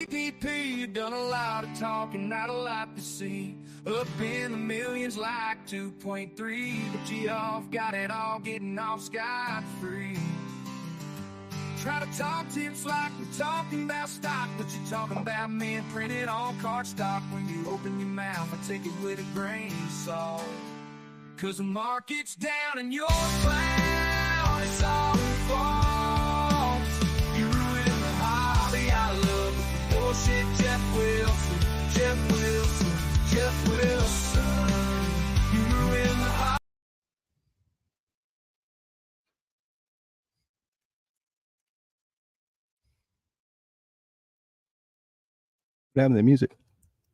PPP, you done a lot of talking, not a lot to see. Up in the millions like 2.3, but you off, got it all, getting off scot-free. Try to talk tips like we're talking about stock, but you're talking about men printed on card stock. When you open your mouth, I take it with a grain of salt. Cause the market's down and you're down, it's all fault. You ruin the hobby I love with the bullshit. Jeff Wilson, Jeff Wilson, Jeff Wilson. You ruin the hobby. What happened to the music?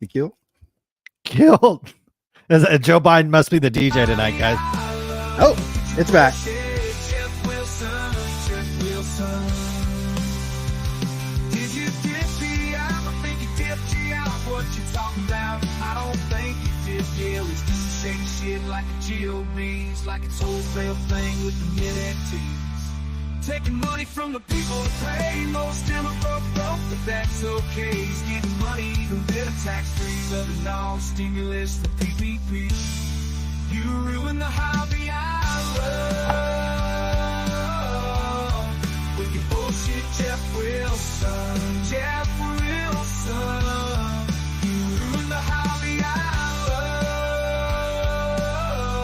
You killed? Killed. Joe Biden must be the DJ tonight, guys. Oh, it's back. Jeff Wilson, Jeff Wilson. Did you dip me out? I think you dipped you out. What you talking about? I don't think you did, deal. It's just a shady shit like a GOBs, like it's wholesale thing with the mid-antiques. Taking money from the people to pay. Most of them are broke, but that's okay. He's getting money, even better tax-free. Other non-stimulus, the PPP. You ruin the hobby I love with your bullshit, Jeff Wilson, Jeff Wilson. You ruin the hobby I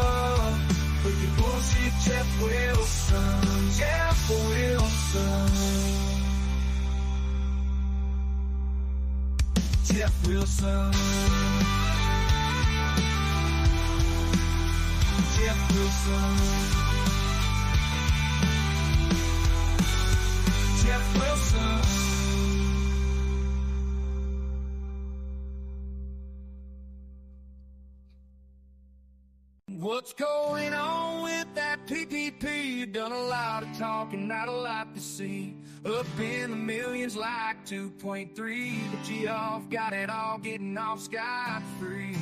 love with your bullshit, Jeff Wilson, Jeff Wilson. Jeff Wilson. Jeff Wilson. Jeff Wilson. What's going on with that PPP? You done a lot of talking, not a lot to see. Up in the millions like 2.3, but you off, got it all, getting off scot-free.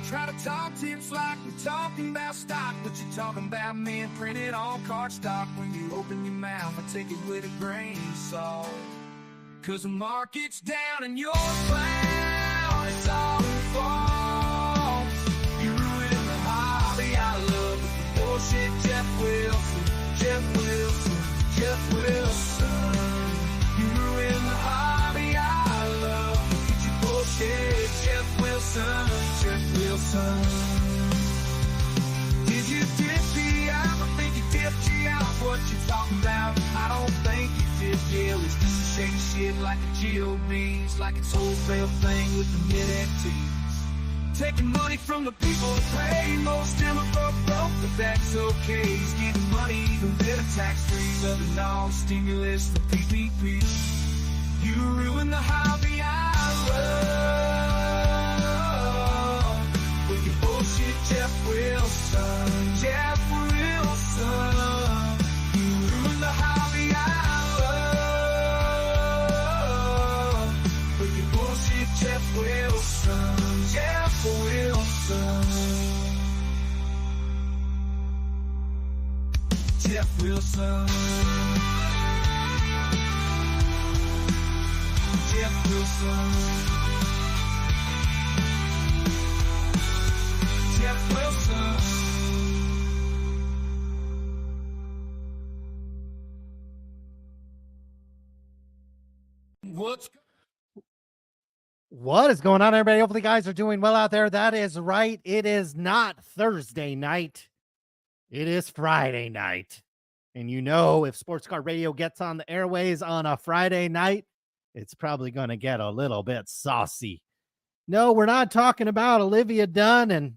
Try to talk tips like we're talking about stock, but you're talking about men printed on card stock. When you open your mouth, I take it with a grain of salt. Cause the market's down and you're down, it's all fault. You ruin the hobby I love with the bullshit, Jeff Wilson, Jeff Wilson, Jeff Wilson. You ruin the hobby I love with your bullshit, Jeff Wilson, Jeff Wilson. Did you dip me out? I think you dipped you out. What you talking about? I don't think you did, deal. It's just a shady shit like the GOBs, like it's wholesale thing with the mid-antiques. Taking money from the people to pay. Most of them are broke, but that's okay. He's getting money, even better tax-free. Other non-stimulus, the PPP. You ruin the hobby I love with your bullshit, Jeff Wilson, Jeff Wilson. You ruin the hobby I love with your bullshit, Jeff Wilson, Jeff Wilson. Jeff Wilson. Jeff Wilson. Jeff Wilson. What is going on, everybody? Hopefully, guys are doing well out there. That is right. It is not Thursday night. It is Friday night. And you know, if Sports Car Radio gets on the airways on a Friday night, it's probably going to get a little bit saucy. No, we're not talking about Olivia Dunn and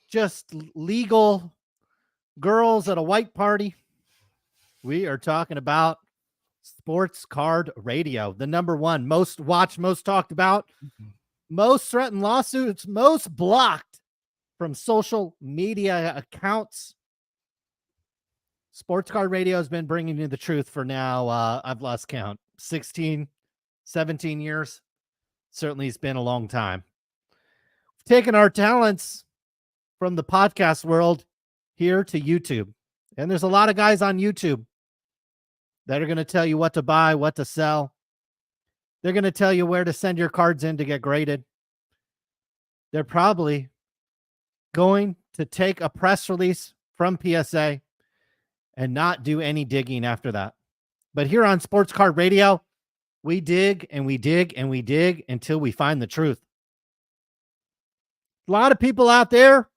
just legal girls at a white party. We are talking about Sports Card Radio, the number one, most watched, most talked about, most threatened lawsuits, most blocked from social media accounts. Sports Card Radio has been bringing you the truth for now, I've lost count, 16, 17 years. Certainly it's been a long time. We've taken our talents from the podcast world here to YouTube. And there's a lot of guys on YouTube that are going to tell you what to buy, what to sell. They're going to tell you where to send your cards in to get graded. They're probably going to take a press release from PSA and not do any digging after that. But here on Sports Card Radio, we dig and we dig and we dig until we find the truth. A lot of people out there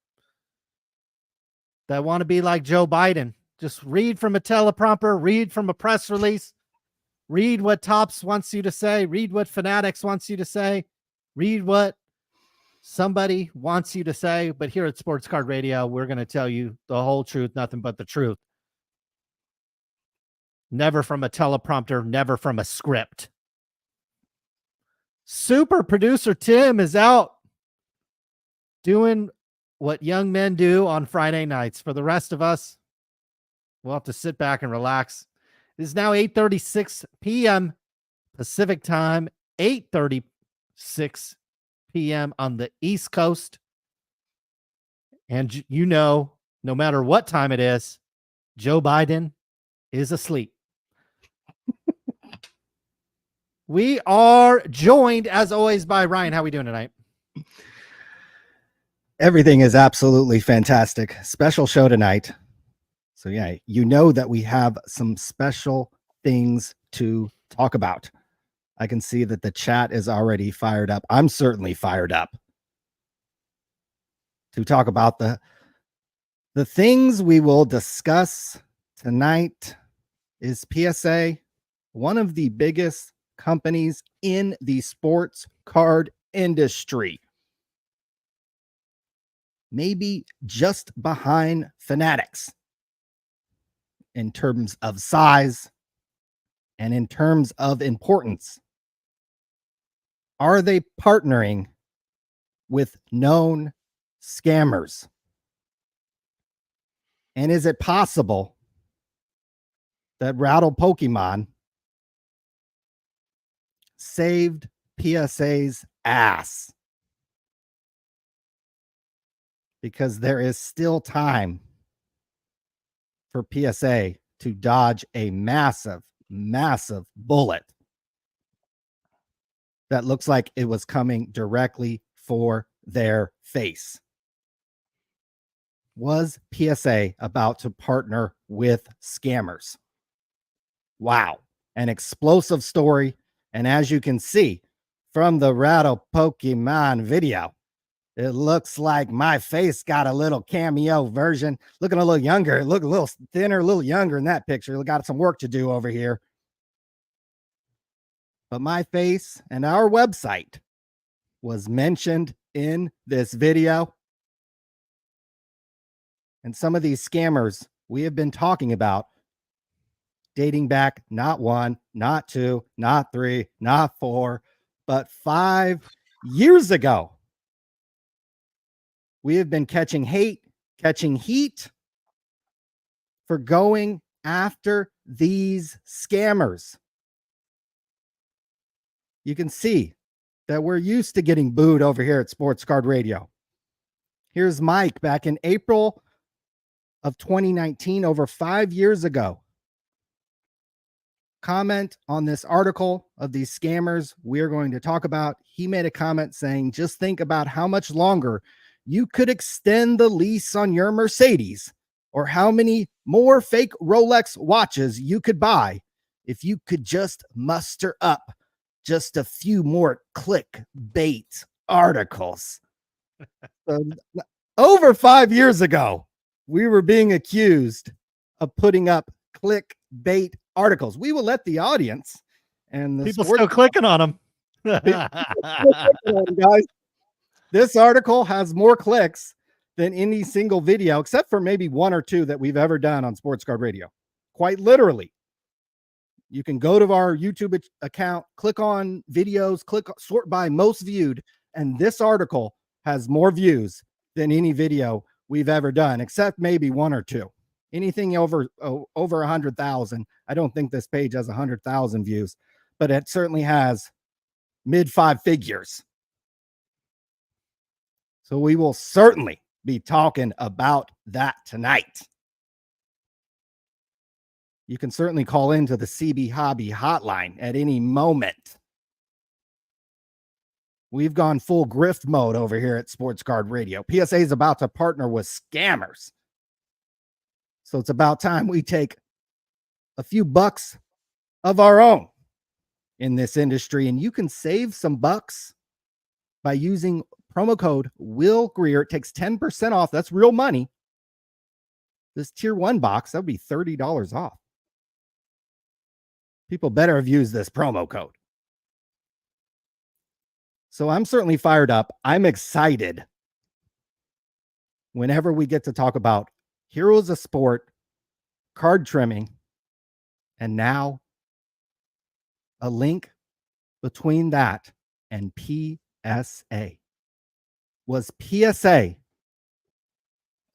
that want to be like Joe Biden. Just read from a teleprompter, read from a press release, read what Topps wants you to say, read what Fanatics wants you to say, read what somebody wants you to say. But here at Sports Card Radio, we're going to tell you the whole truth, nothing but the truth. Never from a teleprompter, never from a script. Super producer Tim is out doing what young men do on Friday nights. For the rest of us, we'll have to sit back and relax. It is now 8:36 p.m. Pacific time, 8:36 p.m. on the East Coast. And you know, no matter what time it is, Joe Biden is asleep. We are joined, as always, by Ryan. How are we doing tonight? Everything is absolutely fantastic. Special show tonight. So yeah, you know that we have some special things to talk about. I can see that the chat is already fired up. I'm certainly fired up to talk about the things we will discuss tonight. Is PSA one of the biggest companies in the sports card industry? Maybe just behind Fanatics in terms of size and in terms of importance. Are they partnering with known scammers? And is it possible that Rattle Pokemon saved PSA's ass? Because there is still time for PSA to dodge a massive, massive bullet that looks like it was coming directly for their face. Was PSA about to partner with scammers? Wow. An explosive story. And as you can see from the Rattle Pokemon video, it looks like my face got a little cameo version, looking a little younger. Look a little thinner, a little younger in that picture. We got some work to do over here. But my face and our website was mentioned in this video. And some of these scammers we have been talking about dating back not 1, not 2, not 3, not 4, but 5 years ago. We have been catching heat for going after these scammers. You can see that we're used to getting booed over here at Sports Card Radio. Here's Mike back in April of 2019, over 5 years ago. Comment on this article of these scammers we're going to talk about. He made a comment saying, just think about how much longer you could extend the lease on your Mercedes, or how many more fake Rolex watches you could buy if you could just muster up just a few more clickbait articles. So, over 5 years ago, we were being accused of putting up clickbait articles. We will let the audience and the people still clicking on them. Guys, this article has more clicks than any single video, except for maybe 1 or 2 that we've ever done on Sports Card Radio. Quite literally. You can go to our YouTube account, click on videos, click sort by most viewed, and this article has more views than any video we've ever done, except maybe 1 or 2. Anything over 100,000. I don't think this page has 100,000 views, but it certainly has mid 5 figures. So we will certainly be talking about that tonight. You can certainly call into the CB Hobby hotline at any moment. We've gone full grift mode over here at Sports Card Radio. PSA is about to partner with scammers. So it's about time we take a few bucks of our own in this industry. And you can save some bucks by using promo code Will Greer. It takes 10% off. That's real money. This tier 1 box, that would be $30 off. People better have used this promo code. So I'm certainly fired up. I'm excited whenever we get to talk about heroes of sport, card trimming, and now a link between that and PSA. Was PSA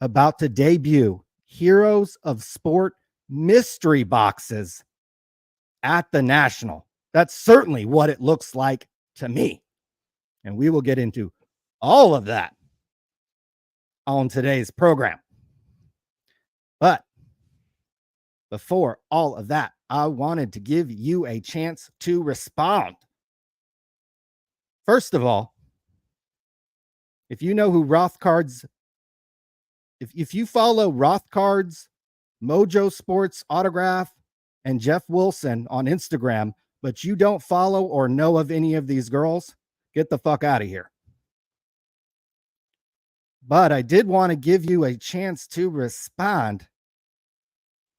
about to debut Heroes of Sport mystery boxes at the National? That's certainly what it looks like to me. And we will get into all of that on today's program. But before all of that, I wanted to give you a chance to respond. First of all, if you know who Roth Cards, if you follow Roth Cards, Mojo Sports Autograph, and Jeff Wilson on Instagram, but you don't follow or know of any of these girls, get the fuck out of here. But I did want to give you a chance to respond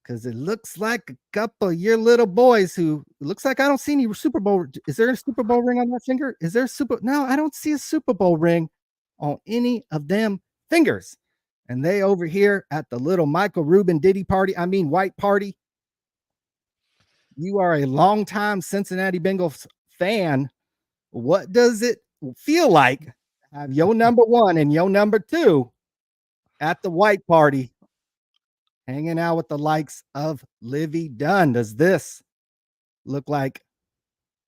because it looks like a couple of your little boys who looks like I don't see any Super Bowl. Is there a Super Bowl ring on that finger? Is there a Super? No, I don't see a Super Bowl ring on any of them fingers. And they over here at the little Michael Rubin Diddy party, white party. You are a longtime Cincinnati Bengals fan. What does it feel like to have your number 1 and your number 2 at the white party hanging out with the likes of Livy Dunn? Does this look like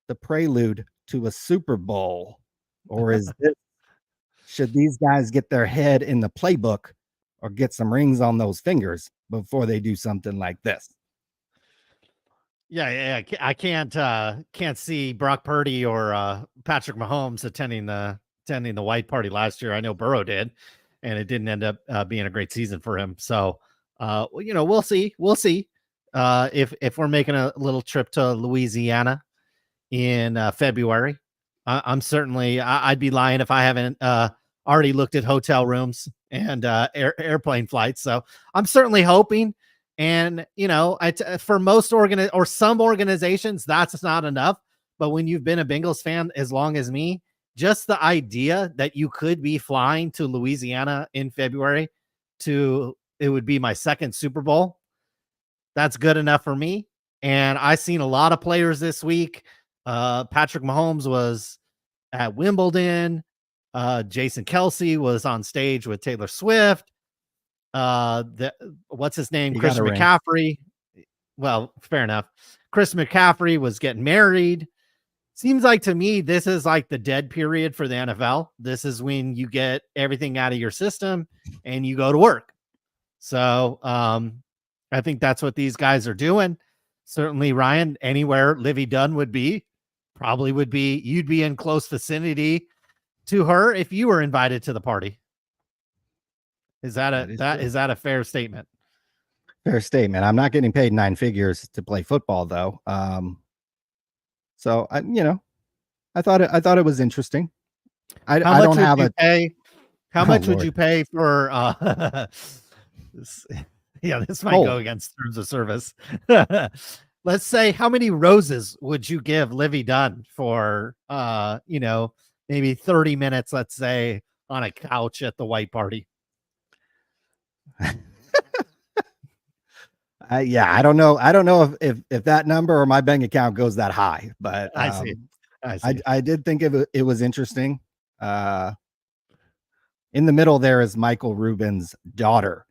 the prelude to a Super Bowl? Or is this, should these guys get their head in the playbook or get some rings on those fingers before they do something like this? Yeah. I can't see Brock Purdy or Patrick Mahomes attending the white party last year. I know Burrow did, and it didn't end up being a great season for him. So, we'll see. We'll see if we're making a little trip to Louisiana in February. I'm certainly. I'd be lying if I haven't already looked at hotel rooms and airplane flights. So I'm certainly hoping. And, for most some organizations, that's not enough. But when you've been a Bengals fan as long as me, just the idea that you could be flying to Louisiana in February it would be my second Super Bowl. That's good enough for me. And I've seen a lot of players this week. Patrick Mahomes was at Wimbledon. Jason Kelsey was on stage with Taylor Swift. What's his name? Chris McCaffrey. Well, fair enough. Chris McCaffrey was getting married. Seems like to me, this is like the dead period for the NFL. This is when you get everything out of your system and you go to work. So, I think that's what these guys are doing. Certainly, Ryan, anywhere Livy Dunn would be, you'd be in close vicinity to her if you were invited to the party. Is that a fair statement? Fair statement. I'm not getting paid 9 figures to play football, though. So I thought it was interesting. I don't have a pay. How much would you pay for? This might go against terms of service. Let's say, how many roses would you give Livy Dunn for? Maybe 30 minutes. Let's say on a couch at the white party. I don't know. I don't know if that number or my bank account goes that high, but I see. I did think it was interesting. In the middle there is Michael Rubin's daughter.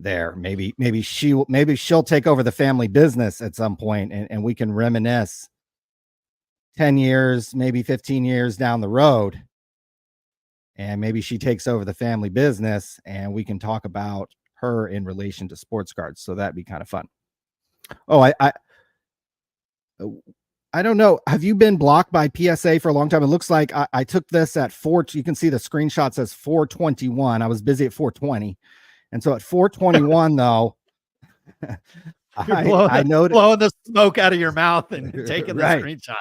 There, maybe she'll take over the family business at some point, and we can reminisce 10 years, maybe 15 years down the road. And maybe she takes over the family business and we can talk about her in relation to sports cards. So that'd be kind of fun. Oh, I don't know. Have you been blocked by PSA for a long time? It looks like I took this at 4. You can see the screenshot says 4:21. I was busy at 4:20. And so at 4:21, though, You're I noted blowing the smoke out of your mouth and taking the right. screenshot.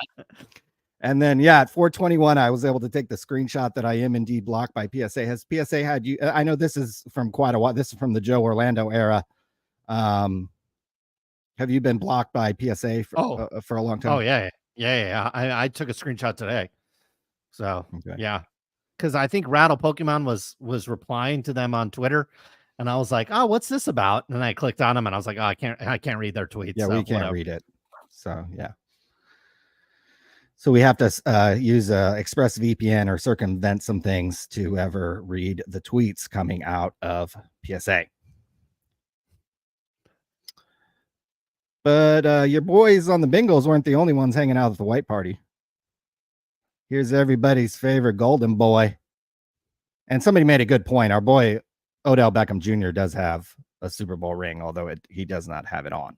And then, yeah, at 4:21, I was able to take the screenshot that I am indeed blocked by PSA. Has PSA had you? I know this is from quite a while. This is from the Joe Orlando era. Have you been blocked by PSA for a long time? Oh, yeah. I took a screenshot today. So, Okay. yeah. Because I think Rattle Pokemon was replying to them on Twitter. And I was like, oh, what's this about? And I clicked on them and I was like, oh, I can't read their tweets. Yeah, so we can't whatever. read it. So, yeah. So we have to use ExpressVPN or circumvent some things to ever read the tweets coming out of PSA. But your boys on the Bengals weren't the only ones hanging out at the white party. Here's everybody's favorite golden boy. And somebody made a good point. Our boy Odell Beckham Jr. does have a Super Bowl ring, although he does not have it on.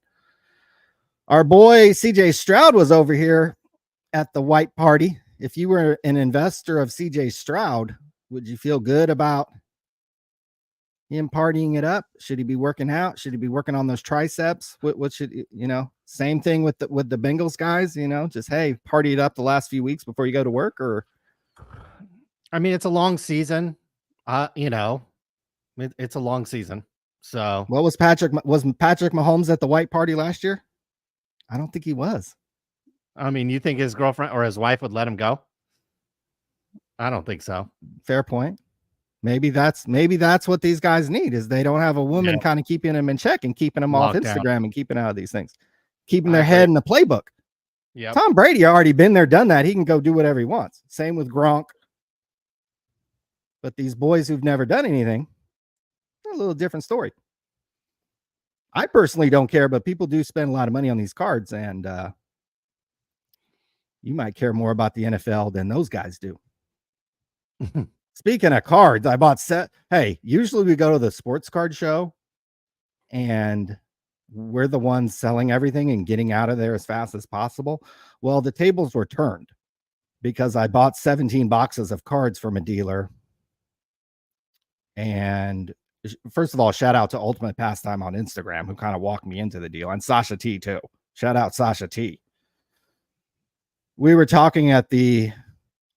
Our boy CJ Stroud was over here at the white party. If you were an investor of CJ Stroud, would you feel good about him partying it up? Should he be working out? Should he be working on those triceps? What should, same thing with the Bengals guys, just, hey, party it up the last few weeks before you go to work? Or I mean, it's a long season. It's a long season. So what was Patrick Mahomes at the white party last year? I don't think he was. I mean, you think his girlfriend or his wife would let him go? I don't think so. Fair point. Maybe that's what these guys need, is they don't have a woman kind of keeping them in check and keeping them off Instagram and keeping out of these things, keeping their head in the playbook. Yeah. Tom Brady already been there, done that. He can go do whatever he wants. Same with Gronk. But these boys who've never done anything, a little different story. I personally don't care, but people do spend a lot of money on these cards, and you might care more about the NFL than those guys do. Speaking of cards, I bought usually we go to the sports card show and we're the ones selling everything and getting out of there as fast as possible. Well, the tables were turned because I bought 17 boxes of cards from a dealer. And first of all, shout out to Ultimate Pastime on Instagram, who kind of walked me into the deal, and Sasha T too. Shout out Sasha T. We were talking at the,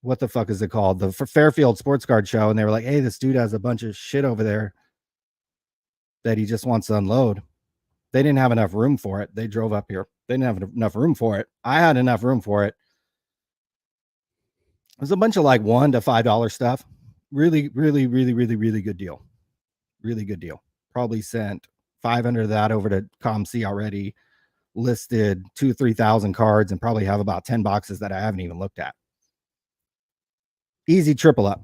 what the fuck is it called? The Fairfield Sports Card Show. And they were like, hey, this dude has a bunch of shit over there that he just wants to unload. They didn't have enough room for it. They drove up here. They didn't have enough room for it. I had enough room for it. It was a bunch of like $1 to $5 stuff. Really, really, really, really, really good deal. Really good deal. Probably sent 500 of that over to ComC already. Listed 2,000-3,000 cards and probably have about 10 boxes that I haven't even looked at. Easy triple up.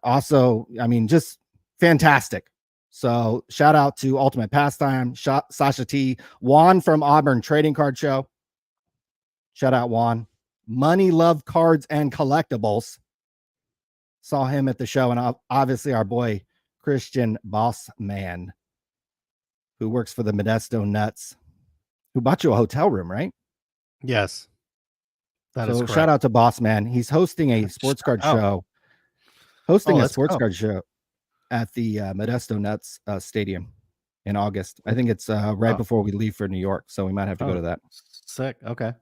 Also, I mean, just fantastic. So shout out to Ultimate Pastime, Sasha T, Juan from Auburn Trading Card Show. Shout out Juan. Money, Love Cards and Collectibles. Saw him at the show, and obviously our boy Christian Bossman, who works for the Modesto Nuts, who bought you a hotel room, right? Yes. That is correct. Shout out to Bossman. He's hosting a sports card show. Hosting a sports card show at the Modesto Nuts Stadium in August. I think it's right before we leave for New York, so we might have to go to that. Sick. Okay.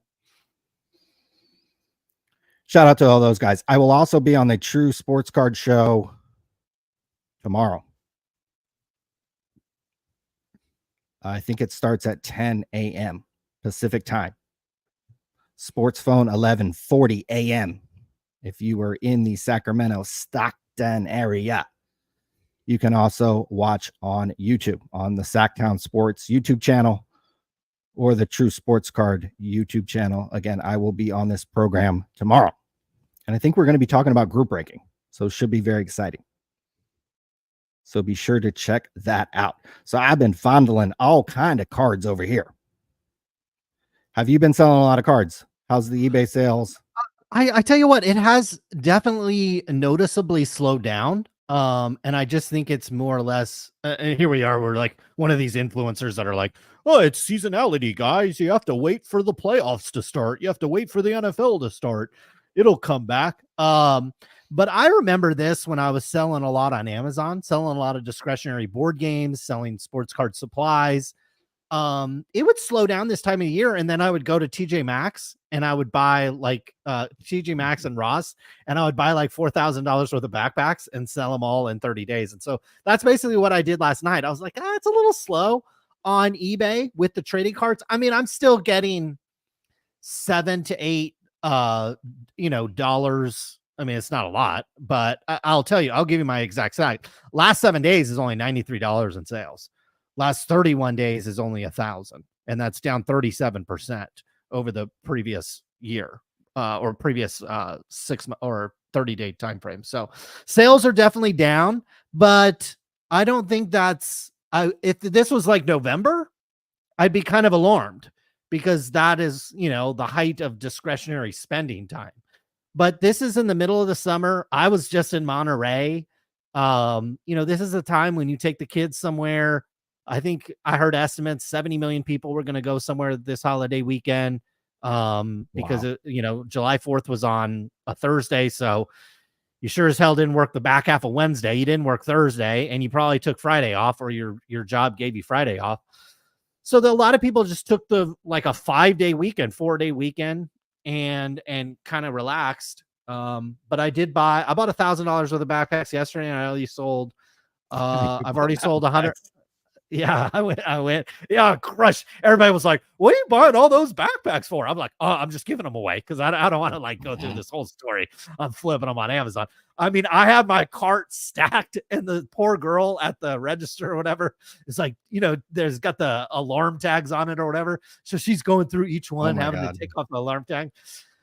Shout out to all those guys. I will also be on the True Sports Card Show tomorrow. I think it starts at 10 a.m. Pacific time. Sports phone 11:40 a.m. If you were in the Sacramento, Stockton area. You can also watch on YouTube, on the Sacktown Sports YouTube channel or the True Sports Card YouTube channel. Again, I will be on this program tomorrow. And I think we're going to be talking about group ranking. So it should be very exciting. So be sure to check that out. So I've been fondling all kind of cards over here. Have you been selling a lot of cards? How's the eBay sales? I tell you what, it has definitely noticeably slowed down. And I just think it's more or less, and here we are, we're like one of these influencers that are like, oh, it's seasonality, guys. You have to wait for the playoffs to start. You have to wait for the NFL to start. It'll come back. But I remember this when I was selling a lot on Amazon, selling a lot of discretionary board games, selling sports card supplies. It would slow down this time of year, and then I would go to TJ Maxx and I would buy like TJ Maxx and Ross, and I would buy like $4,000 worth of backpacks and sell them all in 30 days. And so that's basically what I did last night. I was like, it's a little slow on eBay with the trading cards. I mean, I'm still getting $7 to $8 dollars. I mean, it's not a lot, but I'll tell you, I'll give you my exact site. Last 7 days is only $93 in sales. Last 31 days is only 1,000, and that's down 37% over the previous year or previous 6 or 30-day time frame. So sales are definitely down, but I don't think that's if this was like November, I'd be kind of alarmed because that is, the height of discretionary spending time. But this is in the middle of the summer. I was just in Monterey. This is a time when you take the kids somewhere. I think I heard estimates 70 million people were going to go somewhere this holiday weekend because, July 4th was on a Thursday. So you sure as hell didn't work the back half of Wednesday. You didn't work Thursday, and you probably took Friday off, or your job gave you Friday off. So a lot of people just took a 5-day weekend, 4-day weekend and kind of relaxed. But I bought $1,000 worth of backpacks yesterday, and I already sold. I've already sold 100. Yeah, I went. Yeah, crush. Everybody was like, "What are you buying all those backpacks for?" I'm like, "Oh, I'm just giving them away because I don't want to go through this whole story. I'm flipping them on Amazon." I mean, I had my cart stacked, and the poor girl at the register or whatever is like, there's got the alarm tags on it or whatever. So she's going through each one, having to take off the alarm tag.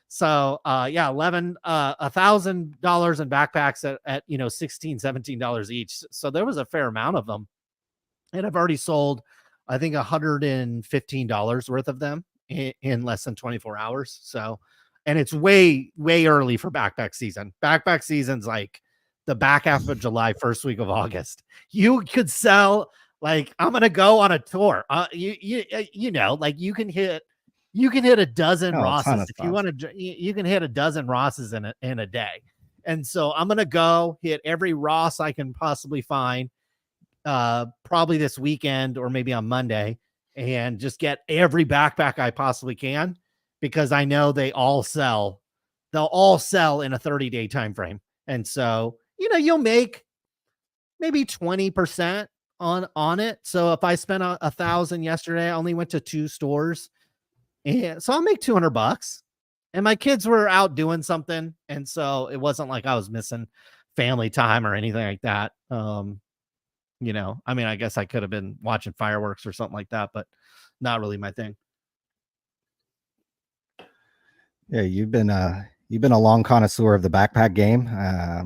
So $1,000 in backpacks at $16, $17 each. So there was a fair amount of them. And I've already sold, I think, $115 worth of them in less than 24 hours. So, and it's way, way early for backpack season. Backpack season's like the back half of July, first week of August. You could sell, I'm going to go on a tour. You can hit a dozen Rosses. If you want to, you can hit a dozen Rosses in a day. And so I'm going to go hit every Ross I can possibly find. Probably this weekend or maybe on Monday, and just get every backpack I possibly can, because I know they'll all sell in a 30-day time frame. And so, you'll make maybe 20% on it. So if I spent $1,000 yesterday, I only went to 2 stores, and so I'll make $200. And my kids were out doing something, and so it wasn't like I was missing family time or anything like that. I mean, I guess I could have been watching fireworks or something like that, but not really my thing. Yeah, you've been a long connoisseur of the backpack game. I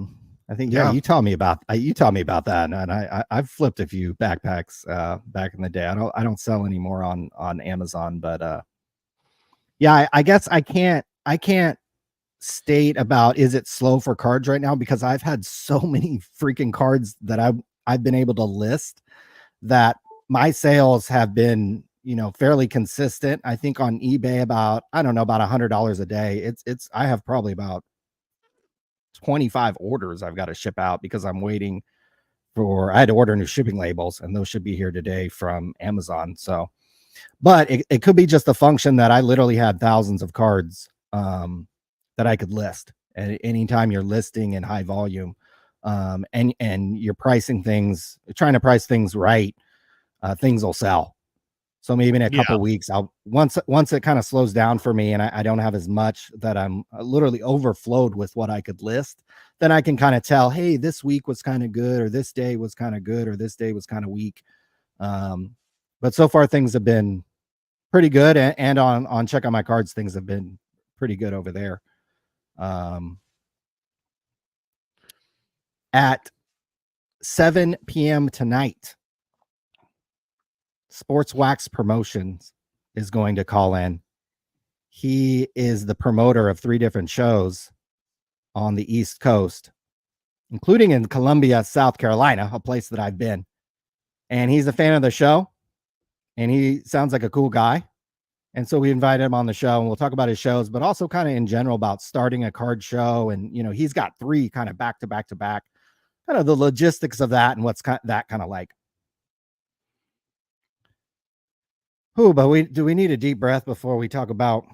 think you taught me about that, and I've flipped a few backpacks back in the day. I don't sell anymore on Amazon, but I guess I can't state about is it slow for cards right now, because I've had so many freaking cards that I've been able to list that my sales have been, fairly consistent. I think on eBay about $100 a day. I have probably about 25 orders I've got to ship out because I'm waiting I had to order new shipping labels, and those should be here today from Amazon. So, but it could be just a function that I literally had thousands of cards that I could list. And anytime you're listing in high volume, and you're pricing things, trying to price things right, things will sell. So maybe in a couple weeks, once it kind of slows down for me, and I don't have as much that I'm literally overflowed with what I could list, then I can kind of tell, hey, this week was kind of good, or this day was kind of good, or this day was kind of weak. But so far things have been pretty good, and on Check On My Cards, things have been pretty good over there. At 7 p.m. tonight, Sports Wax Promotions is going to call in. He is the promoter of 3 different shows on the East Coast, including in Columbia, South Carolina, a place that I've been. And he's a fan of the show. and he sounds like a cool guy. And so we invited him on the show, and we'll talk about his shows, but also kind of in general about starting a card show. And, you know, he's got 3 kind of back to back to back, kind of the logistics of that and what's that kind of like. But do we need a deep breath before we talk about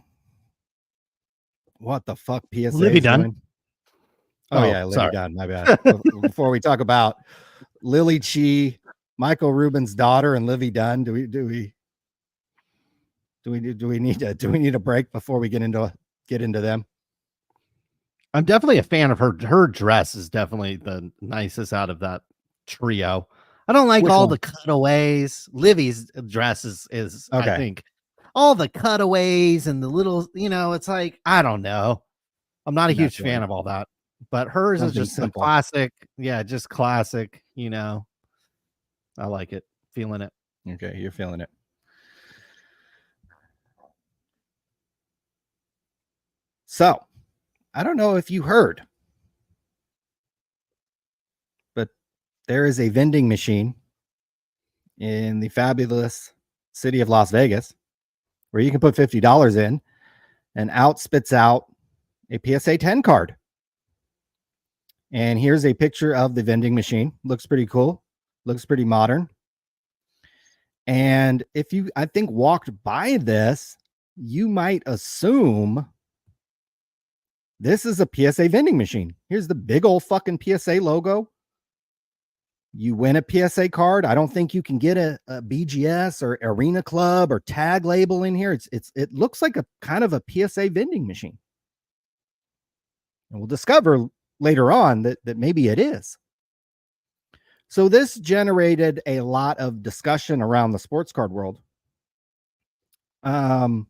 what the fuck PSA Livy is Dunn. doing? Oh yeah, Livy Dunn. My bad. Before we talk about Lily Chi, Michael Rubin's daughter, and Livy Dunn, do we need a break before we get into them? I'm definitely a fan of her. Her dress is definitely the nicest out of that trio. I don't like all the cutaways. Livy's dress is okay. I think all the cutaways and the little, you know, it's like, I don't know. I'm not a huge fan of all that, but hers is just simple. Classic. Yeah, just classic, you know. I like it. Feeling it. Okay, you're feeling it. So, I don't know if you heard, but there is a vending machine in the fabulous city of Las Vegas where you can put $50 in and out spits out a PSA 10 card. And here's a picture of the vending machine. Looks pretty cool. Looks pretty modern. And if you, I think, walked by this, you might assume this is a PSA vending machine. Here's the big old fucking PSA logo. You win a PSA card. I don't think you can get a BGS or Arena Club or tag label in here. It looks like a kind of a PSA vending machine. And we'll discover later on that maybe it is. So this generated a lot of discussion around the sports card world about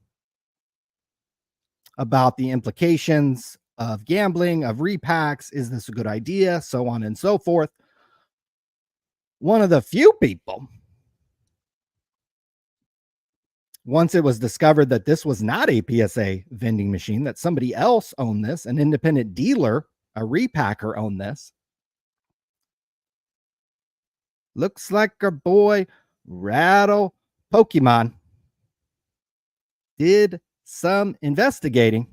the implications of gambling, of repacks. Is this a good idea? So on and so forth. One of the few people, once it was discovered that this was not a PSA vending machine, that somebody else owned this, an independent dealer, a repacker owned this. Looks like our boy Rattle Pokemon did some investigating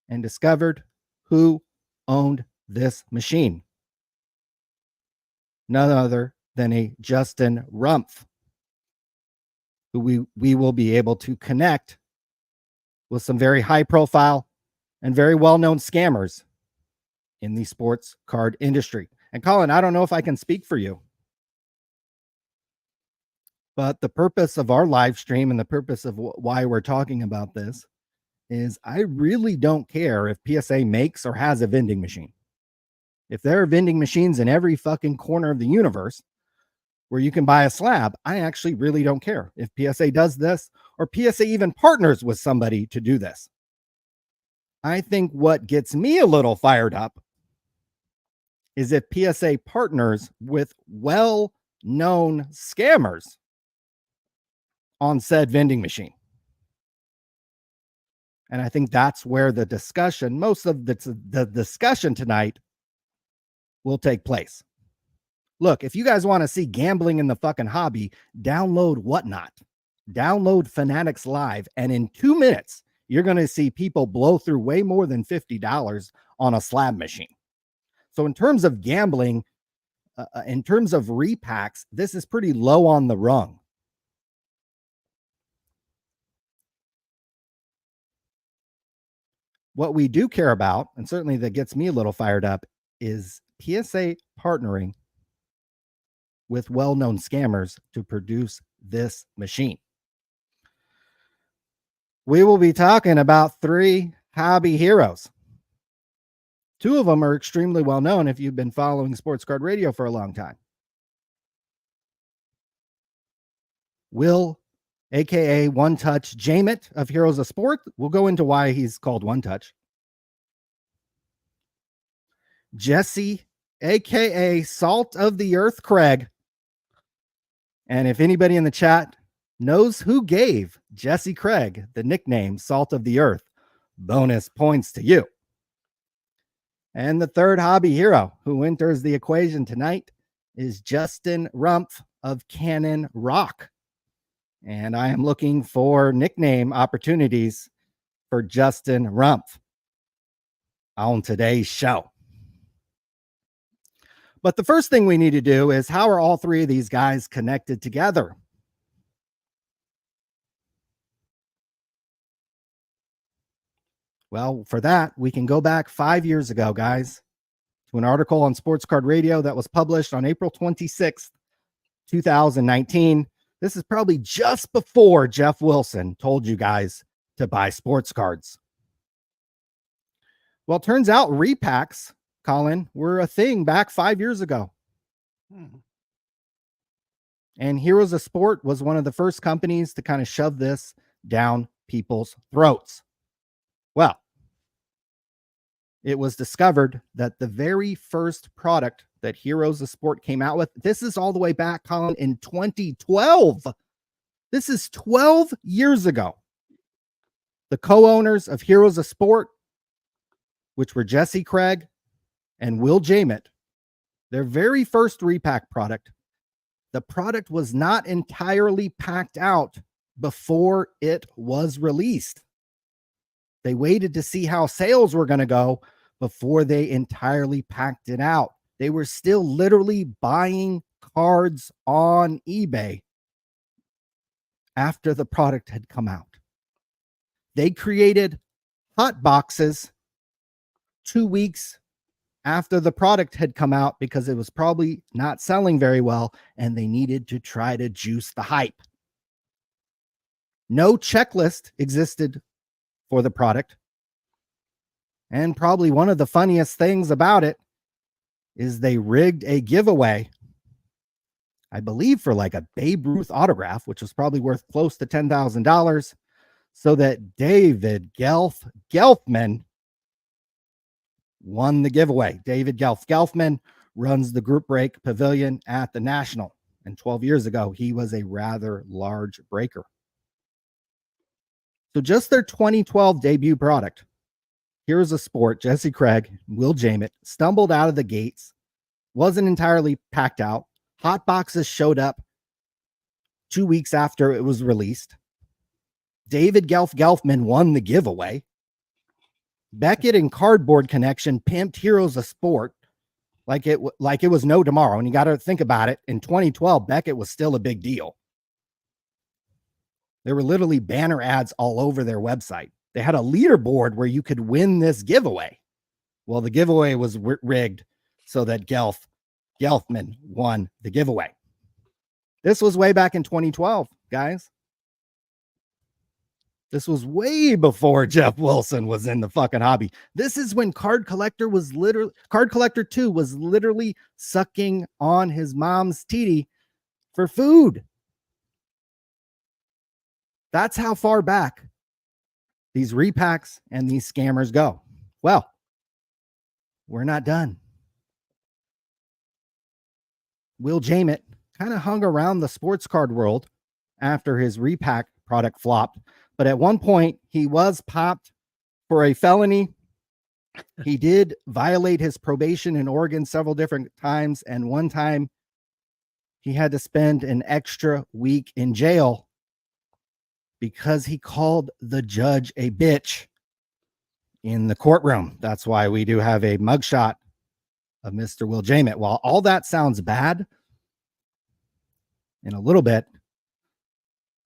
and discovered who owned this machine. None other than a Justin Rumpf, who we will be able to connect with some very high profile and very well-known scammers in the sports card industry. And Colin, I don't know if I can speak for you, but the purpose of our live stream and the purpose of why we're talking about this is I really don't care if PSA makes or has a vending machine. If there are vending machines in every fucking corner of the universe where you can buy a slab, I actually really don't care if PSA does this or PSA even partners with somebody to do this. I think what gets me a little fired up is if PSA partners with well-known scammers on said vending machine. And I think that's where the discussion, most of the discussion tonight will take place. Look, if you guys want to see gambling in the fucking hobby, download Whatnot, download Fanatics Live, and in 2 minutes, you're going to see people blow through way more than $50 on a slab machine. So in terms of gambling, in terms of repacks, this is pretty low on the rung. What we do care about, and certainly that gets me a little fired up, is PSA partnering with well-known scammers to produce this machine. We will be talking about 3 hobby heroes. 2 of them are extremely well known if you've been following Sports Card Radio for a long time. Will, aka One Touch Jamit of Heroes of Sport. We'll go into why he's called One Touch. Jesse, aka Salt of the Earth Craig. And if anybody in the chat knows who gave Jesse Craig the nickname Salt of the Earth, bonus points to you. And the 3rd hobby hero who enters the equation tonight is Justin Rumpf, of Cannon Rock. And I am looking for nickname opportunities for Justin Rumpf on today's show. But the first thing we need to do is, how are all three of these guys connected together? Well, for that, we can go back 5 years ago, guys, to an article on Sports Card Radio that was published on April 26th, 2019. This is probably just before Jeff Wilson told you guys to buy sports cards. Well, it turns out repacks, Colin, were a thing back 5 years ago. And Heroes of Sport was one of the first companies to kind of shove this down people's throats. Well, it was discovered that the very first product that Heroes of Sport came out with, this is all the way back, Colin, in 2012. This is 12 years ago. The co-owners of Heroes of Sport, which were Jesse Craig and Will Jamett, their very first repack product, the product was not entirely packed out before it was released. They waited to see how sales were going to go before they entirely packed it out. They were still literally buying cards on eBay after the product had come out. They created hot boxes 2 weeks after the product had come out because it was probably not selling very well and they needed to try to juice the hype. No checklist existed for the product. And probably one of the funniest things about it is they rigged a giveaway, I believe for like a Babe Ruth autograph, which was probably worth close to $10,000, so that David Gelfman won the giveaway. David Gelfman runs the Group Break Pavilion at the National. And 12 years ago, he was a rather large breaker. So just their 2012 debut product, Here's a Sport, Jesse Craig, Will Jamett, stumbled out of the gates, wasn't entirely packed out. Hot boxes showed up 2 weeks after it was released. David Gelfman won the giveaway. Beckett and Cardboard Connection pimped Heroes of Sport like it was no tomorrow. And you got to think about it. In 2012, Beckett was still a big deal. There were literally banner ads all over their website. They had a leaderboard where you could win this giveaway. Well, the giveaway was rigged so that Gelfman won the giveaway. This was way back in 2012, guys. This was way before Jeff Wilson was in the fucking hobby. This is when Card Collector 2 was literally sucking on his mom's titty for food. That's how far back these repacks and these scammers go. Well, we're not done. Will Jamett kind of hung around the sports card world after his repack product flopped. But at one point, he was popped for a felony. He did violate his probation in Oregon several different times. And one time, he had to spend an extra week in jail because he called the judge a bitch in the courtroom. That's why we do have a mugshot of Mr. Will Jamett. While all that sounds bad, in a little bit,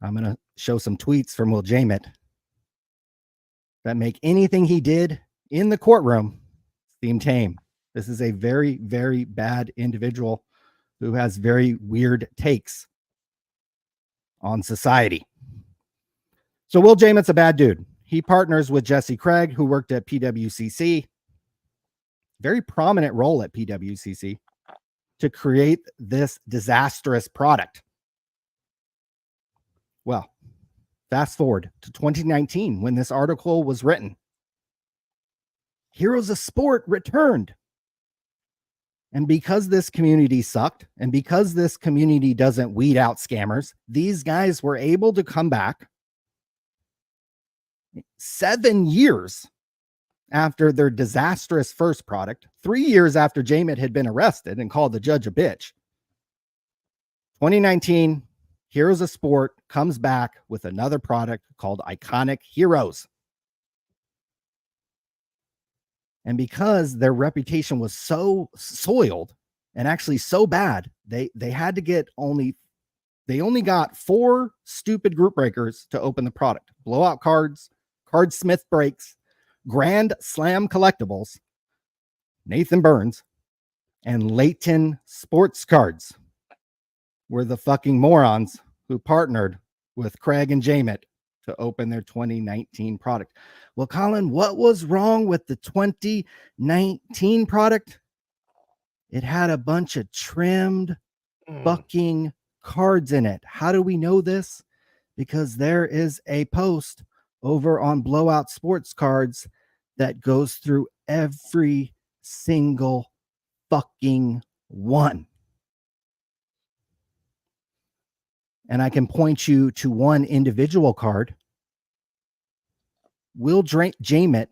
I'm going to show some tweets from Will Jamett that make anything he did in the courtroom seem tame. This is a very, very bad individual who has very weird takes on society. So Will Jamett's a bad dude. He partners with Jesse Craig, who worked at PWCC, very prominent role at PWCC, to create this disastrous product. Well, fast forward to 2019 when this article was written. Heroes of Sport returned. And because this community sucked, and because this community doesn't weed out scammers, these guys were able to come back 7 years after their disastrous first product, 3 years after Jamett had been arrested and called the judge a bitch. 2019, Heroes of Sport comes back with another product called Iconic Heroes. And because their reputation was so soiled and actually so bad, they had to get they only got 4 stupid group breakers to open the product. Blowout cards, Card Smith breaks, Grand Slam collectibles, Nathan Burns, and Leighton Sports Cards were the fucking morons who partnered with Craig and Jamit to open their 2019 product. Well, Colin, what was wrong with the 2019 product? It had a bunch of trimmed fucking cards in it. How do we know this? Because there is a post over on Blowout Sports Cards that goes through every single fucking one. And I can point you to one individual card. Will Jamit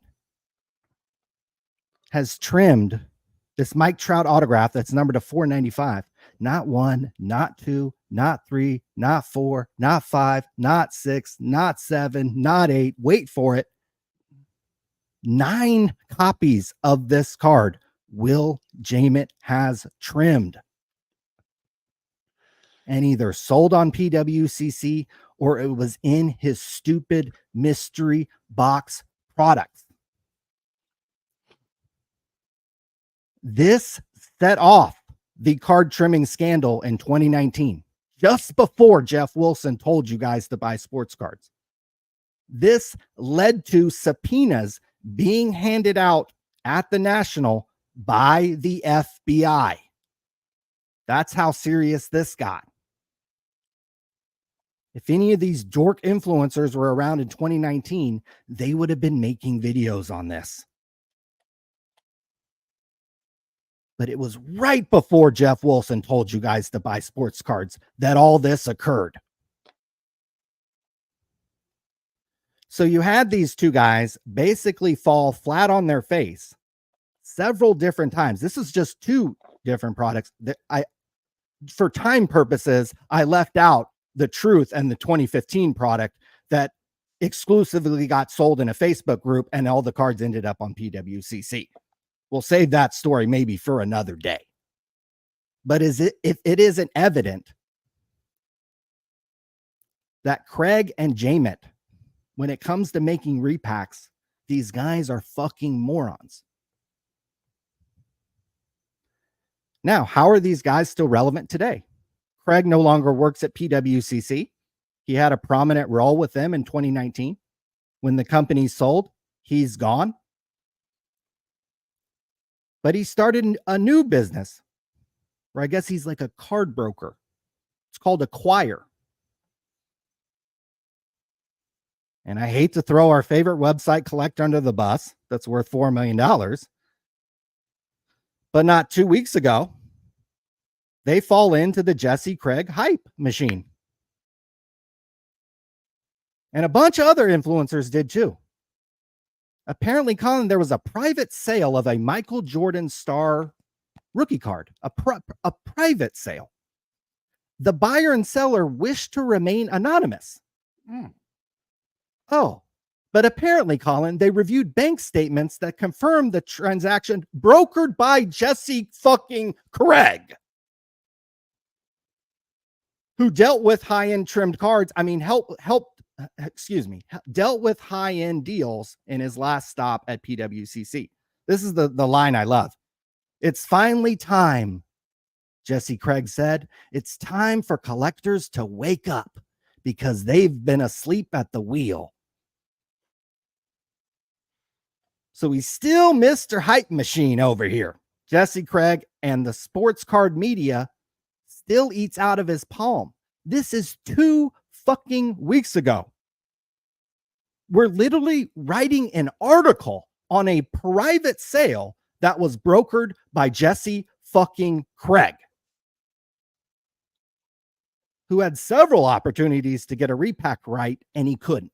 has trimmed this Mike Trout autograph that's numbered to 495. Not 1, not 2, not 3, not 4, not 5, not 6, not 7, not 8. Wait for it. 9 copies of this card Will Jamit has trimmed and either sold on PWCC or it was in his stupid mystery box products. This set off the card trimming scandal in 2019, just before Jeff Wilson told you guys to buy sports cards. This led to subpoenas being handed out at the National by the FBI. That's how serious this got. If any of these dork influencers were around in 2019, they would have been making videos on this. But it was right before Jeff Wilson told you guys to buy sports cards that all this occurred. So you had these two guys basically fall flat on their face several different times. This is just 2 different products that for time purposes, I left out the Truth and the 2015 product that exclusively got sold in a Facebook group and all the cards ended up on PWCC. We'll save that story maybe for another day. But if it isn't evident that Craig and Jamit, when it comes to making repacks, these guys are fucking morons. Now, how are these guys still relevant today? Craig no longer works at PWCC. He had a prominent role with them in 2019. When the company sold, he's gone. But he started a new business where I guess he's like a card broker. It's called Acquire. And I hate to throw our favorite website collector under the bus that's worth $4 million. But not 2 weeks ago, they fall into the Jesse Craig hype machine. And a bunch of other influencers did too. Apparently, Colin, there was a private sale of a Michael Jordan star rookie card, a private sale. The buyer and seller wished to remain anonymous. Oh, but apparently, Colin, they reviewed bank statements that confirmed the transaction brokered by Jesse fucking Craig, who dealt with high-end trimmed cards. I mean, dealt with high-end deals in his last stop at PWCC. This is the line I love. It's finally time, Jesse Craig said. It's time for collectors to wake up because they've been asleep at the wheel. So he's still Mr. Hype Machine over here. Jesse Craig and the sports card media still eats out of his palm. This is 2 fucking weeks ago. We're literally writing an article on a private sale that was brokered by Jesse fucking Craig, who had several opportunities to get a repack right, and he couldn't.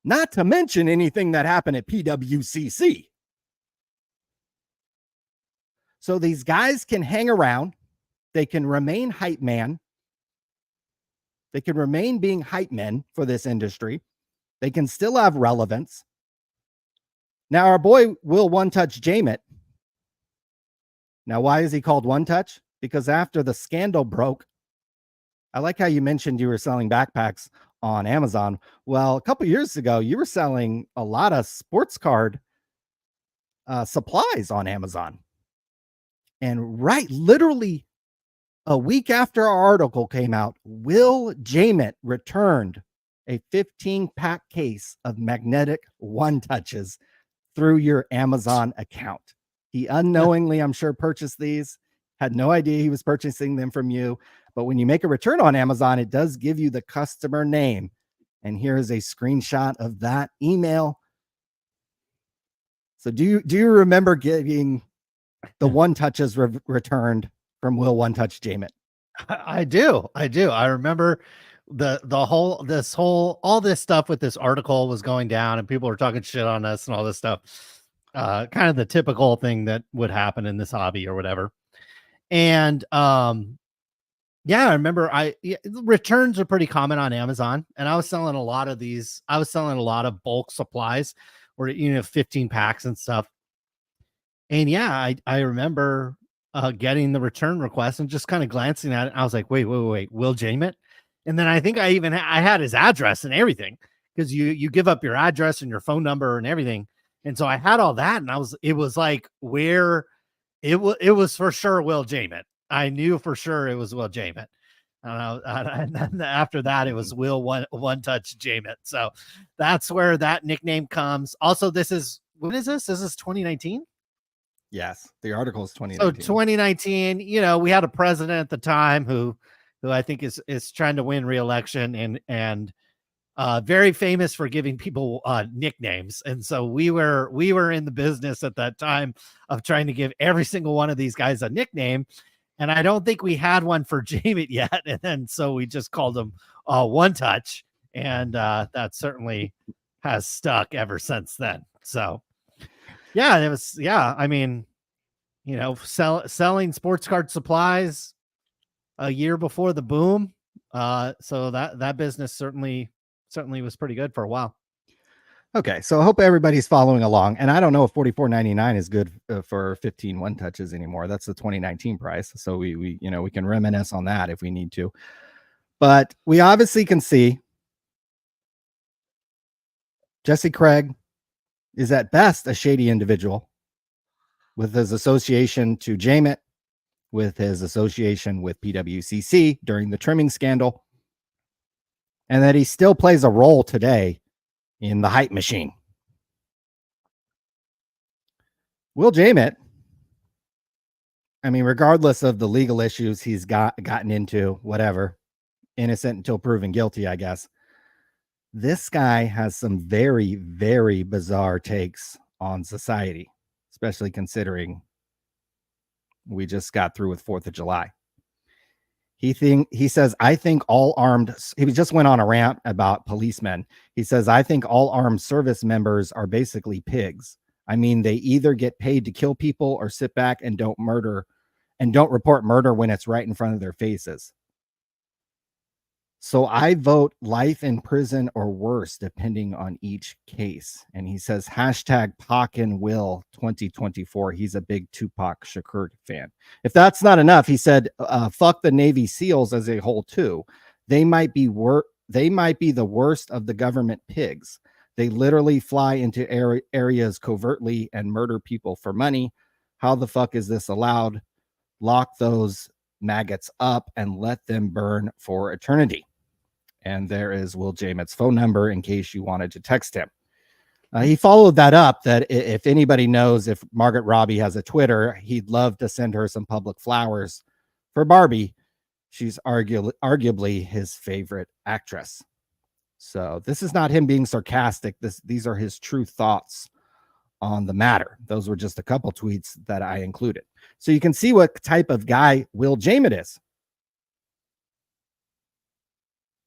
Not to mention anything that happened at PWCC. So these guys can hang around They can remain hype man. They can remain being hype men for this industry. They can still have relevance. Now, our boy Will One Touch Jamit. Now, why is he called One Touch? Because after the scandal broke, I like how you mentioned you were selling backpacks on Amazon. Well, a couple years ago, you were selling a lot of sports card supplies on Amazon. And literally a week after our article came out, Will Jamit returned a 15-pack case of magnetic One Touches through your Amazon account. He unknowingly, I'm sure, purchased these, had no idea he was purchasing them from you. But when you make a return on Amazon, it does give you the customer name. And here is a screenshot of that email. So do you remember getting the One Touches returned from Will One Touch Jamit? I do. I remember all this stuff with this article was going down and people were talking shit on us and all this stuff. Kind of the typical thing that would happen in this hobby or whatever. And yeah, I remember returns are pretty common on Amazon, and I was selling a lot of these. I was selling a lot of bulk supplies or 15 packs and stuff. And yeah, I remember getting the return request and just kind of glancing at it. I was like, wait, Will Jamit? And then I think I had his address and everything, because you give up your address and your phone number and everything. And so I had all that, and it was like where it was for sure Will Jamit. I knew for sure it was Will Jamit. And then after that, it was Will One Touch Jamit. So that's where that nickname comes. Also, when is this? This is 2019. Yes, the article is 2019. So 2019, we had a president at the time who I think is trying to win re-election and very famous for giving people nicknames. And so we were in the business at that time of trying to give every single one of these guys a nickname. And I don't think we had one for Jamit yet. And then so we just called him One Touch. And that certainly has stuck ever since then. So yeah, I mean, selling sports card supplies a year before the boom. So that business certainly was pretty good for a while. Okay, so I hope everybody's following along. And I don't know if $44.99 is good for 15 One Touches anymore. That's the 2019 price. So we can reminisce on that if we need to. But we obviously can see Jesse Craig is at best a shady individual, with his association to Jamit, with his association with PWCC during the trimming scandal, and that he still plays a role today in the hype machine. Will Jamit, I mean, regardless of the legal issues he's gotten into, whatever, innocent until proven guilty, I guess, this guy has some very, very bizarre takes on society, especially considering we just got through with 4th of July. He says, I think all armed, he just went on a rant about policemen. He says, I think all armed service members are basically pigs. I mean, they either get paid to kill people or sit back and don't report murder when it's right in front of their faces. So I vote life in prison or worse, depending on each case. And he says, hashtag Pac and Will 2024. He's a big Tupac Shakur fan. If that's not enough, he said, fuck the Navy SEALs as a whole too. They might be the worst of the government pigs. They literally fly into areas covertly and murder people for money. How the fuck is this allowed? Lock those maggots up and let them burn for eternity. And there is Will Jamit's phone number in case you wanted to text him. He followed that up that if anybody knows if Margaret Robbie has a Twitter, he'd love to send her some public flowers for Barbie. She's arguably his favorite actress. So this is not him being sarcastic. These are his true thoughts on the matter. Those were just a couple tweets that I included. So you can see what type of guy Will Jamit is.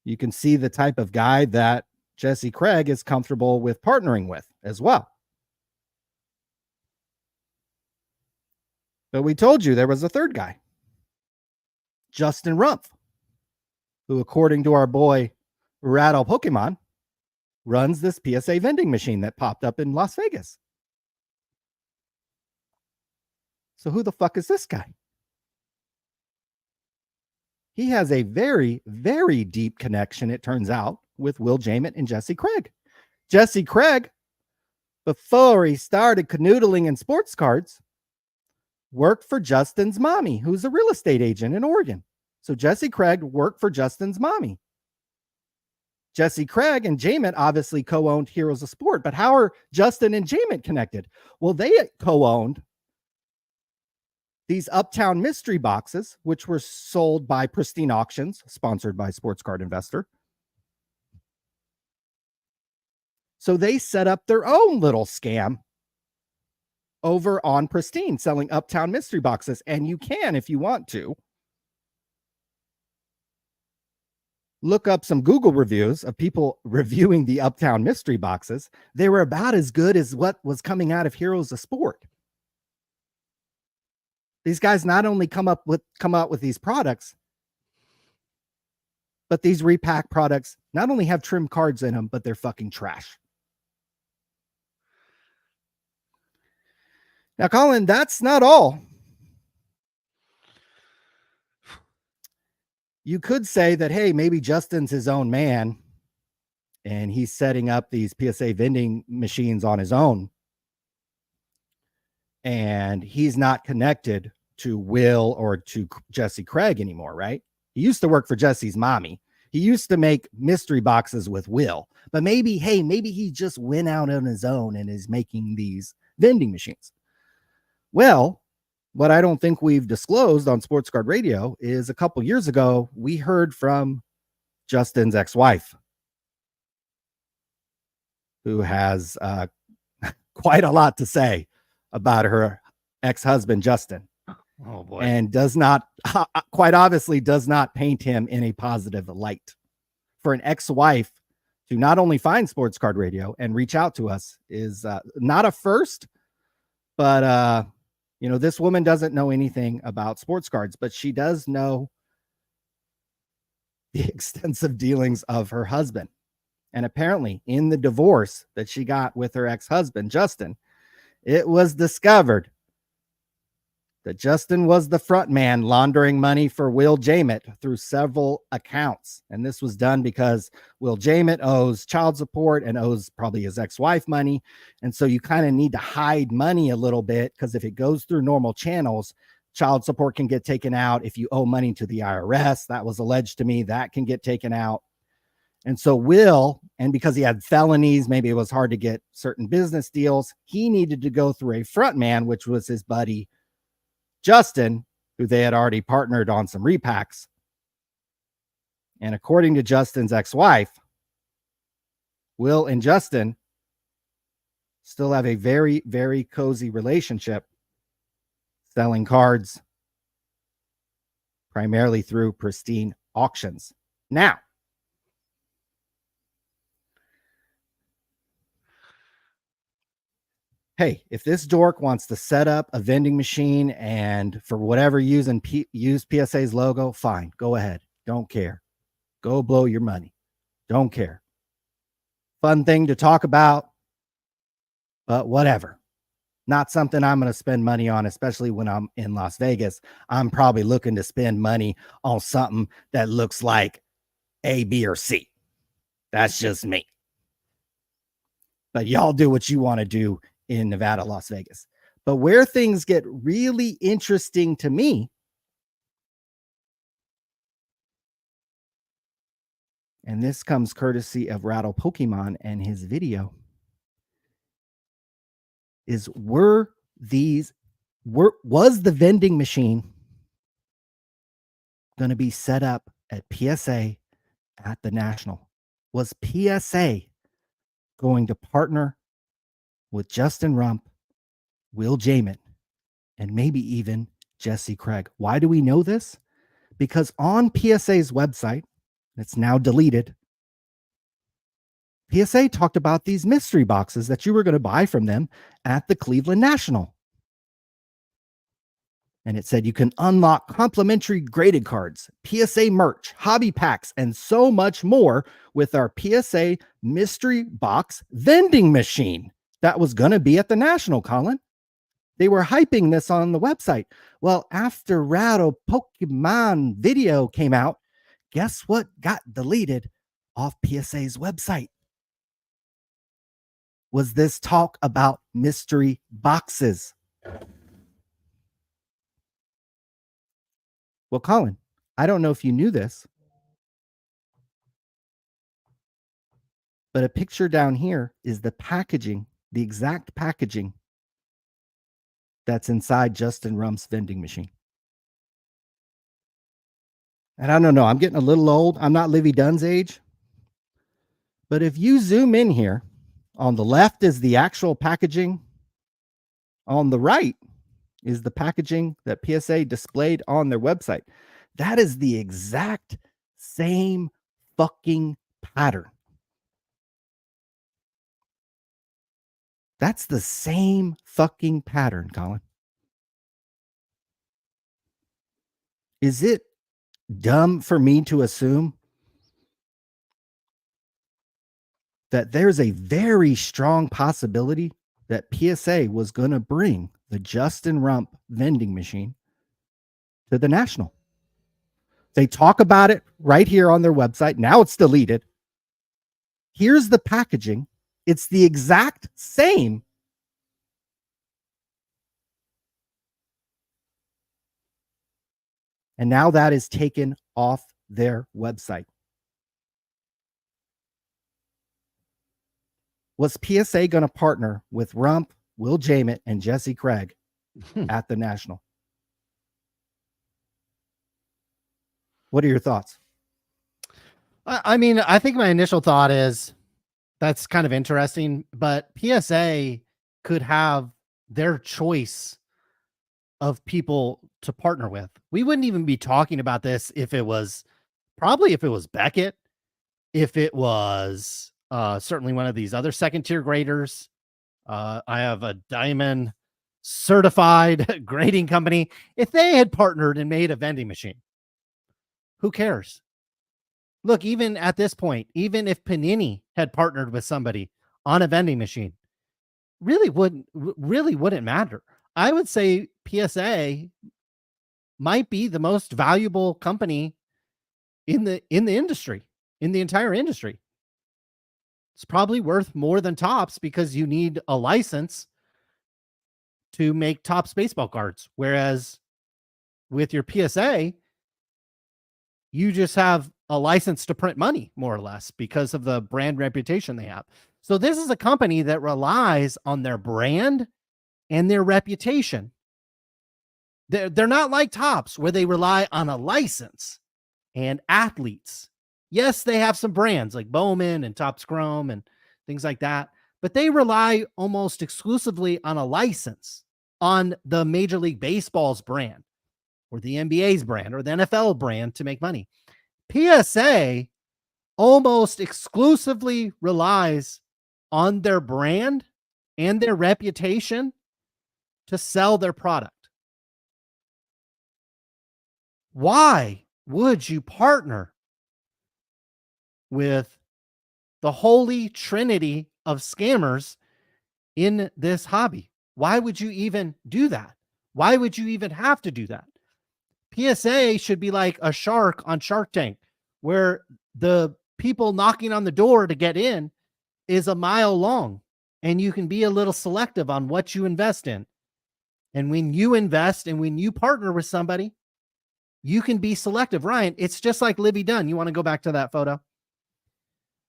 You can see the type of guy that Jesse Craig is comfortable with partnering with as well. But we told you there was a third guy. Justin Rumpf, who, according to our boy Rattle Pokemon, runs this PSA vending machine that popped up in Las Vegas. So who the fuck is this guy? He has a very, very deep connection, it turns out, with Will Jamett and Jesse Craig. Jesse Craig, before he started canoodling in sports cards, worked for Justin's mommy, who's a real estate agent in Oregon. So Jesse Craig worked for Justin's mommy. Jesse Craig and Jamett obviously co-owned Heroes of Sport, but how are Justin and Jamett connected? Well, they co-owned these Uptown mystery boxes, which were sold by Pristine Auctions, sponsored by Sports Card Investor. So they set up their own little scam over on Pristine, selling Uptown mystery boxes. And you can, if you want to, look up some Google reviews of people reviewing the Uptown mystery boxes. They were about as good as what was coming out of Heroes of Sport. These guys not only come out with these products, but these repack products not only have trim cards in them, but they're fucking trash. Now, Colin, that's not all. You could say that, hey, maybe Justin's his own man and he's setting up these PSA vending machines on his own. And he's not connected to Will or to Jesse Craig anymore, right? He used to work for Jesse's mommy. He used to make mystery boxes with Will. But maybe he just went out on his own and is making these vending machines. Well, what I don't think we've disclosed on Sports Card Radio is a couple years ago, we heard from Justin's ex-wife, who has quite a lot to say about her ex-husband, Justin. Oh, boy. And does not, quite obviously, does not paint him in a positive light. For an ex-wife to not only find Sports Card Radio and reach out to us is not a first, but this woman doesn't know anything about sports cards, but she does know the extensive dealings of her husband. And apparently in the divorce that she got with her ex-husband, Justin, it was discovered that Justin was the front man laundering money for Will Jamett through several accounts. And this was done because Will Jamett owes child support and owes probably his ex-wife money. And so you kind of need to hide money a little bit, because if it goes through normal channels, child support can get taken out. If you owe money to the IRS, that was alleged to me, that can get taken out. And so Will, and because he had felonies, maybe it was hard to get certain business deals, he needed to go through a front man, which was his buddy, Justin, who they had already partnered on some repacks. And according to Justin's ex-wife, Will and Justin still have a very, very cozy relationship, selling cards primarily through Pristine Auctions. Now, hey, if this dork wants to set up a vending machine and for whatever use PSA's logo, fine, go ahead. Don't care. Go blow your money. Don't care. Fun thing to talk about, but whatever. Not something I'm going to spend money on, especially when I'm in Las Vegas. I'm probably looking to spend money on something that looks like A, B, or C. That's just me. But y'all do what you want to do in Nevada, Las Vegas. But where things get really interesting to me, and this comes courtesy of Rattle Pokemon and his video, is was the vending machine going to be set up at PSA at the National? Was PSA going to partner with Justin Rumpf, Will Jamett, and maybe even Jesse Craig? Why do we know this? Because on PSA's website, it's now deleted, PSA talked about these mystery boxes that you were going to buy from them at the Cleveland National. And it said you can unlock complimentary graded cards, PSA merch, hobby packs, and so much more with our PSA mystery box vending machine that was going to be at the National, Colin. They were hyping this on the website. Well, after Rattle Pokemon video came out, guess what got deleted off PSA's website? Was this talk about mystery boxes? Well, Colin, I don't know if you knew this, but a picture down here is the packaging, the exact packaging that's inside Justin Rump's vending machine. And I don't know, I'm getting a little old. I'm not Livy Dunn's age. But if you zoom in here, on the left is the actual packaging. On the right is the packaging that PSA displayed on their website. That is the exact same fucking pattern. That's the same fucking pattern, Colin. Is it dumb for me to assume that there's a very strong possibility that PSA was going to bring the Justin Rump vending machine to the National? They talk about it right here on their website. Now it's deleted. Here's the packaging. It's the exact same. And now that is taken off their website. Was PSA going to partner with Rump, Will Jamett, and Jesse Craig at the National? What are your thoughts? I mean, I think my initial thought is that's kind of interesting, but PSA could have their choice of people to partner with. We wouldn't even be talking about this if it was Beckett, if it was certainly one of these other second tier graders. I have a diamond certified grading company. If they had partnered and made a vending machine, who cares? Look, even at this point, even if Panini had partnered with somebody on a vending machine, really wouldn't matter. I would say PSA might be the most valuable company in the industry, in the entire industry. It's probably worth more than Topps because you need a license to make Topps baseball cards. Whereas with your PSA, you just have a license to print money, more or less, because of the brand reputation they have. So this is a company that relies on their brand and their reputation. They're not like Topps, where they rely on a license and athletes. Yes, they have some brands like Bowman and Topps Chrome and things like that, but they rely almost exclusively on a license, on the Major League Baseball's brand or the NBA's brand or the NFL brand to make money. PSA almost exclusively relies on their brand and their reputation to sell their product. Why would you partner with the holy trinity of scammers in this hobby? Why would you even do that? Why would you even have to do that? PSA should be like a shark on Shark Tank, where the people knocking on the door to get in is a mile long, and you can be a little selective on what you invest in. And when you invest and when you partner with somebody, you can be selective. Ryan, it's just like Livy Dunn. You want to go back to that photo?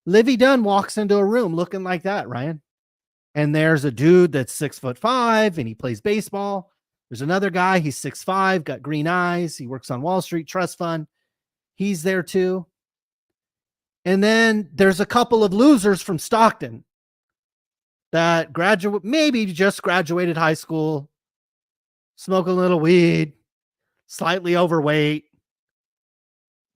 Livy Dunn walks into a room looking like that, Ryan. And there's a dude that's 6'5" and he plays baseball. There's another guy, he's 6'5", got green eyes. He works on Wall Street Trust Fund. He's there too. And then there's a couple of losers from Stockton that maybe just graduated high school, smoke a little weed, slightly overweight.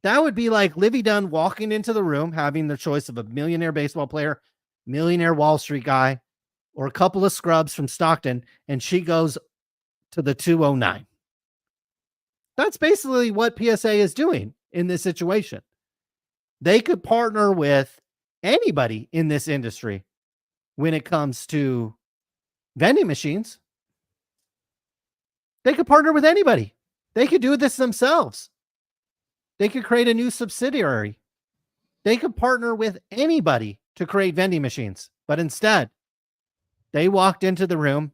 That would be like Livy Dunn walking into the room, having the choice of a millionaire baseball player, millionaire Wall Street guy, or a couple of scrubs from Stockton, and she goes to the 209. That's basically what PSA is doing in this situation. They could partner with anybody in this industry when it comes to vending machines. They could partner with anybody. They could do this themselves. They could create a new subsidiary. They could partner with anybody to create vending machines. But instead, they walked into the room,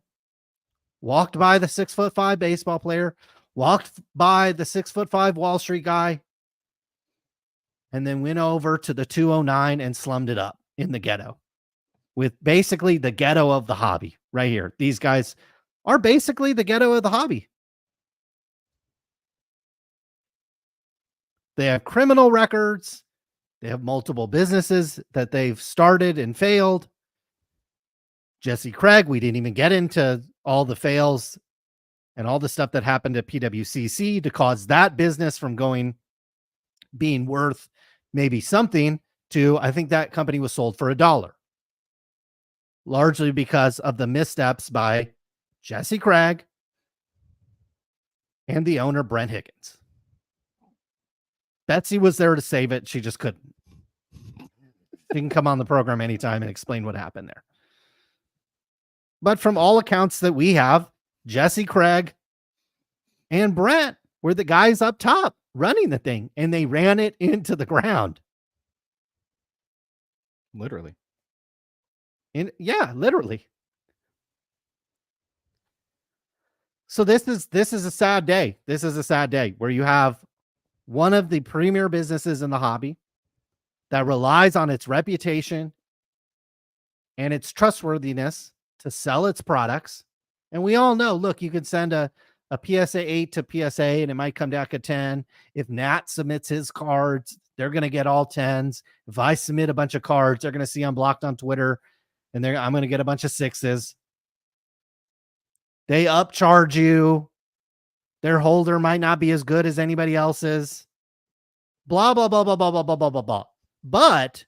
walked by the 6'5" baseball player, walked by the 6'5" Wall Street guy, and then went over to the 209 and slummed it up in the ghetto with basically the ghetto of the hobby right here. These guys are basically the ghetto of the hobby. They have criminal records. They have multiple businesses that they've started and failed. Jesse Craig, we didn't even get into all the fails and all the stuff that happened at PWCC to cause that business from being worth maybe something to, I think that company was sold for $1, largely because of the missteps by Jesse Craig and the owner, Brent Higgins. Betsy was there to save it. She just couldn't. She can come on the program anytime and explain what happened there. But from all accounts that we have, Jesse Craig and Brent were the guys up top running the thing, and they ran it into the ground. Literally. Yeah, literally. So this is a sad day. This is a sad day where you have one of the premier businesses in the hobby that relies on its reputation and its trustworthiness to sell its products. And we all know, look, you can send a PSA 8 to PSA and it might come back a 10. If Nat submits his cards, they're going to get all 10s. If I submit a bunch of cards, they're going to see I'm blocked on Twitter and I'm going to get a bunch of 6s. They upcharge you. Their holder might not be as good as anybody else's. Blah, blah, blah, blah, blah, blah, blah, blah, blah, blah. But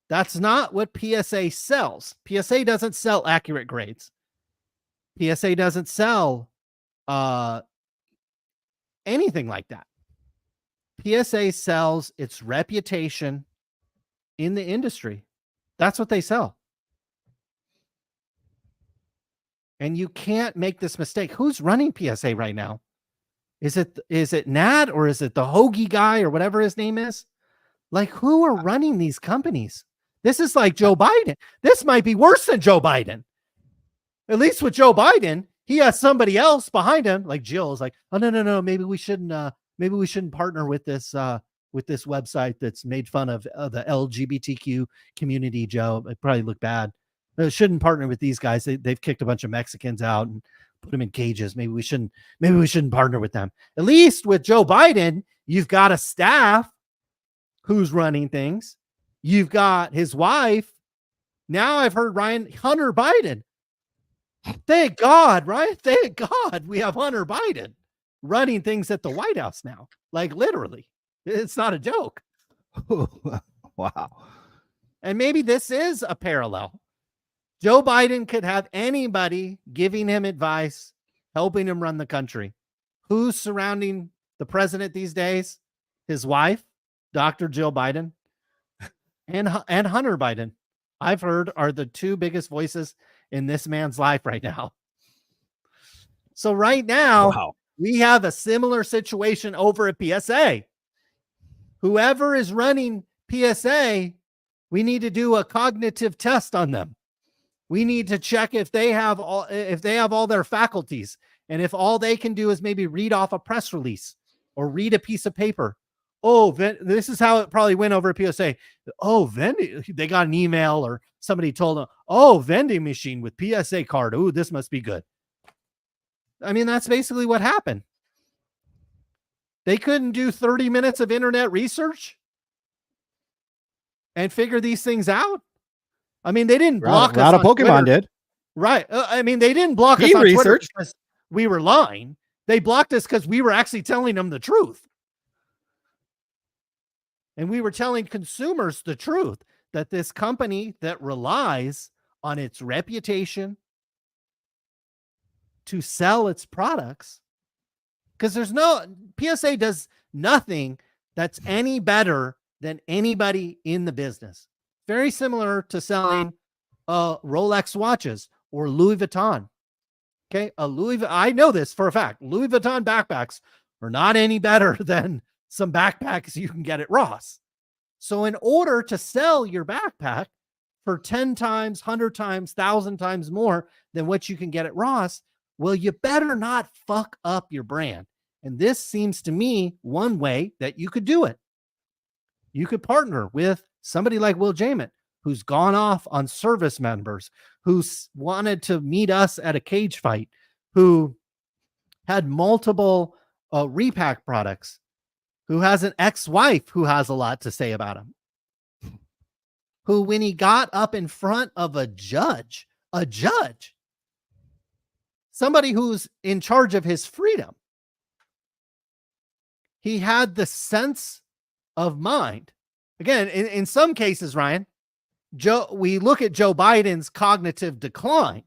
that's not what PSA sells. PSA doesn't sell accurate grades. PSA doesn't sell anything like that. PSA sells its reputation in the industry. That's what they sell. And you can't make this mistake. Who's running PSA right now? Is it Nat or is it the Hoagie guy or whatever his name is? Like, who are running these companies? This is like Joe Biden. This might be worse than Joe Biden. At least with Joe Biden, he has somebody else behind him. Like Jill is like, oh no, maybe we shouldn't partner with this website that's made fun of the LGBTQ community. Joe, it probably look bad. Shouldn't partner with these guys. They've kicked a bunch of Mexicans out and put them in cages. Maybe we shouldn't partner with them. At least with Joe Biden, you've got a staff who's running things. You've got his wife. Now I've heard Hunter Biden. Thank God, right? Thank God we have Hunter Biden running things at the White House now. Like literally. It's not a joke. Wow. And maybe this is a parallel. Joe Biden could have anybody giving him advice, helping him run the country. Who's surrounding the president these days? His wife, Dr. Jill Biden, and Hunter Biden, I've heard are the two biggest voices in this man's life right now. So right now, we have a similar situation over at PSA. Whoever is running PSA, we need to do a cognitive test on them. We need to check if they have all their faculties, and if all they can do is maybe read off a press release or read a piece of paper. Oh, this is how it probably went over at PSA. Oh, they got an email or somebody told them, oh, vending machine with PSA card. Oh, this must be good. I mean, that's basically what happened. They couldn't do 30 minutes of internet research and figure these things out. I mean, they didn't block us on Pokemon Twitter. did. Right. I mean, they didn't block us on Twitter because we were lying. They blocked us because we were actually telling them the truth. And we were telling consumers the truth that this company that relies on its reputation to sell its products Because PSA does nothing that's any better than anybody in the business. Very similar to selling Rolex watches or Louis Vuitton. Okay, I know this for a fact. Louis Vuitton backpacks are not any better than some backpacks you can get at Ross. So in order to sell your backpack for 10 times, 100 times, 1,000 times more than what you can get at Ross, well, you better not fuck up your brand. And this seems to me one way that you could do it. You could partner with somebody like Will Jamin, who's gone off on service members, who's wanted to meet us at a cage fight, who had multiple repack products, who has an ex-wife who has a lot to say about him, who, when he got up in front of a judge, somebody who's in charge of his freedom, he had the sense of mind. Again, in some cases, Ryan, we look at Joe Biden's cognitive decline,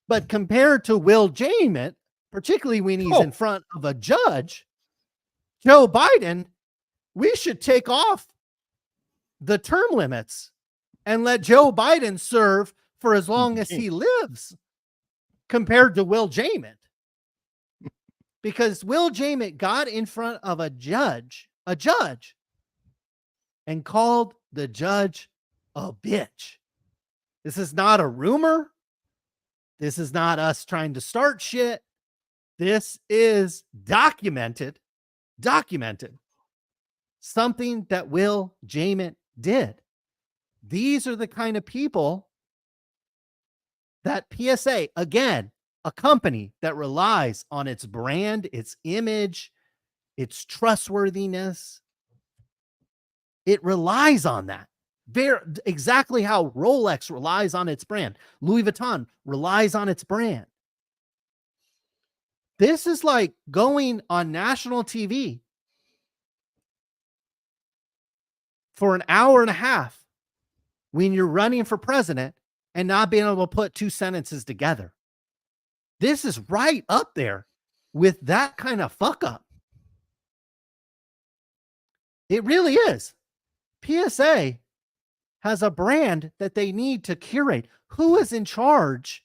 but compared to Will Jamin, particularly when he's in front of a judge, Joe Biden, we should take off the term limits and let Joe Biden serve for as long as he lives compared to Will Jamin. Because Will Jamin got in front of a judge, and called the judge a bitch. This is not a rumor. This is not us trying to start shit. This is documented. Something that Will Jamin did. These are the kind of people that PSA, again, a company that relies on its brand, its image, its trustworthiness. It relies on that. Exactly how Rolex relies on its brand. Louis Vuitton relies on its brand. This is like going on national TV for an hour and a half when you're running for president and not being able to put two sentences together. This is right up there with that kind of fuck up. It really is. PSA has a brand that they need to curate. Who is in charge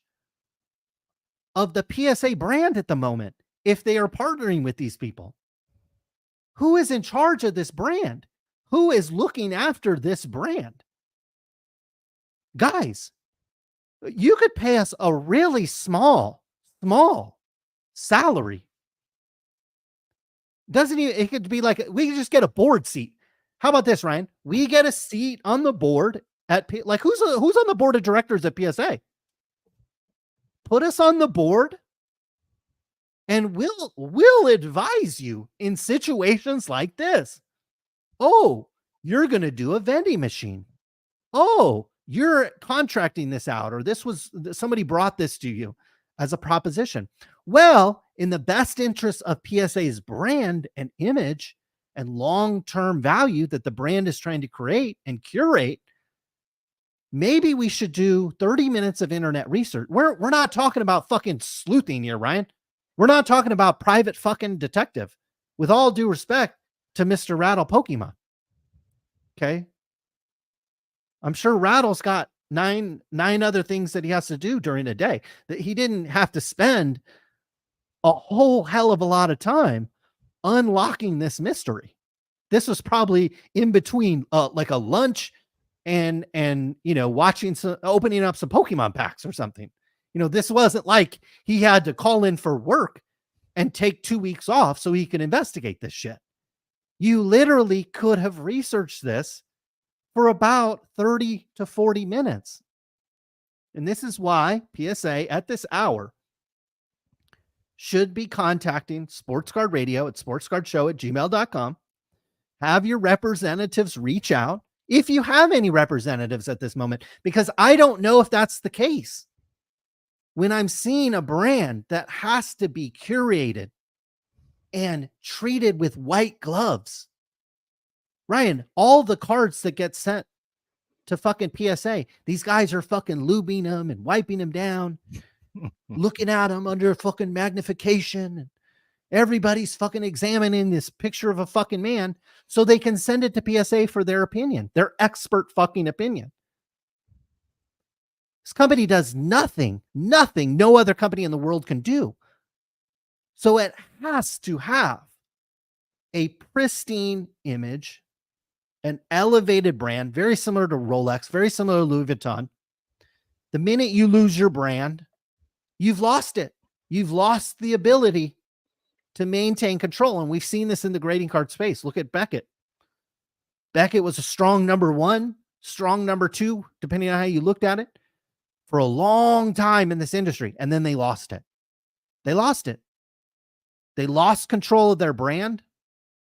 of the PSA brand at the moment if they are partnering with these people? Who is in charge of this brand? Who is looking after this brand? Guys, you could pay us a really small salary. It could be like, we could just get a board seat. How about this, Ryan? We get a seat on the board at who's on the board of directors at PSA? Put us on the board and we'll advise you in situations like this. Oh, you're going to do a vending machine. Oh, you're contracting this out, or somebody brought this to you as a proposition. Well, in the best interest of PSA's brand and image and long-term value that the brand is trying to create and curate, maybe we should do 30 minutes of internet research. We're not talking about fucking sleuthing here, Ryan. We're not talking about private fucking detective, with all due respect to Mr. Rattle Pokemon. Okay. I'm sure Rattle's got nine other things that he has to do during a day, that he didn't have to spend a whole hell of a lot of time unlocking this mystery. This was probably in between like a lunch and watching opening up some Pokemon packs or something. This wasn't like he had to call in for work and take 2 weeks off so he could investigate this shit. You literally could have researched this for about 30 to 40 minutes. And this is why PSA at this hour should be contacting Sports Card Radio at sportscardshow@gmail.com. Have your representatives reach out if you have any representatives at this moment, because I don't know if that's the case. When I'm seeing a brand that has to be curated and treated with white gloves, Ryan, all the cards that get sent to fucking PSA, these guys are fucking lubing them and wiping them down, looking at them under fucking magnification. Everybody's fucking examining this picture of a fucking man so they can send it to PSA for their opinion, their expert fucking opinion. This company does nothing no other company in the world can do. So it has to have a pristine image, an elevated brand, very similar to Rolex, very similar to Louis Vuitton. The minute you lose your brand, you've lost it. You've lost the ability to maintain control. And we've seen this in the grading card space. Look at Beckett. Beckett was a strong number one, strong number two, depending on how you looked at it, for a long time in this industry. And then they lost it. They lost it. They lost control of their brand.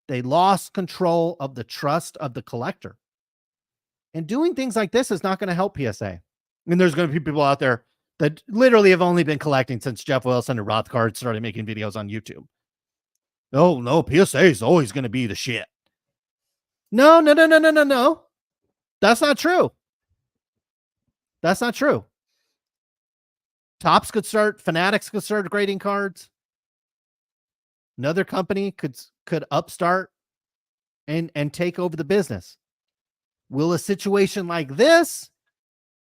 They lost control of the trust of the collector. And doing things like this is not going to help PSA. And there's going to be people out there that literally have only been collecting since Jeff Wilson and Rothbard started making videos on YouTube. No, PSA is always going to be the shit. No. That's not true. That's not true. Topps could start, Fanatics could start grading cards. Another company could upstart and take over the business. Will a situation like this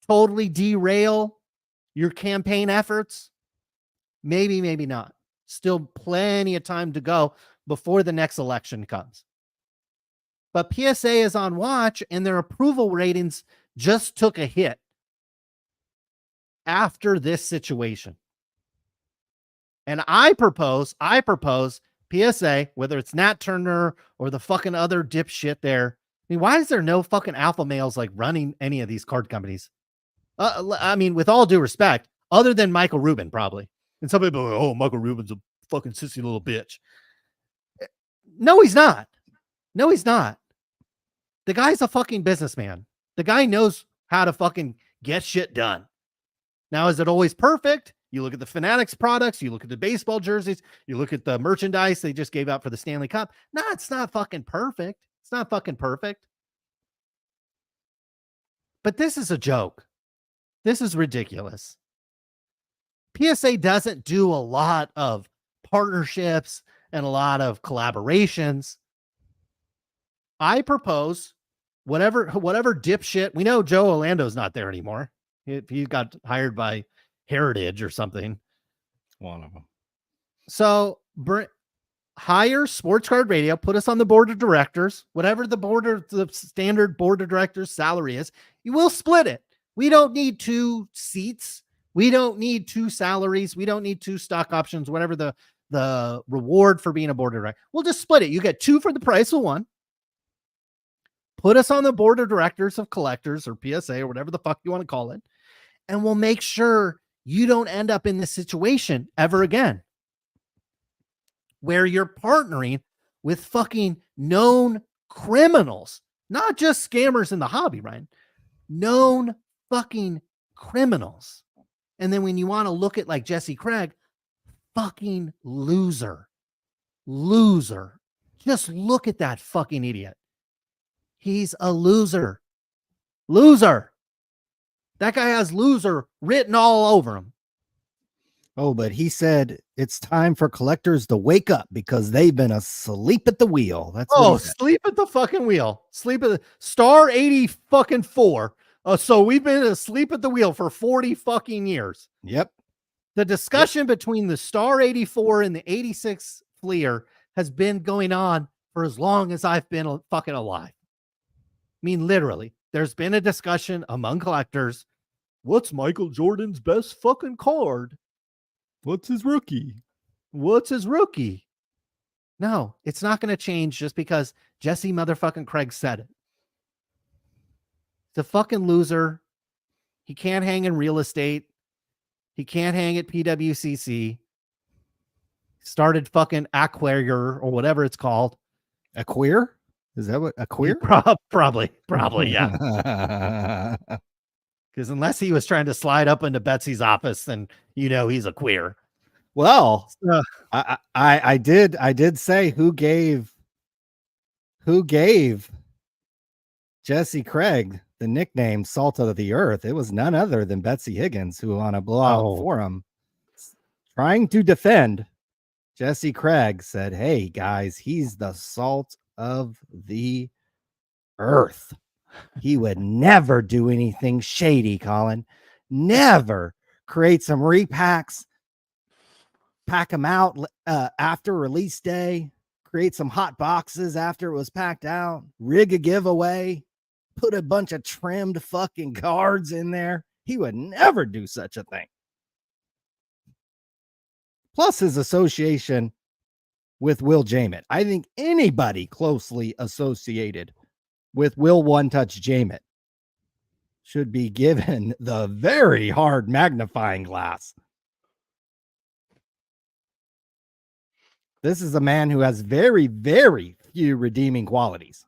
totally derail your campaign efforts? Maybe, maybe not. Still plenty of time to go before the next election comes. But PSA is on watch, and their approval ratings just took a hit after this situation. And I propose PSA, whether it's Nat Turner or the fucking other dipshit there. I mean, why is there no fucking alpha males like running any of these card companies? I mean, with all due respect, other than Michael Rubin, probably. And some people are, oh, Michael Rubin's a fucking sissy little bitch. No, he's not. No, he's not. The guy's a fucking businessman. The guy knows how to fucking get shit done. Now, is it always perfect? You look at the Fanatics products, you look at the baseball jerseys, you look at the merchandise they just gave out for the Stanley Cup. No, it's not fucking perfect. It's not fucking perfect. But this is a joke. This is ridiculous. PSA doesn't do a lot of partnerships and a lot of collaborations. I propose whatever dipshit. We know Joe Orlando's not there anymore. He got hired by Heritage or something. One of them. So hire Sports Card Radio, put us on the board of directors, whatever the standard board of directors salary is, you will split it. We don't need 2 seats. We don't need 2 salaries. We don't need 2 stock options, whatever the reward for being a board of directors. We'll just split it. You get 2 for the price of 1. Put us on the board of directors of collectors or PSA or whatever the fuck you want to call it. And we'll make sure you don't end up in this situation ever again where you're partnering with fucking known criminals, not just scammers in the hobby, right? Known fucking criminals. And then when you want to look at like Jesse Craig, fucking loser. Just look at that fucking idiot. He's a loser. That guy has loser written all over him. Oh, but he said it's time for collectors to wake up because they've been asleep at the wheel. That's sleep at the fucking wheel. Sleep at the star 80 fucking 4. So we've been asleep at the wheel for 40 fucking years. Yep. The discussion between the star 84 and the 86 Fleer has been going on for as long as I've been fucking alive. I mean, literally, there's been a discussion among collectors. What's Michael Jordan's best fucking card? What's his rookie? No, it's not going to change just because Jesse motherfucking Craig said it. He's a fucking loser. He can't hang in real estate. He can't hang at PWCC. Started fucking Acquire or whatever it's called. A queer? Is that what a queer? Probably, yeah. Because unless he was trying to slide up into Betsy's office, then he's a queer. Well, I did say who gave Jesse Craig the nickname Salt of the Earth. It was none other than Betsy Higgins, who on a blowout forum trying to defend Jesse Craig said, "Hey guys, he's the salt of the earth. He would never do anything shady, Colin. Never create some repacks, pack them out after release day, create some hot boxes after it was packed out, rig a giveaway, put a bunch of trimmed fucking cards in there. He would never do such a thing." Plus his association with Will Jamett. I think anybody closely associated with Will One Touch Jamett should be given the very hard magnifying glass. This is a man who has very, very few redeeming qualities.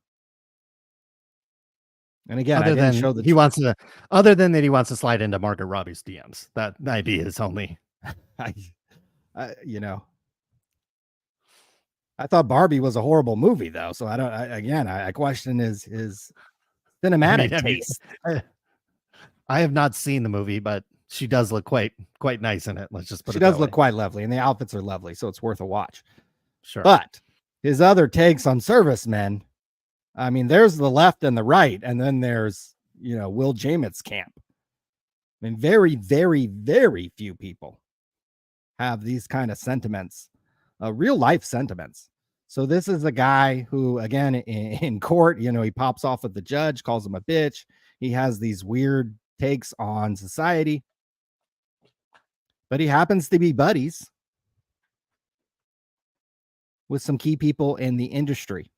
And again, other I didn't than show the he wants to, other than that, he wants to slide into Margot Robbie's DMs. That idea is only, you know, I thought Barbie was a horrible movie though. So I question his cinematic taste. I have not seen the movie, but she does look quite nice in it. Let's just put she it that does look way. quite lovely, and the outfits are lovely, so it's worth a watch. Sure. But his other takes on servicemen, I mean, there's the left and the right, and then there's, Will Jamett's camp. I mean, very, very, very few people have these kind of sentiments, real life sentiments. So this is a guy who, again, in court, he pops off at the judge, calls him a bitch. He has these weird takes on society, but he happens to be buddies with some key people in the industry.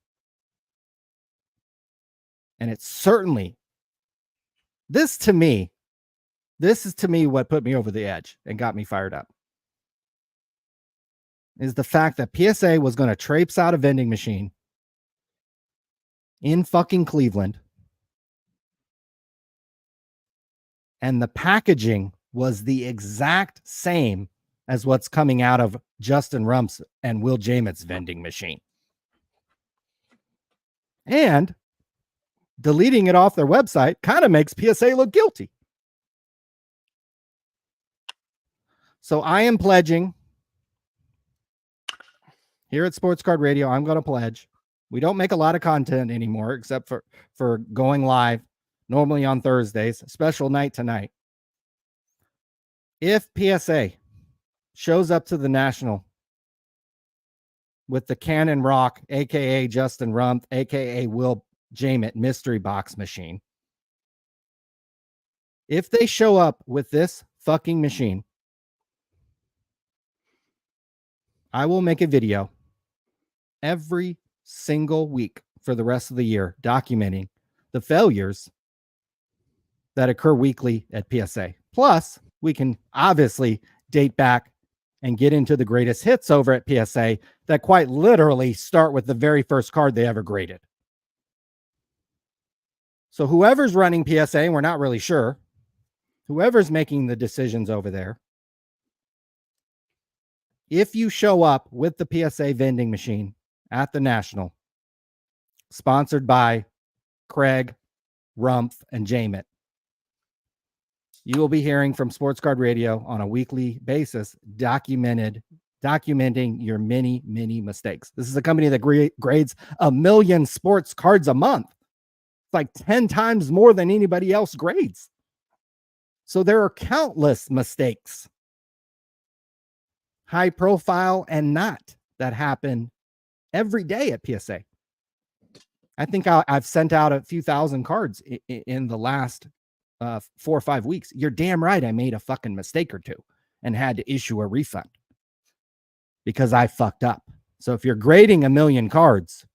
And it's certainly, this is to me what put me over the edge and got me fired up, is the fact that PSA was going to traipse out a vending machine in fucking Cleveland, and the packaging was the exact same as what's coming out of Justin Rump's and Will Jamett's vending machine. And deleting it off their website kind of makes PSA look guilty. So I am pledging here at Sports Card Radio. I'm going to pledge. We don't make a lot of content anymore, except for going live normally on Thursdays, special night tonight. If PSA shows up to the National with the Cannon Rock, aka Justin Rump, aka Will Jamett mystery box machine, if they show up with this fucking machine, I will make a video every single week for the rest of the year documenting the failures that occur weekly at PSA. Plus, we can obviously date back and get into the greatest hits over at PSA that quite literally start with the very first card they ever graded. So whoever's running PSA, and we're not really sure, whoever's making the decisions over there, if you show up with the PSA vending machine at the National, sponsored by Craig, Rumpf, and Jamett, you will be hearing from Sports Card Radio on a weekly basis, documenting your many, many mistakes. This is a company that grades 1 million sports cards a month. It's like 10 times more than anybody else grades. So there are countless mistakes, high profile and not, that happen every day at PSA. I think I've sent out a few thousand cards in the last 4 or 5 weeks. You're damn right I made a fucking mistake or two and had to issue a refund because I fucked up. So if you're grading 1 million cards,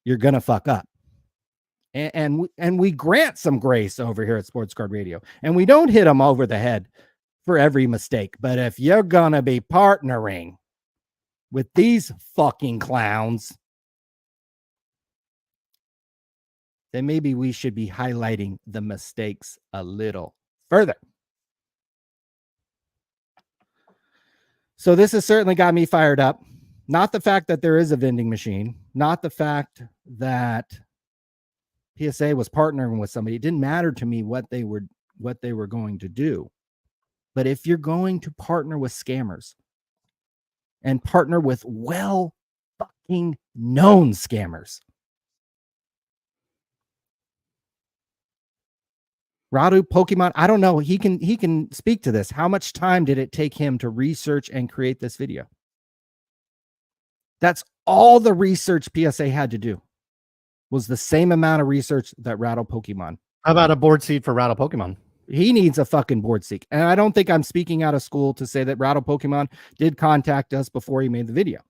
you're gonna fuck up. And we grant some grace over here at Sports Card Radio, and we don't hit them over the head for every mistake. But if you're gonna be partnering with these fucking clowns, then maybe we should be highlighting the mistakes a little further. So this has certainly got me fired up. Not the fact that there is a vending machine, not the fact that PSA was partnering with somebody. It didn't matter to me what they were going to do. But if you're going to partner with scammers, and partner with well fucking known scammers. Radu Pokemon, I don't know. He can speak to this. How much time did it take him to research and create this video? That's all the research PSA had to do. Was the same amount of research that Rattle Pokemon. How about a board seat for Rattle Pokemon? He needs a fucking board seat. And I don't think I'm speaking out of school to say that Rattle Pokemon did contact us before he made the video.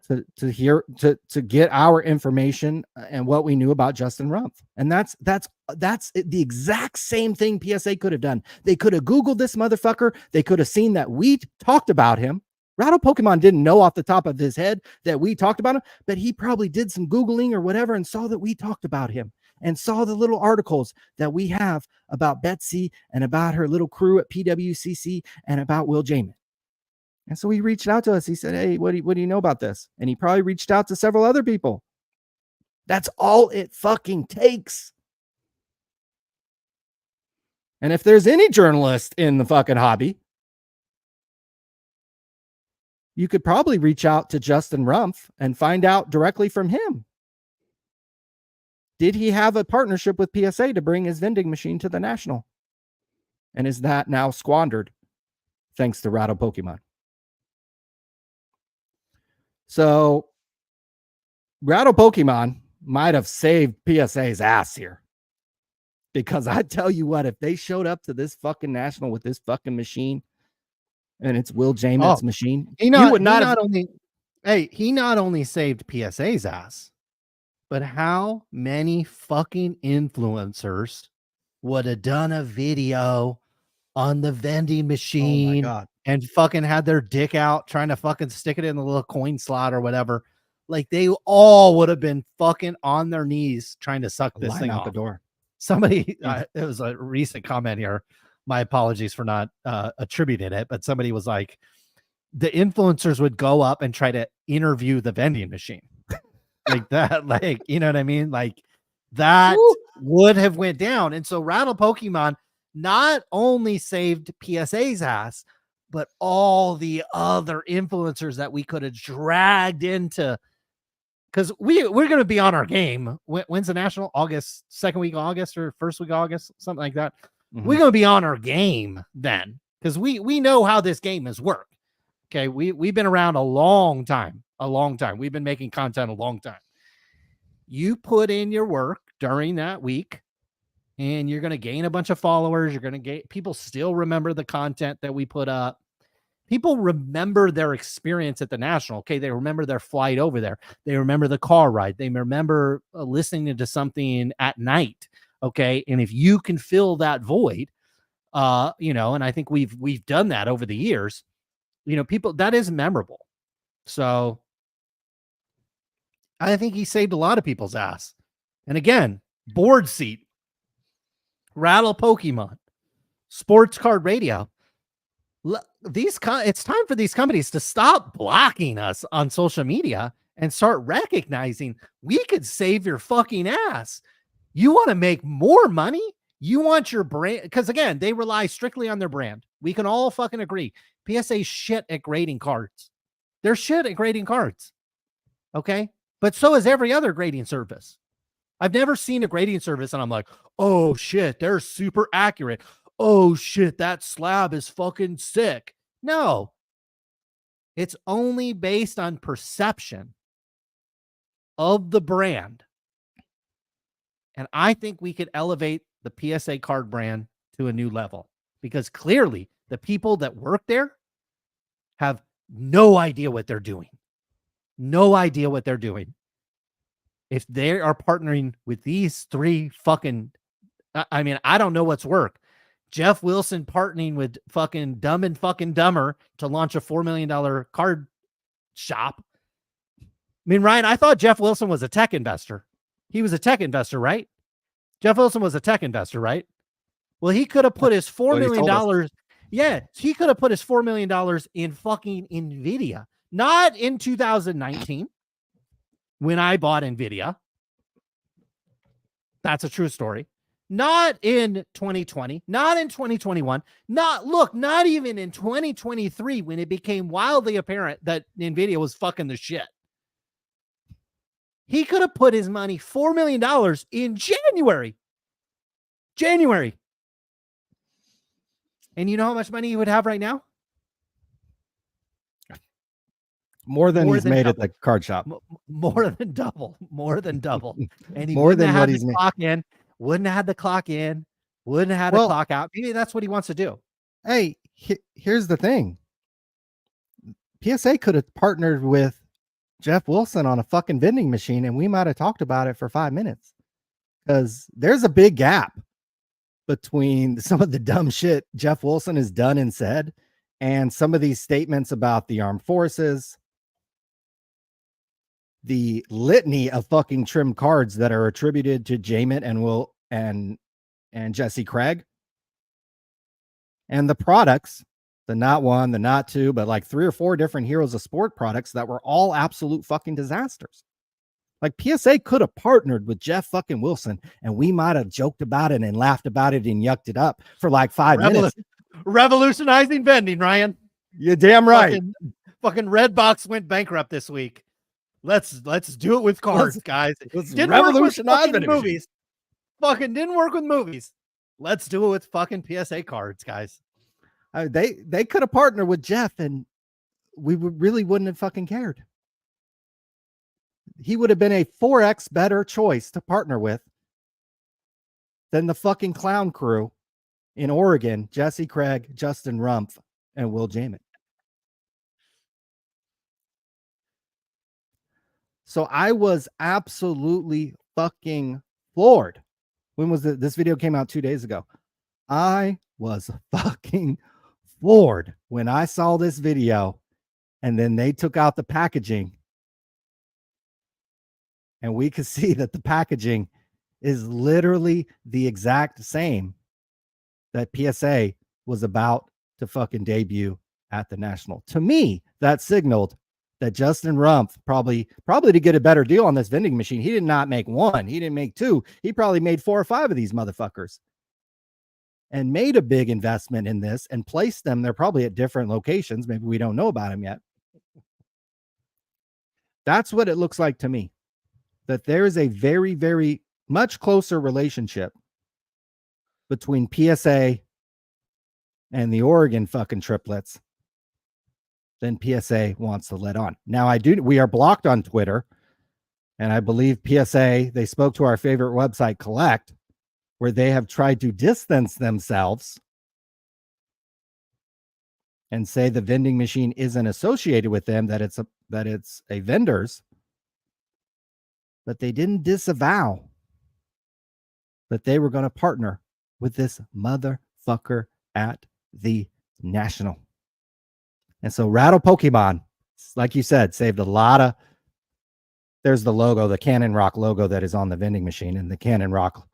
To get our information and what we knew about Justin Rumpf. And that's the exact same thing PSA could have done. They could have Googled this motherfucker. They could have seen that we talked about him. Rattle Pokemon didn't know off the top of his head that we talked about him, but he probably did some Googling or whatever and saw that we talked about him and saw the little articles that we have about Betsy and about her little crew at PWCC and about Will Jamin. And so he reached out to us. He said, hey, what do you know about this? And he probably reached out to several other people. That's all it fucking takes. And if there's any journalist in the fucking hobby, you could probably reach out to Justin Rumpf and find out directly from him. Did he have a partnership with PSA to bring his vending machine to the National? And is that now squandered thanks to Rattle Pokemon? So Rattle Pokemon might have saved PSA's ass here. Because I tell you what, if they showed up to this fucking National with this fucking machine, and it's Will Jamin's machine, he not only saved PSA's ass, but how many fucking influencers would have done a video on the vending machine and fucking had their dick out trying to fucking stick it in the little coin slot or whatever? Like they all would have been fucking on their knees trying to suck this thing out the door. Somebody, it was a recent comment here. My apologies for not attributing it, but somebody was like, the influencers would go up and try to interview the vending machine. Like that, like, you know what I mean? Like that would have went down. And so Rattle Pokemon not only saved PSA's ass, but all the other influencers that we could have dragged into, because we're going to be on our game. When's the National? August, second week of August or first week of August, something like that. Mm-hmm. We're going to be on our game then, because we know how this game has worked. Okay, we've been around a long time. We've been making content a long time. You put in your work during that week, and you're going to gain a bunch of followers. You're going to get people still remember the content that we put up. People remember their experience at the National. Okay, they remember their flight over there. They remember the car ride. They remember listening to something at night. Okay, and if you can fill that void, and I think we've done that over the years. People, that is memorable. So I think he saved a lot of people's ass. And again, board seat, Rattle Pokemon, Sports Card Radio. It's time for these companies to stop blocking us on social media and start recognizing we could save your fucking ass. You want to make more money? You want your brand, because again, they rely strictly on their brand. We can all fucking agree. PSA's shit at grading cards. They're shit at grading cards. Okay? But so is every other grading service. I've never seen a grading service and I'm like, oh shit, they're super accurate. Oh shit, that slab is fucking sick. No. It's only based on perception of the brand. And I think we could elevate the PSA card brand to a new level, because clearly the people that work there have no idea what they're doing. No idea what they're doing. If they are partnering with these three fucking, I don't know what's work. Jeff Wilson partnering with fucking Dumb and Fucking Dumber to launch a $4 million card shop. I mean, Ryan, I thought Jeff Wilson was a tech investor. He was a tech investor, right? Jeff Wilson was a tech investor, right? Well, he could have put his $4 million. Yeah, he could have put his $4 million in fucking NVIDIA. Not in 2019 when I bought NVIDIA. That's a true story. Not in 2020, not in 2021, not even in 2023 when it became wildly apparent that NVIDIA was fucking the shit. He could have put his money, $4 million in January. And you know how much money he would have right now? More than he's made at the card shop. More than double. And he more than what he's made. Wouldn't have had the clock in, wouldn't have had the clock out. Maybe that's what he wants to do. Hey, here's the thing. PSA could have partnered with Jeff Wilson on a fucking vending machine, and we might have talked about it for 5 minutes. Because there's a big gap between some of the dumb shit Jeff Wilson has done and said, and some of these statements about the armed forces, the litany of fucking trim cards that are attributed to Jamit and Will and Jesse Craig, and the products, the not one, the not two, but like 3 or 4 different Heroes of Sport products that were all absolute fucking disasters. Like PSA could have partnered with Jeff fucking Wilson, and we might have joked about it and laughed about it and yucked it up for like 5 minutes. Revolutionizing vending, Ryan. You're damn right. Fucking Redbox went bankrupt this week. Let's do it with cards, guys. Didn't revolutionize work with movies. Fucking didn't work with movies. Let's do it with fucking PSA cards, guys. They could have partnered with Jeff, and we really wouldn't have fucking cared. He would have been a 4x better choice to partner with than the fucking clown crew in Oregon, Jesse Craig, Justin Rumpf, and Will Jamit. So I was absolutely fucking floored. When was it? This video came out 2 days ago. I was fucking floored when I saw this video, and then they took out the packaging, and we could see that the packaging is literally the exact same that PSA was about to fucking debut at the National. To me, that signaled that Justin Rumpf probably to get a better deal on this vending machine. He did not make 1. He didn't make 2. He probably made 4 or 5 of these motherfuckers and made a big investment in this and placed them. They're probably at different locations. Maybe we don't know about them yet. That's what it looks like to me, that there is a very, very much closer relationship between PSA and the Oregon fucking triplets than PSA wants to let on. Now, we are blocked on Twitter, and I believe PSA, they spoke to our favorite website, Collect, where they have tried to distance themselves and say the vending machine isn't associated with them, that it's a vendor's, but they didn't disavow that they were going to partner with this motherfucker at the National. And so Rattle Pokemon, like you said, saved a lot of. There's the logo, the Cannon Rock logo that is on the vending machine, and the Cannon Rock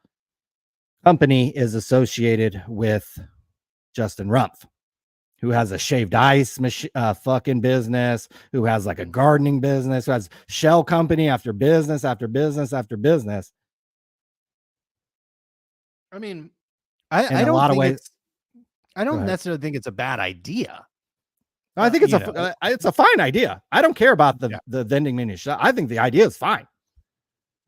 company is associated with Justin Rumpf, who has a shaved ice fucking business, who has like a gardening business, who has shell company after business after business after business. I mean, I don't necessarily think it's a bad idea. I think it's a fine idea. I don't care about the vending machine. I think the idea is fine.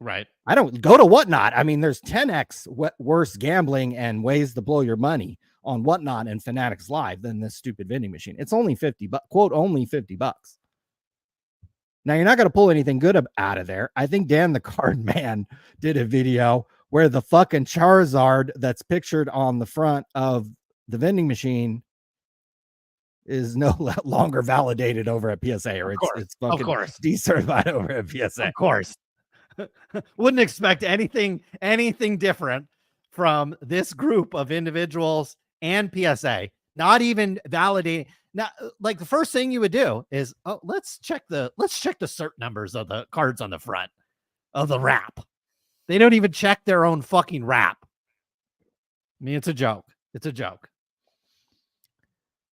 Right. I don't go to Whatnot. I mean, there's 10x worse gambling and ways to blow your money on Whatnot and Fanatics Live than this stupid vending machine. It's only only $50. Now, you're not going to pull anything good out of there. I think Dan the Card Man did a video where the fucking Charizard that's pictured on the front of the vending machine is no longer validated over at PSA, or it's fucking decertified over at PSA. Of course. Wouldn't expect anything different from this group of individuals and PSA. Not even validating. Now, like the first thing you would do is, let's check the cert numbers of the cards on the front of the wrap. They don't even check their own fucking wrap. I mean, it's a joke. It's a joke.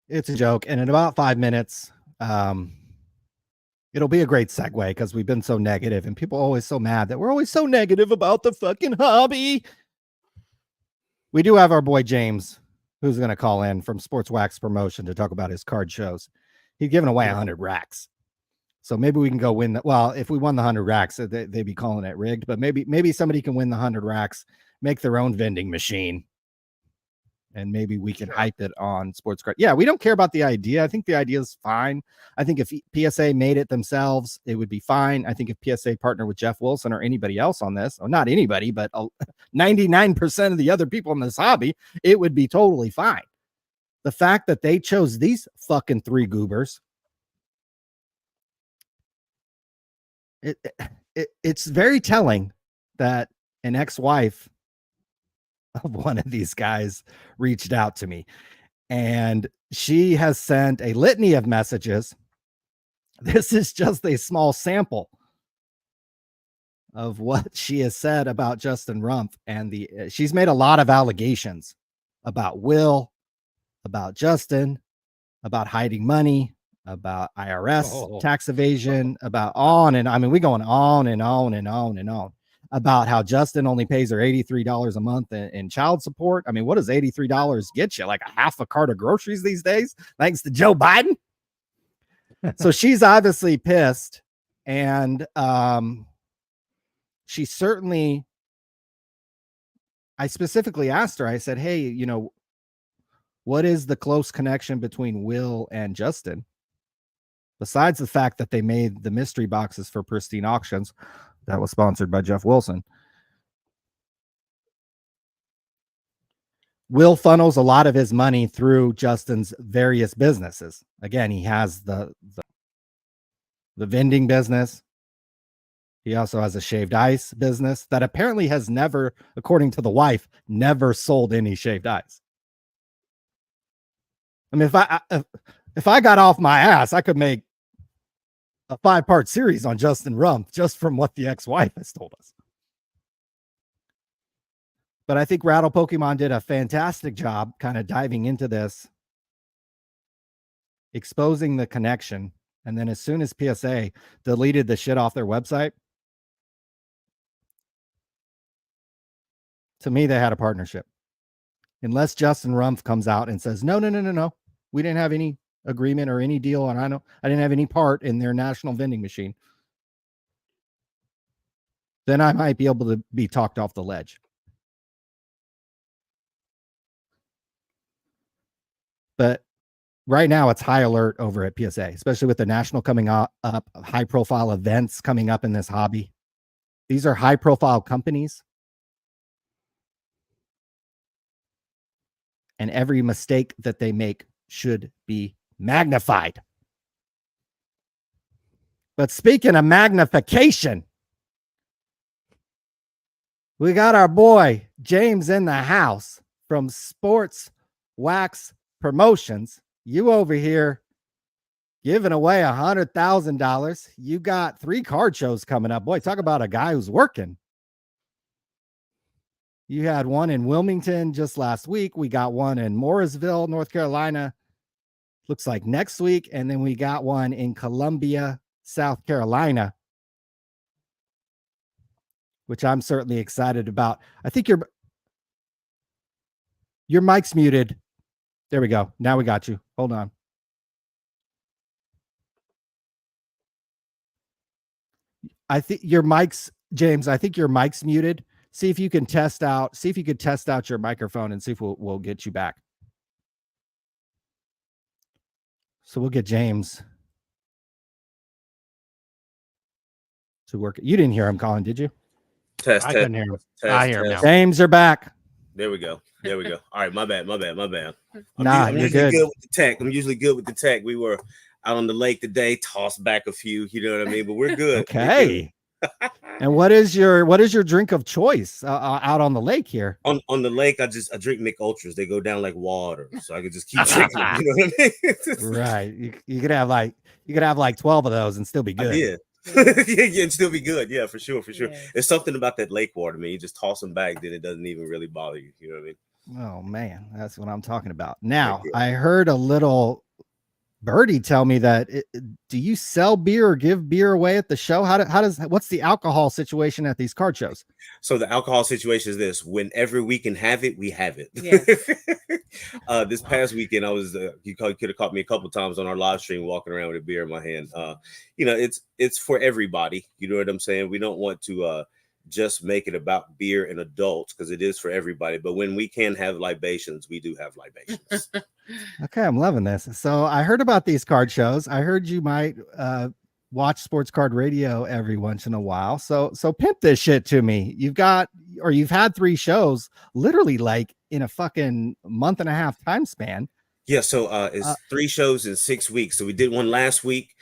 It's a joke. And in about 5 minutes, it'll be a great segue because we've been so negative and people are always so mad that we're always so negative about the fucking hobby. We do have our boy James, who's going to call in from Sports Wax Promotion to talk about his card shows. He's giving away 100 racks. So maybe we can go win that. Well, if we won the 100 racks, they'd be calling it rigged, but maybe somebody can win the 100 racks, make their own vending machine, and maybe we can hype it on Sports Card. Yeah, we don't care about the idea. I think the idea is fine. I think if PSA made it themselves, it would be fine. I think if PSA partnered with Jeff Wilson or anybody else on this, or not anybody, but 99% of the other people in this hobby, it would be totally fine. The fact that they chose these fucking three goobers, it's very telling that an ex-wife of one of these guys reached out to me, and she has sent a litany of messages. This is just a small sample of what she has said about Justin Rumpf, and she's made a lot of allegations about Will, about Justin, about hiding money, about IRS tax evasion, about on and I mean, we going on and on and on and on about how Justin only pays her $83 a month in child support. I mean, what does $83 get you? Like a half a cart of groceries these days, thanks to Joe Biden. So she's obviously pissed, and she certainly. I specifically asked her. I said, "Hey, you know, what is the close connection between Will and Justin? Besides the fact that they made the mystery boxes for Pristine Auctions, that was sponsored by Jeff Wilson. Will funnels a lot of his money through Justin's various businesses. Again, he has the vending business. He also has a shaved ice business that apparently has never, according to the wife, never sold any shaved ice. I mean, if I got off my ass, I could make a 5-part series on Justin Rumpf just from what the ex-wife has told us. But I think Rattle Pokemon did a fantastic job kind of diving into this, exposing the connection. And then as soon as PSA deleted the shit off their website, to me, they had a partnership. Unless Justin Rumpf comes out and says, no, we didn't have any agreement or any deal, and I didn't have any part in their national vending machine, then I might be able to be talked off the ledge. But right now it's high alert over at PSA, especially with the national coming up, high profile events coming up in this hobby. These are high profile companies. And every mistake that they make should be magnified. But speaking of magnification, we got our boy James in the house from Sports Wax Promotions. You over here giving away $100,000. You got 3 card shows coming up. Boy, talk about a guy who's working. You had one in Wilmington just last week. We got one in Morrisville, North Carolina. Looks like next week. And then we got one in Columbia, South Carolina, which I'm certainly excited about. I think your mic's muted. There we go. Now we got you. Hold on. I think your mic's, James, I think your mic's muted. See if you can test out your microphone and see if we'll get you back. So we'll get James to work. You didn't hear him calling, did you? I couldn't hear him. I hear him now. James, you're back. There we go. All right, my bad. I'm usually good. Good with the tech. I'm usually good with the tech. We were out on the lake today, tossed back a few, you know what I mean? But we're good. Okay. We're good. And what is your drink of choice out on the lake here? On the lake, I drink Mick Ultras. They go down like water, so I could just keep drinking. You know what I mean? Right. You could have like 12 of those and still be good. Yeah. Yeah, and still be good. Yeah, for sure. Yeah. There's something about that lake water, man. You just toss them back, then it doesn't even really bother you. You know what I mean? Oh man, that's what I'm talking about. Now I heard a little Birdie tell me that do you sell beer or give beer away at the show? What's the alcohol situation at these card shows? So the alcohol situation is this: whenever we can have it, we have it. Yes. This past weekend, I was you could have caught me a couple times on our live stream walking around with a beer in my hand. It's for everybody. You know what I'm saying? We don't want to just make it about beer and adults, because it is for everybody. But when we can have libations, we do have libations. Okay, I'm loving this. So I heard about these card shows. I heard you might watch Sports Card Radio every once in a while. So pimp this shit to me. You've had 3 shows literally like in a fucking month and a half time span. Yeah, so it's 3 shows in 6 weeks. So we did one last week,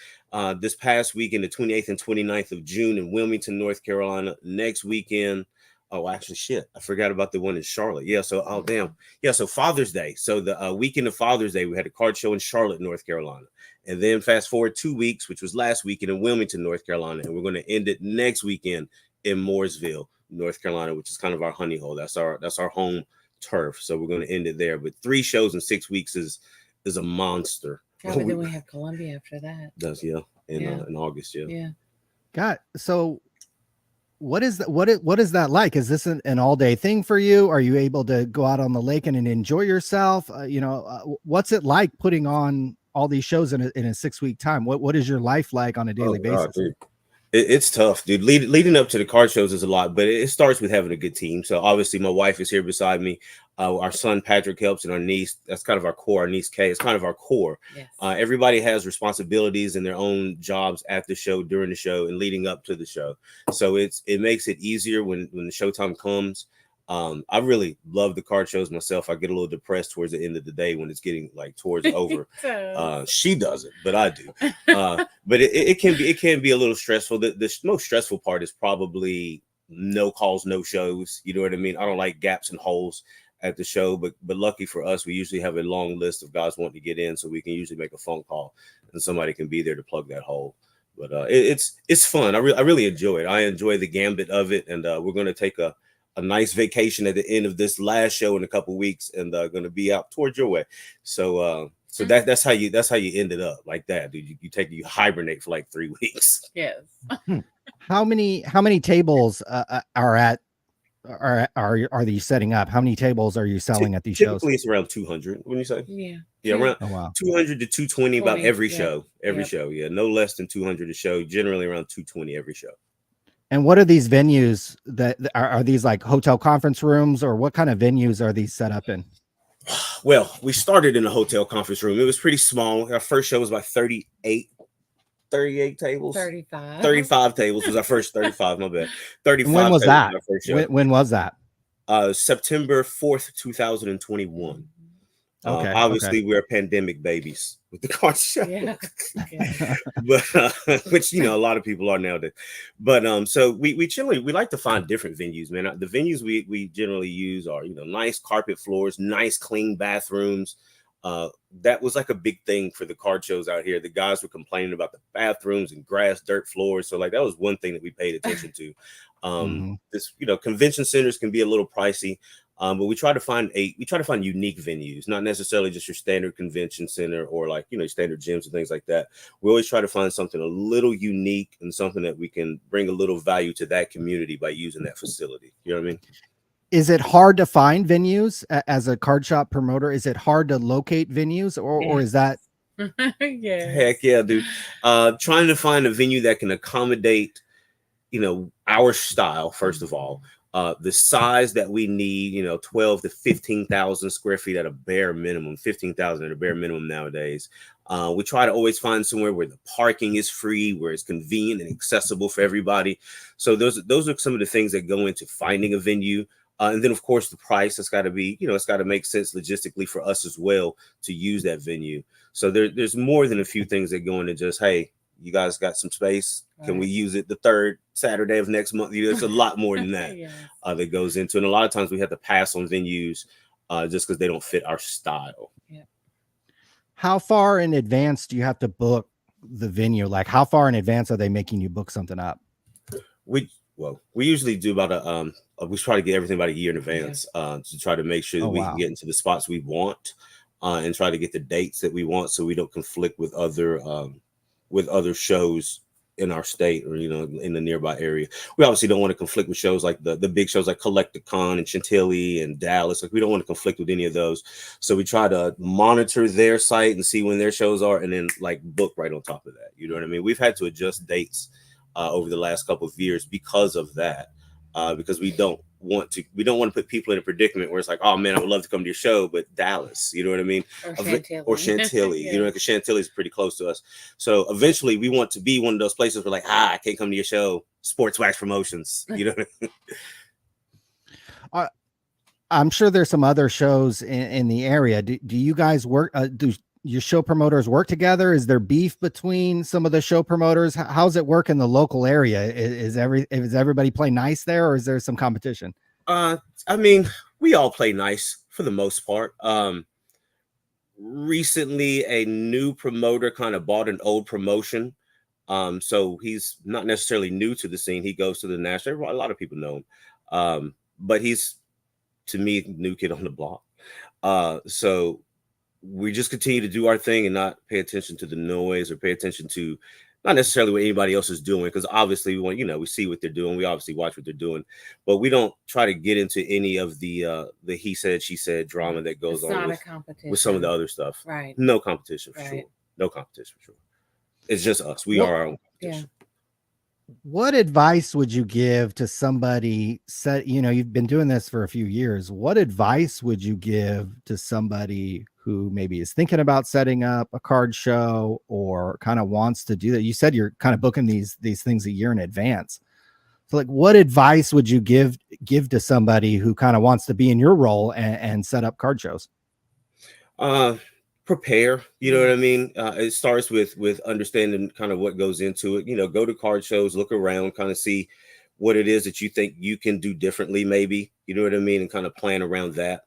this past weekend, the 28th and 29th of June in Wilmington, North Carolina. Next weekend, oh, actually, shit, I forgot about the one in Charlotte. Yeah, so, oh, damn. Yeah, so Father's Day. So the weekend of Father's Day, we had a card show in Charlotte, North Carolina. And then fast forward 2 weeks, which was last weekend in Wilmington, North Carolina. And we're going to end it next weekend in Mooresville, North Carolina, which is kind of our honey hole. That's our home turf. So we're going to end it there. But 3 shows in 6 weeks is a monster. Yeah, but then we have Columbia after that. Does in August. Yeah. God, so what is that like? Is this an all-day thing for you? Are you able to go out on the lake and enjoy yourself? What's it like putting on all these shows in a 6-week time? What is your life like on a daily basis? Dude. It's tough, dude. Leading up to the card shows is a lot, but it starts with having a good team. So obviously my wife is here beside me. Our son Patrick helps, and our niece, that's kind of our core. Our niece Kay is kind of our core. Yes. Everybody has responsibilities in their own jobs at the show, during the show, and leading up to the show. So it makes it easier when the showtime comes. I really love the card shows myself. I get a little depressed towards the end of the day when it's getting like towards over. She doesn't, but I do. But it can be a little stressful. The most stressful part is probably no calls, no shows. You know what I mean? I don't like gaps and holes at the show, but lucky for us, we usually have a long list of guys wanting to get in, so we can usually make a phone call and somebody can be there to plug that hole. But it's fun. I really enjoy it. I enjoy the gambit of it, and we're going to take a nice vacation at the end of this last show in a couple weeks, and going to be out towards your way. So that's how you ended up like that, dude. You hibernate for like 3 weeks. Yes. How many tables are these setting up? How many tables are you selling at these shows? Typically it's around 200. When you say? Yeah, around 200 to 220 about every show. Show. Yeah, no less than 200 a show. Generally around 220 every show. And what are these venues that are these like hotel conference rooms, or what kind of venues are these set up in? Well, we started in a hotel conference room. It was pretty small. Our first show was about 38 tables. 35 tables was our first. 35, my bad. 35. When was that? When was that? September 4th, 2021. Okay. Obviously, we're pandemic babies with the card show. Yeah. But which a lot of people are nowadays. But so we like to find different venues, man. The venues we generally use are nice carpet floors, nice clean bathrooms. That was like a big thing for the card shows out here. The guys were complaining about the bathrooms and grass, dirt floors. So like that was one thing that we paid attention to. This convention centers can be a little pricey. But we try to find unique venues, not necessarily just your standard convention center or like, standard gyms and things like that. We always try to find something a little unique and something that we can bring a little value to that community by using that facility. You know what I mean? Is it hard to find venues as a card shop promoter? Is it hard to locate venues or is that? Yeah. Heck yeah, dude. Trying to find a venue that can accommodate, our style, first of all. The size that we need, 12 to 15,000 square feet at a bare minimum, 15,000 at a bare minimum nowadays. We try to always find somewhere where the parking is free, where it's convenient and accessible for everybody. So those are some of the things that go into finding a venue. And then, of course, the price has got to be, it's got to make sense logistically for us as well to use that venue. So there's more than a few things that go into just, hey, you guys got some space. Can we use it the 3rd Saturday of next month? There's a lot more than that that goes into it. And a lot of times we have to pass on venues just because they don't fit our style. Yeah. How far in advance do you have to book the venue? Like how far in advance are they making you book something up? We usually do about we try to get everything about a year in advance to try to make sure that we can get into the spots we want. and try to get the dates that we want so we don't conflict with other shows in our state or in the nearby area. We obviously don't want to conflict with shows like the big shows like Collecticon and Chantilly and Dallas. Like we don't want to conflict with any of those. So we try to monitor their site and see when their shows are, and then like book right on top of that. You know what I mean? We've had to adjust dates over the last couple of years because of that. Because we don't want to put people in a predicament where it's like, oh man, I would love to come to your show, but Dallas, you know what I mean? Or Chantilly. Chantilly, Yeah. because Chantilly is pretty close to us. So eventually we want to be one of those places where like, I can't come to your show. Sports Wax Promotions, you know what I mean? I'm sure there's some other shows in the area. Do you guys work? Do your show promoters work together? Is there beef between some of the show promoters? How's it work in the local area? Is everybody play nice there, or is there some competition? I mean, we all play nice for the most part. Recently, a new promoter kind of bought an old promotion. So he's not necessarily new to the scene. He goes to the national. A lot of people know him. But he's, to me, new kid on the block. So we just continue to do our thing and not pay attention to the noise or pay attention to not necessarily what anybody else is doing, because obviously we want, we see what they're doing. We obviously watch what they're doing, but we don't try to get into any of the he said, she said drama that goes on with some of the other stuff. Right. No competition for sure. No competition for sure. It's just us. We are our own competition. Yeah. What advice would you give to somebody you've been doing this for a few years. What advice would you give to somebody who maybe is thinking about setting up a card show or kind of wants to do that? You said you're kind of booking these things a year in advance. So like, what advice would you give to somebody who kind of wants to be in your role and set up card shows? Prepare, you know what I mean? It starts with understanding kind of what goes into it. Go to card shows, look around, kind of see what it is that you think you can do differently, maybe, you know what I mean, and kind of plan around that.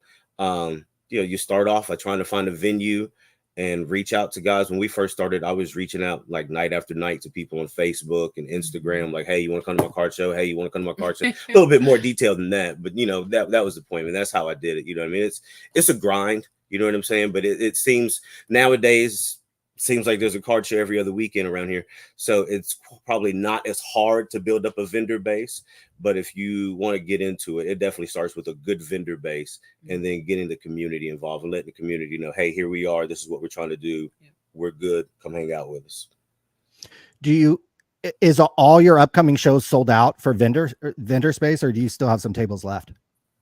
You start off by trying to find a venue and reach out to guys. When we first started, I was reaching out like night after night to people on Facebook and Instagram, like, hey, you want to come to my card show? Hey, you want to come to my card show? A little bit more detailed than that, but that was the point, and that's how I did it. You know what I mean? It's a grind. You know what I'm saying? But it seems nowadays, like there's a card show every other weekend around here. So it's probably not as hard to build up a vendor base. But if you want to get into it, it definitely starts with a good vendor base and then getting the community involved and letting the community know, hey, here we are. This is what we're trying to do. Yeah. We're good. Come hang out with us. Is all your upcoming shows sold out for vendor space, or do you still have some tables left?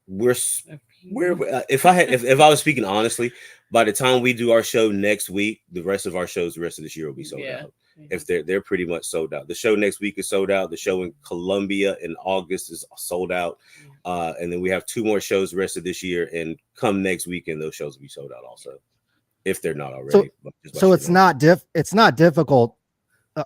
If I was speaking honestly, by the time we do our show next week, the rest of our shows the rest of this year will be sold out. If they're pretty much sold out. The show next week is sold out. The show in Columbia in August is sold out. And then we have 2 more shows the rest of this year, and come next weekend those shows will be sold out also, if they're not already. So it's not difficult.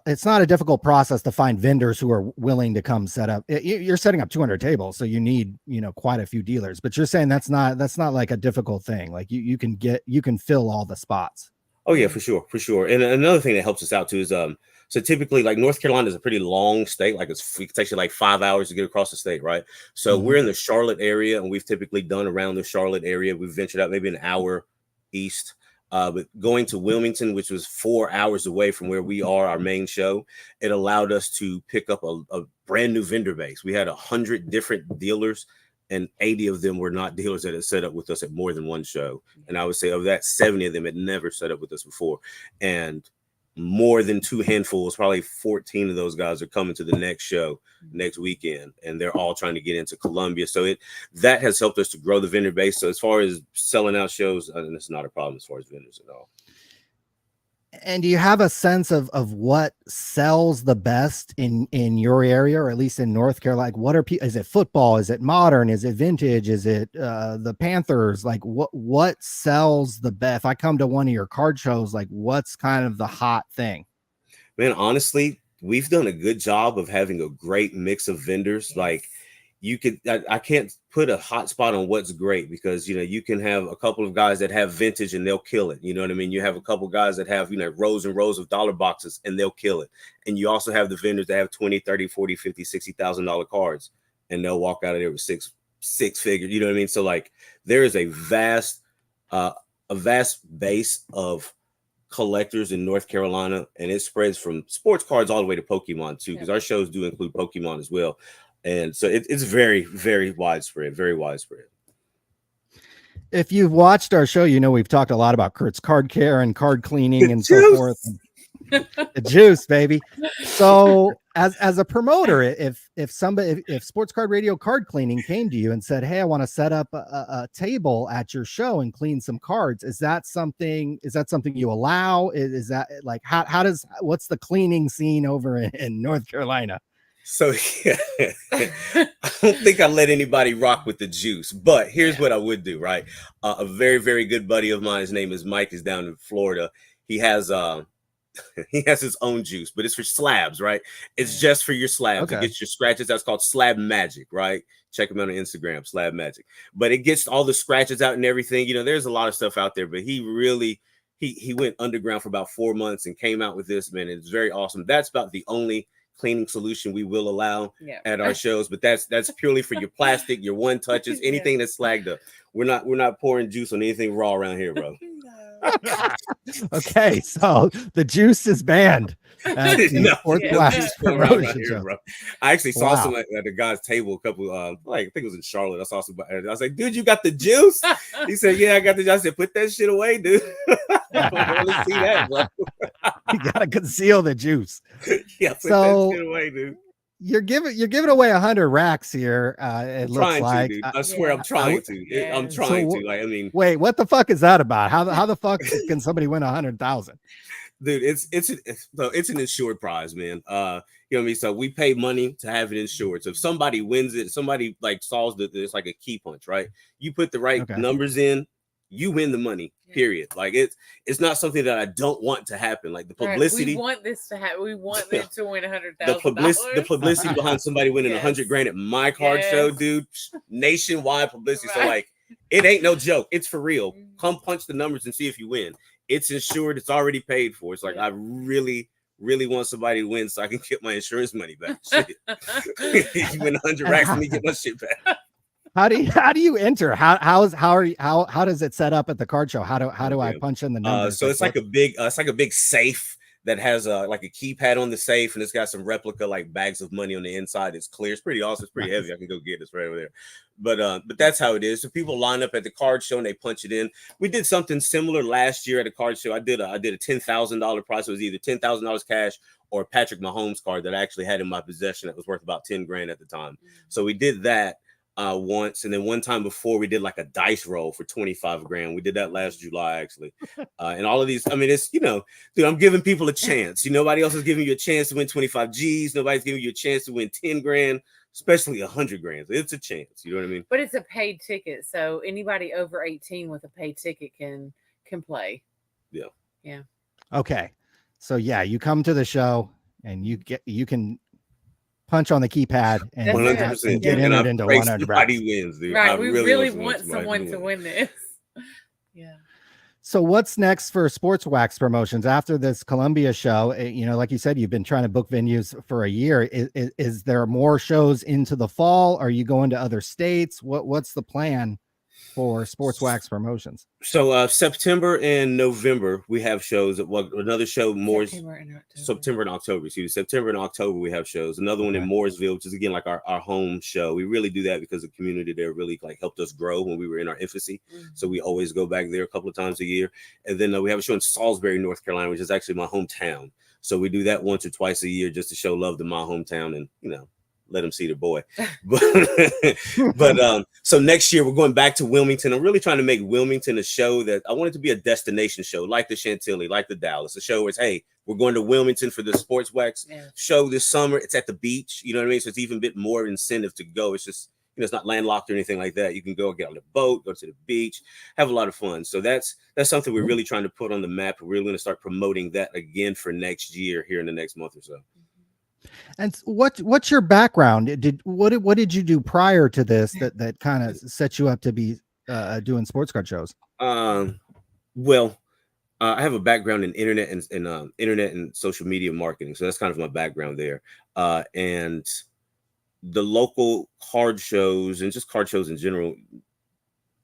It's not a difficult process to find vendors who are willing to come set up. You're setting up 200 tables, so you need, quite a few dealers, but you're saying that's not like a difficult thing. Like you can fill all the spots. Oh yeah, for sure. And another thing that helps us out too is, so typically like North Carolina is a pretty long state. Like it takes you like 5 hours to get across the state. Right. So we're in the Charlotte area, and we've typically done around the Charlotte area. We've ventured out maybe an hour east. But going to Wilmington, which was 4 hours away from where we are, our main show, it allowed us to pick up a brand new vendor base. We had 100 different dealers, and 80 of them were not dealers that had set up with us at more than one show. And I would say of that, 70 of them had never set up with us before. And more than 2 handfuls, probably 14 of those guys are coming to the next show next weekend, and they're all trying to get into Columbia. So that has helped us to grow the vendor base. So as far as selling out shows, it's not a problem as far as vendors at all. And do you have a sense of what sells the best in your area, or at least in North Carolina? Like, is it football? Is it modern? Is it vintage? Is it the Panthers? Like, what sells the best? If I come to one of your card shows, like, what's kind of the hot thing? Man, honestly, we've done a good job of having a great mix of vendors. Yes. Like, I can't put a hot spot on what's great, because you can have a couple of guys that have vintage and they'll kill it. You know what I mean? You have a couple of guys that have rows and rows of dollar boxes and they'll kill it. And you also have the vendors that have 20, 30, 40, 50, $60,000 cards, and they'll walk out of there with six figures. You know what I mean? So like, there is a vast a vast base of collectors in North Carolina, and it spreads from sports cards all the way to Pokemon too, because our shows do include Pokemon as well. And so it's very, very widespread, very widespread. If you've watched our show, you know we've talked a lot about Kurt's card care and card cleaning and so Juice. forth. The juice, baby. So as a promoter, if Sports Card Radio Card Cleaning came to you and said, hey, I want to set up a table at your show and clean some cards, is that something you allow? Is that like what's the cleaning scene over in North Carolina? So yeah, I don't think I let anybody rock with the juice, but here's what I would do, right? A very, very good buddy of mine, his name is Mike, is down in Florida. He has his own juice, but it's for slabs, right? It's just for your slabs. Okay. It gets your scratches. That's called Slab Magic, right? Check him out on Instagram, Slab Magic. But it gets all the scratches out and everything. You know, there's a lot of stuff out there, but he really he went underground for about 4 months and came out with this, man. It's very awesome. That's about the only cleaning solution we will allow at our shows, but that's purely for your plastic, your one touches, anything that's slagged up. We're not pouring juice on anything raw around here, bro. Okay, so the juice is banned at the Fourth Blast promotion show. Bro. I actually saw some at the guy's table a couple I think it was in Charlotte. I saw some. I was like, dude, you got the juice? He said, yeah, I got the juice. I said, put that shit away, dude. I don't want to see that, bro. You gotta conceal the juice. Yeah, put that shit away, dude. You're giving away 100 racks here. It looks like. Dude. I swear I'm trying to. I'm trying to. Like, I mean, wait, what the fuck is that about? How the fuck can somebody win 100,000? Dude, it's an insured prize, man. You know what I mean? So we pay money to have it insured. So if somebody wins it, somebody like solves it's like a key punch, right? You put the right numbers in, you win the money. Period. Like it's not something that I don't want to happen. Like the publicity. We want this to happen. We want them to win $100,000. The publicity behind somebody winning 100 grand at my card show, dude. Nationwide publicity. So like, it ain't no joke. It's for real. Come punch the numbers and see if you win. It's insured. It's already paid for. It's like I really, really want somebody to win so I can get my insurance money back. Shit. You win 100 racks, let me get my shit back. How do you enter? How does it set up at the card show? How do I punch in the numbers? So it's like a big safe that has like a keypad on the safe, and it's got some replica like bags of money on the inside. It's clear. It's pretty awesome. It's pretty heavy. I can go get this right over there. But that's how it is. So people line up at the card show and they punch it in. We did something similar last year at a card show. I did a $10,000 prize. It was either $10,000 cash or a Patrick Mahomes card that I actually had in my possession that was worth about 10 grand at the time. So we did that once, and then one time before we did like a dice roll for 25 grand. We did that last July actually. And all of these, I mean, it's, you know, dude, I'm giving people a chance. Nobody else is giving you a chance to win 25 G's. Nobody's giving you a chance to win 10 grand, especially 100 grand. It's a chance. You know what I mean? But it's a paid ticket, so anybody over 18 with a paid ticket can play. Yeah. Okay, so yeah, you come to the show and you can punch on the keypad and 100% get entered into 100 racks. Wins, dude. Right, we really want someone to win this. Yeah. So what's next for Sports Wax Promotions after this Columbia show? Like you said, you've been trying to book venues for a year. Is there more shows into the fall? Are you going to other states? What's the plan for Sports Wax Promotions? So September and November we have shows. Another show more September and October. Excuse me. September and October we have shows. Another one in Mooresville, which is again like our home show. We really do that because the community there really like helped us grow when we were in our infancy. So we always go back there a couple of times a year. And then we have a show in Salisbury, North Carolina, which is actually my hometown. So we do that once or twice a year just to show love to my hometown and let them see the boy. But so next year we're going back to Wilmington. I'm really trying to make Wilmington a show that I want it to be a destination show, like the Chantilly, like the Dallas, a show where it's, hey, we're going to Wilmington for the Sports Wax show this summer. It's at the beach, you know what I mean? So it's even a bit more incentive to go. It's just, it's not landlocked or anything like that. You can go get on the boat, go to the beach, have a lot of fun. So that's something we're really trying to put on the map. We're really going to start promoting that again for next year here in the next month or so. And what's your background? What did you do prior to this that kind of set you up to be doing sports card shows? Well, I have a background in internet and social media marketing, so that's kind of my background there. And the local card shows and just card shows in general,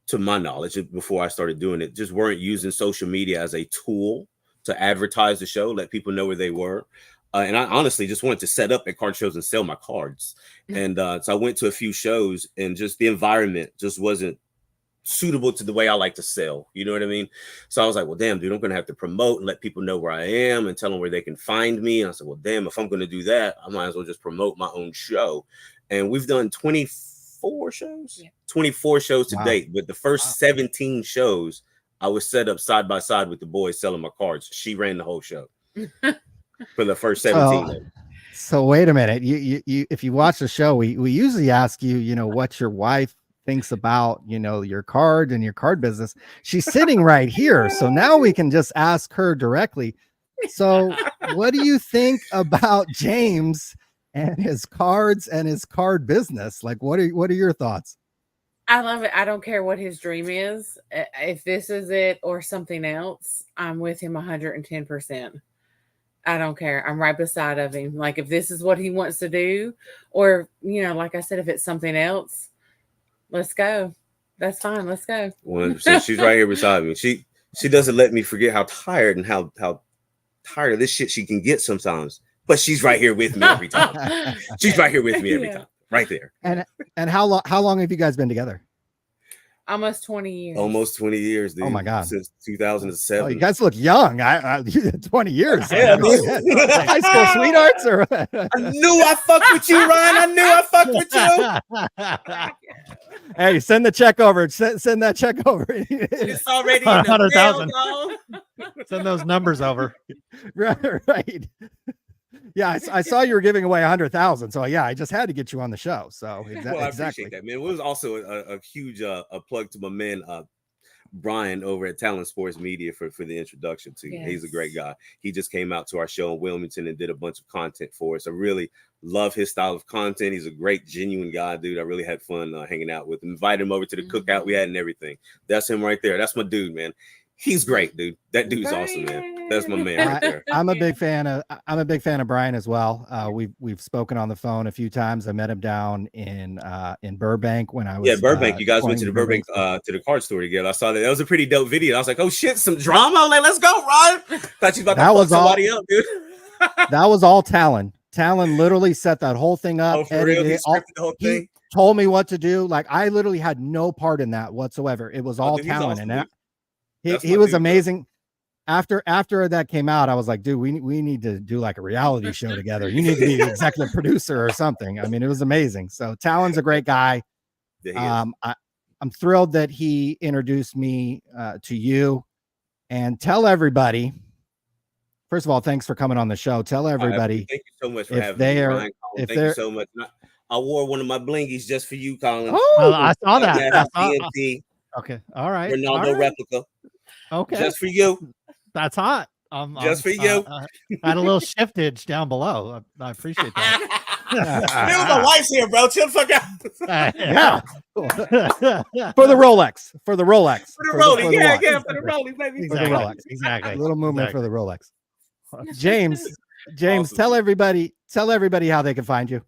to my knowledge, before I started doing it, just weren't using social media as a tool to advertise the show, let people know where they were. And I honestly just wanted to set up at card shows and sell my cards. And so I went to a few shows, and just the environment just wasn't suitable to the way I like to sell. You know what I mean? So I was like, well, damn, dude, I'm going to have to promote and let people know where I am and tell them where they can find me. And I said, well, damn, if I'm going to do that, I might as well just promote my own show. And we've done 24 shows, yeah. 24 shows to date. But the first 17 shows, I was set up side by side with the boys selling my cards. She ran the whole show for the first 17. So wait a minute. You if you watch the show, we usually ask you, you know, what your wife thinks about, you know, your card and your card business. She's sitting right here. So now we can just ask her directly. So what do you think about James and his cards and his card business? Like, what are your thoughts? I love it. I don't care what his dream is. If this is it or something else, I'm with him 110%. I don't care. I'm right beside of him. Like, if this is what he wants to do, or, you know, like I said, if it's something else, let's go. That's fine. Let's go. 100%. She's right here beside me. She doesn't let me forget how tired and how tired of this shit she can get sometimes. But she's right here with me every time. She's right here with me every time. Right there. And how long have you guys been together? Almost 20 years. Almost 20 years, dude. Oh my God. Since 2007. Oh, you guys look young. I 20 years. Yeah, high school sweethearts or I knew I fucked with you, Ryan. I knew I fucked with you. Hey, send the check over. Send that check over. It's already 100,000. Send those numbers over. Right. Yeah, I saw you were giving away 100,000. So yeah, I just had to get you on the show. So well, I appreciate that, man. It was also a huge a plug to my man Brian over at Talent Sports Media for the introduction to. Yes. He's a great guy. He just came out to our show in Wilmington and did a bunch of content for us. I really love his style of content. He's a great, genuine guy, dude. I really had fun hanging out with him. Invited him over to the cookout we had and everything. That's him right there. That's my dude, man. He's great, dude. That dude's awesome, man. That's my man right there. I'm a big fan of Brian as well. We've spoken on the phone a few times. I met him down in Burbank when I was Burbank. You guys went to the Burbank to the card store together. I saw that. That was a pretty dope video. I was like, oh shit, some drama. Like, let's go, Ryan. Thought you about to fuck somebody up, dude. That was all Talon. Talon literally set that whole thing up. Oh, for real? He scripted the whole thing. Told me what to do. Like, I literally had no part in that whatsoever. It was all Talon, awesome, and he was amazing. After that came out, I was like, dude, we need to do like a reality show together. You need to be the executive producer or something. I mean, it was amazing. So Talon's a great guy. Yeah, I'm thrilled that he introduced me to you. And tell everybody, first of all, thanks for coming on the show. Tell everybody. Thank you so much for having me, Ryan. Thank you so much. I wore one of my blingies just for you, Colin. Oh, I saw that. Okay. All right. Ronaldo replica. Okay. Just for you. That's hot. Just for you. I had a little shiftage down below. I appreciate that. My wife's here, bro. Chill the fuck out. Yeah. For the Rolex. For the Rolex. For the Rolex. Yeah. For the Rolex, baby. Exactly. For the Rolex. Exactly. A little movement for the Rolex. James, awesome. tell everybody how they can find you.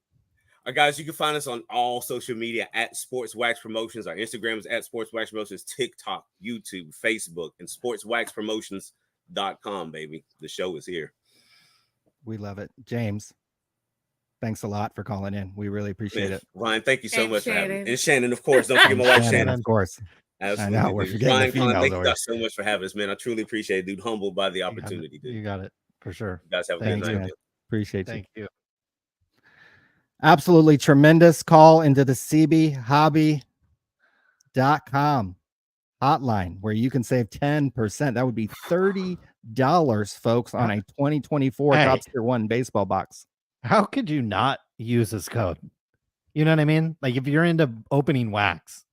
All right, guys, you can find us on all social media at Sports Wax Promotions. Our Instagram is at Sports Wax Promotions, TikTok, YouTube, Facebook, and sportswaxpromotions.com, baby. The show is here. We love it. James, thanks a lot for calling in. We really appreciate it. Ryan, thank you so much for having me. And Shannon, of course. Don't forget my wife, Shannon. Of course. Absolutely. I know, we're forgetting Ryan, the females thank you guys so much for having us, man. I truly appreciate it, dude. Humbled by the opportunity, dude. You got it. For sure. You guys have a good night. Man. Appreciate you. Thank you. Absolutely tremendous call into the cbhobby.com hotline where you can save 10%. That would be $30, folks, on a 2024 Topps Tier 1 baseball box. How could you not use this code? You know what I mean? Like, if you're into opening wax,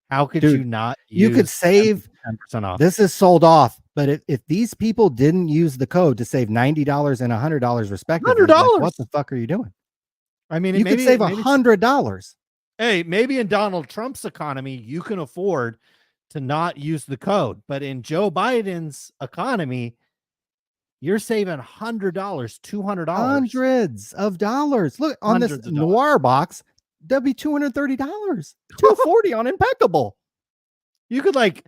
how could you not use you could save 10% off? This is sold off, but if these people didn't use the code to save $90 and $100 respectively, like, what the fuck are you doing? I mean, you could save $100. Hey, maybe in Donald Trump's economy, you can afford to not use the code. But in Joe Biden's economy, you're saving $100, $200. Hundreds of dollars. Look, on this Noir box, that'd be $230. $240 on Impeccable. You could like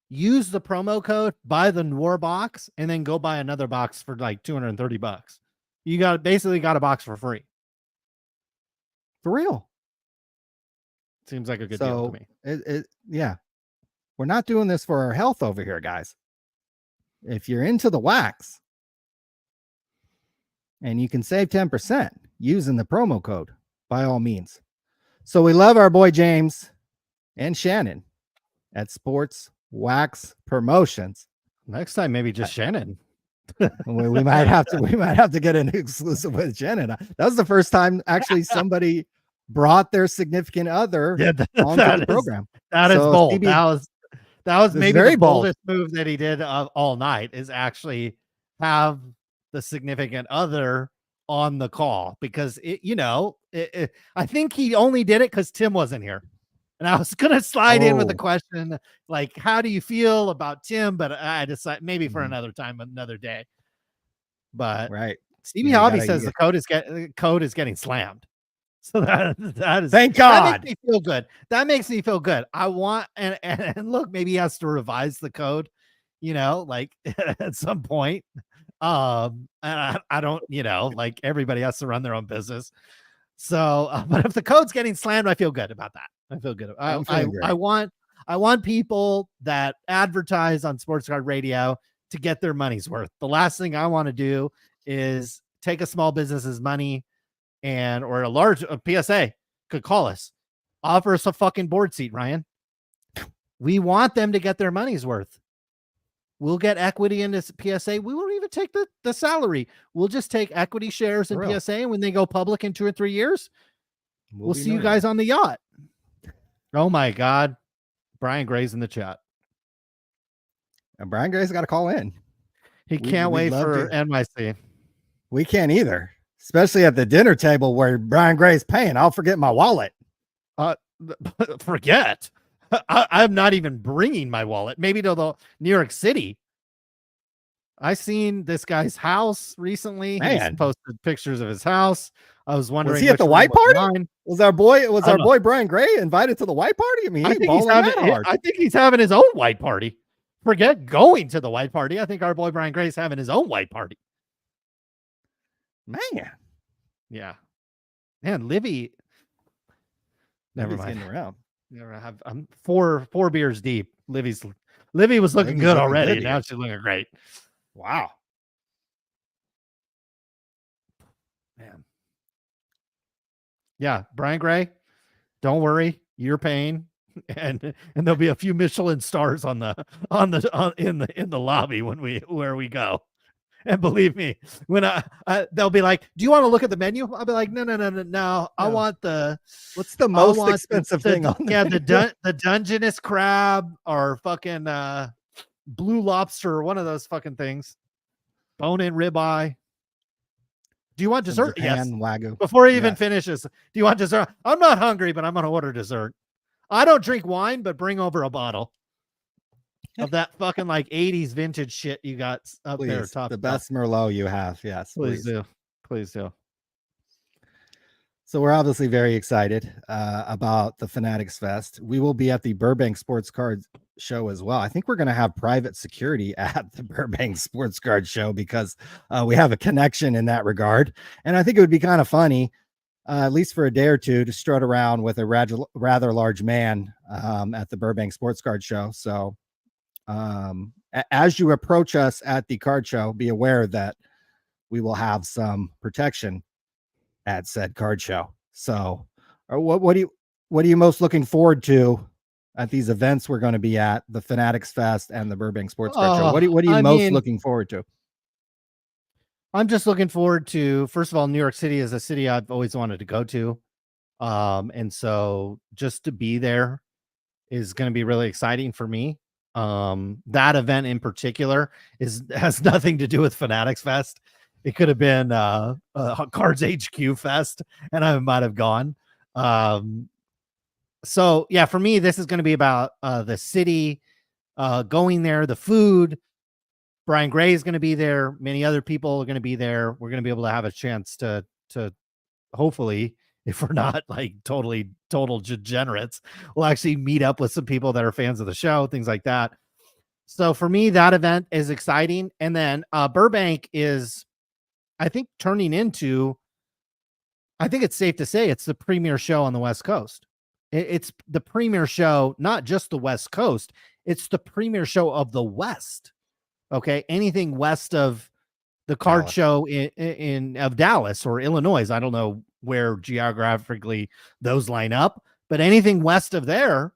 use the promo code, buy the Noir box, and then go buy another box for like $230. You basically got a box for free. For real. Seems like a good deal to me. Yeah. We're not doing this for our health over here, guys. If you're into the wax and you can save 10% using the promo code, by all means. So we love our boy James and Shannon at Sports Wax Promotions. Next time, maybe just Shannon. we might have to get an exclusive with Shannon. That was the first time actually somebody brought their significant other onto the program. That is bold. That was maybe very the boldest move that he did all night, is actually have the significant other on the call, because I think he only did it because Tim wasn't here. And I was gonna slide in with the question, like, how do you feel about Tim? But I decided maybe for another time, another day. But right, Stevie Hobby says the code is getting slammed. So that is, thank God. That makes me feel good. That makes me feel good. I want and look, maybe he has to revise the code, like at some point. And I don't, like everybody has to run their own business. So, but if the code's getting slammed, I feel good about that. I feel good. I want people that advertise on Sports Card Radio to get their money's worth. The last thing I want to do is take a small business's money or a PSA could call us, offer us a fucking board seat, Ryan. We want them to get their money's worth. We'll get equity in this PSA. We won't even take the salary. We'll just take equity shares in PSA. And when they go public in 2 or 3 years, we'll see you guys on the yacht. Oh my God. Brian Gray's in the chat. And Brian Gray's got to call in. He can't wait for NYC. We can't either, especially at the dinner table where Brian Gray's paying. I'll forget my wallet. Forget. I'm not even bringing my wallet. Maybe to the New York City. I seen this guy's house recently. He's posted pictures of his house. I was wondering, was he at the white party? Was our boy Brian Gray invited to the white party? I mean, I think he's having his own white party. Forget going to the white party. I think our boy Brian Gray's having his own white party. Man. Yeah. Man, Livy. Never mind. Getting around. I'm four beers deep. Livy was looking good already. Now she's looking great. Wow. Man. Yeah, Brian Gray, don't worry, you're paying, and there'll be a few Michelin stars in the lobby where we go. And believe me, when they'll be like, "Do you want to look at the menu?" I'll be like, "No. I want what's the most expensive thing on there? Yeah, the Dungeness crab or fucking blue lobster, one of those fucking things, bone-in ribeye." Do you want dessert? Yes. Wagyu. Before he even finishes, do you want dessert? I'm not hungry, but I'm gonna order dessert. I don't drink wine, but bring over a bottle of that fucking like 80s vintage shit you got up there. The best Merlot you have. Yes, please do. Please do. So we're obviously very excited about the Fanatics Fest. We will be at the Burbank Sports Card Show as well. I think we're going to have private security at the Burbank Sports Card Show because we have a connection in that regard. And I think it would be kind of funny, at least for a day or two, to strut around with a rather large man at the Burbank Sports Card Show. So as you approach us at the card show, be aware that we will have some protection at said card show. So what are you most looking forward to at these events we're going to be at, the Fanatics Fest and the Burbank Sports Card Show? What are you most looking forward to? I'm just looking forward to, first of all, New York City is a city I've always wanted to go to. And so just to be there is going to be really exciting for me. That event in particular has nothing to do with Fanatics Fest. It could have been Cards HQ Fest, and I might have gone. So yeah, for me, this is going to be about the city, going there, the food. Brian Gray is going to be there. Many other people are going to be there. We're going to be able to have a chance to hopefully if we're not like total degenerates. We'll actually meet up with some people that are fans of the show, things like that. So for me, that event is exciting. And then Burbank is, I think, turning into, I think it's safe to say it's the premier show on the West Coast. It's the premier show, not just the West Coast. It's the premier show of the West. Okay. Anything west of the card Dallas. show in of Dallas or Illinois. I don't know where geographically those line up, but anything west of there,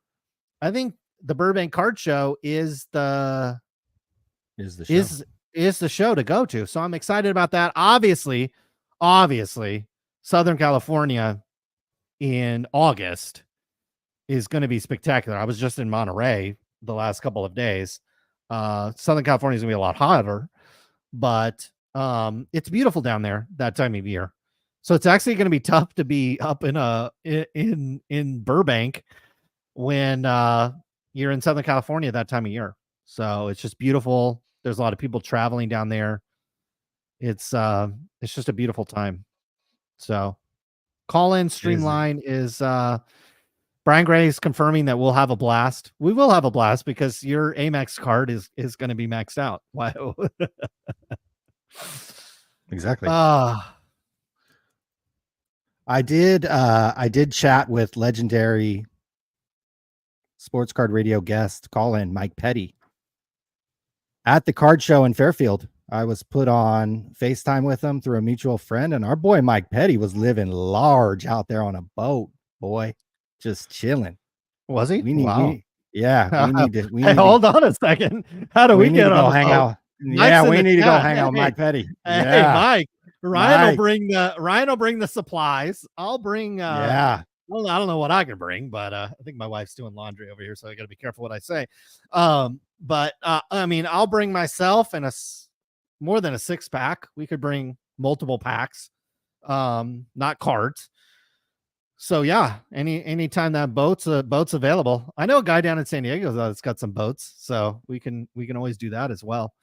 I think the Burbank Card Show is the show to go to. So I'm excited about that. Obviously, Southern California in August is going to be spectacular. I was just in Monterey the last couple of days. Southern California is going to be a lot hotter, but it's beautiful down there that time of year. So it's actually going to be tough to be up in Burbank when you're in Southern California that time of year. So it's just beautiful. There's a lot of people traveling down there. It's just a beautiful time. So call in Streamline is Brian Gray is confirming that we'll have a blast. We will have a blast because your Amex card is going to be maxed out. Wow. Exactly. I did chat with legendary Sports Card Radio guest call in Mike Petty at the card show in Fairfield. I was put on FaceTime with him through a mutual friend, and our boy Mike Petty was living large out there on a boat, boy, just chilling. Was he? We need, wow. we need to. Hey, hold on a second. How do we get on go hang out? Yeah, we need to go hang out with Mike Petty. Hey, Mike. Ryan will bring the supplies. I'll bring well, I don't know what I can bring, but I think my wife's doing laundry over here, so I got to be careful what I say. But I mean, I'll bring myself and more than a 6-pack. We could bring multiple packs, not carts. So yeah, anytime that boat's available. I know a guy down in San Diego that's got some boats, so we can always do that as well.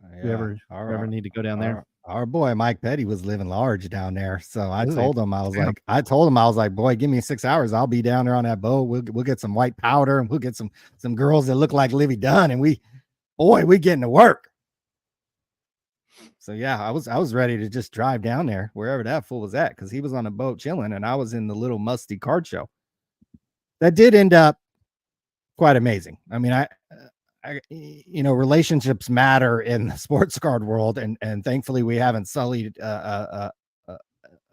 Yeah. If we ever need to go down there. Our boy Mike Petty was living large down there. So I told him, I was like, boy, give me 6 hours. I'll be down there on that boat. We'll get some white powder and we'll get some girls that look like Livy Dunn. And we getting to work. So yeah, I was ready to just drive down there wherever that fool was at, because he was on a boat chilling and I was in the little musty card show. That did end up quite amazing. I mean, I relationships matter in the sports card world, and thankfully we haven't sullied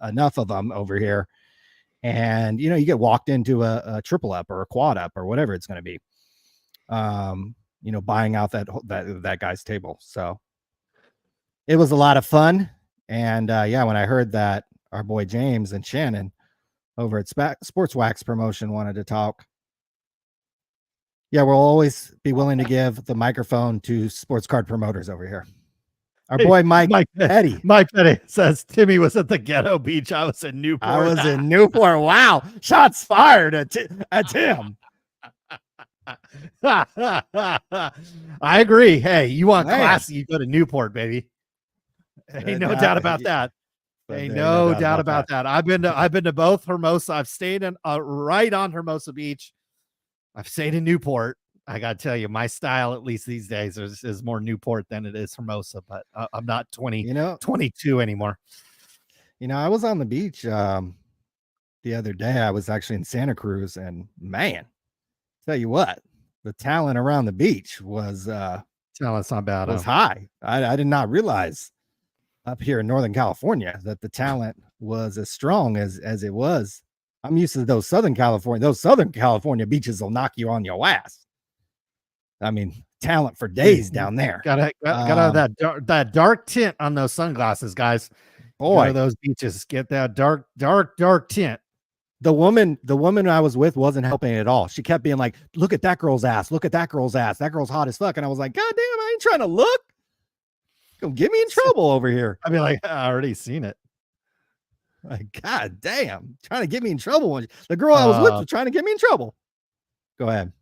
enough of them over here. And you get walked into a triple up or a quad up or whatever it's going to be, buying out that guy's table. So it was a lot of fun. And when I heard that our boy James and Shannon over at Sports Wax Promotion wanted to talk, yeah, we'll always be willing to give the microphone to sports card promoters over here. Our boy Mike Petty. Mike Petty says Timmy was at the Ghetto Beach. I was in Newport. Wow. Shots fired at Tim. I agree. Hey, you want classy, you go to Newport, baby. Ain't no doubt about that. Ain't no doubt about that. I've been to both Hermosa. I've stayed in right on Hermosa Beach. I've stayed in Newport. I got to tell you, my style, at least these days, is more Newport than it is Hermosa, but I'm not 22 anymore. I was on the beach the other day. I was actually in Santa Cruz, and man, tell you what, the talent around the beach was talent's not bad. Was high. I did not realize up here in Northern California that the talent was as strong as it was. I'm used to those Southern California beaches will knock you on your ass. I mean, talent for days down there. Gotta have that dark tint on those sunglasses, guys. Boy, those beaches get that dark tint. The woman I was with wasn't helping at all. She kept being like, "Look at that girl's ass. Look at that girl's ass. That girl's hot as fuck." And I was like, "God damn, I ain't trying to look. Don't get me in trouble over here." I mean, like, I already seen it. Like, God damn, trying to get me in trouble. The girl I was with was trying to get me in trouble. Go ahead.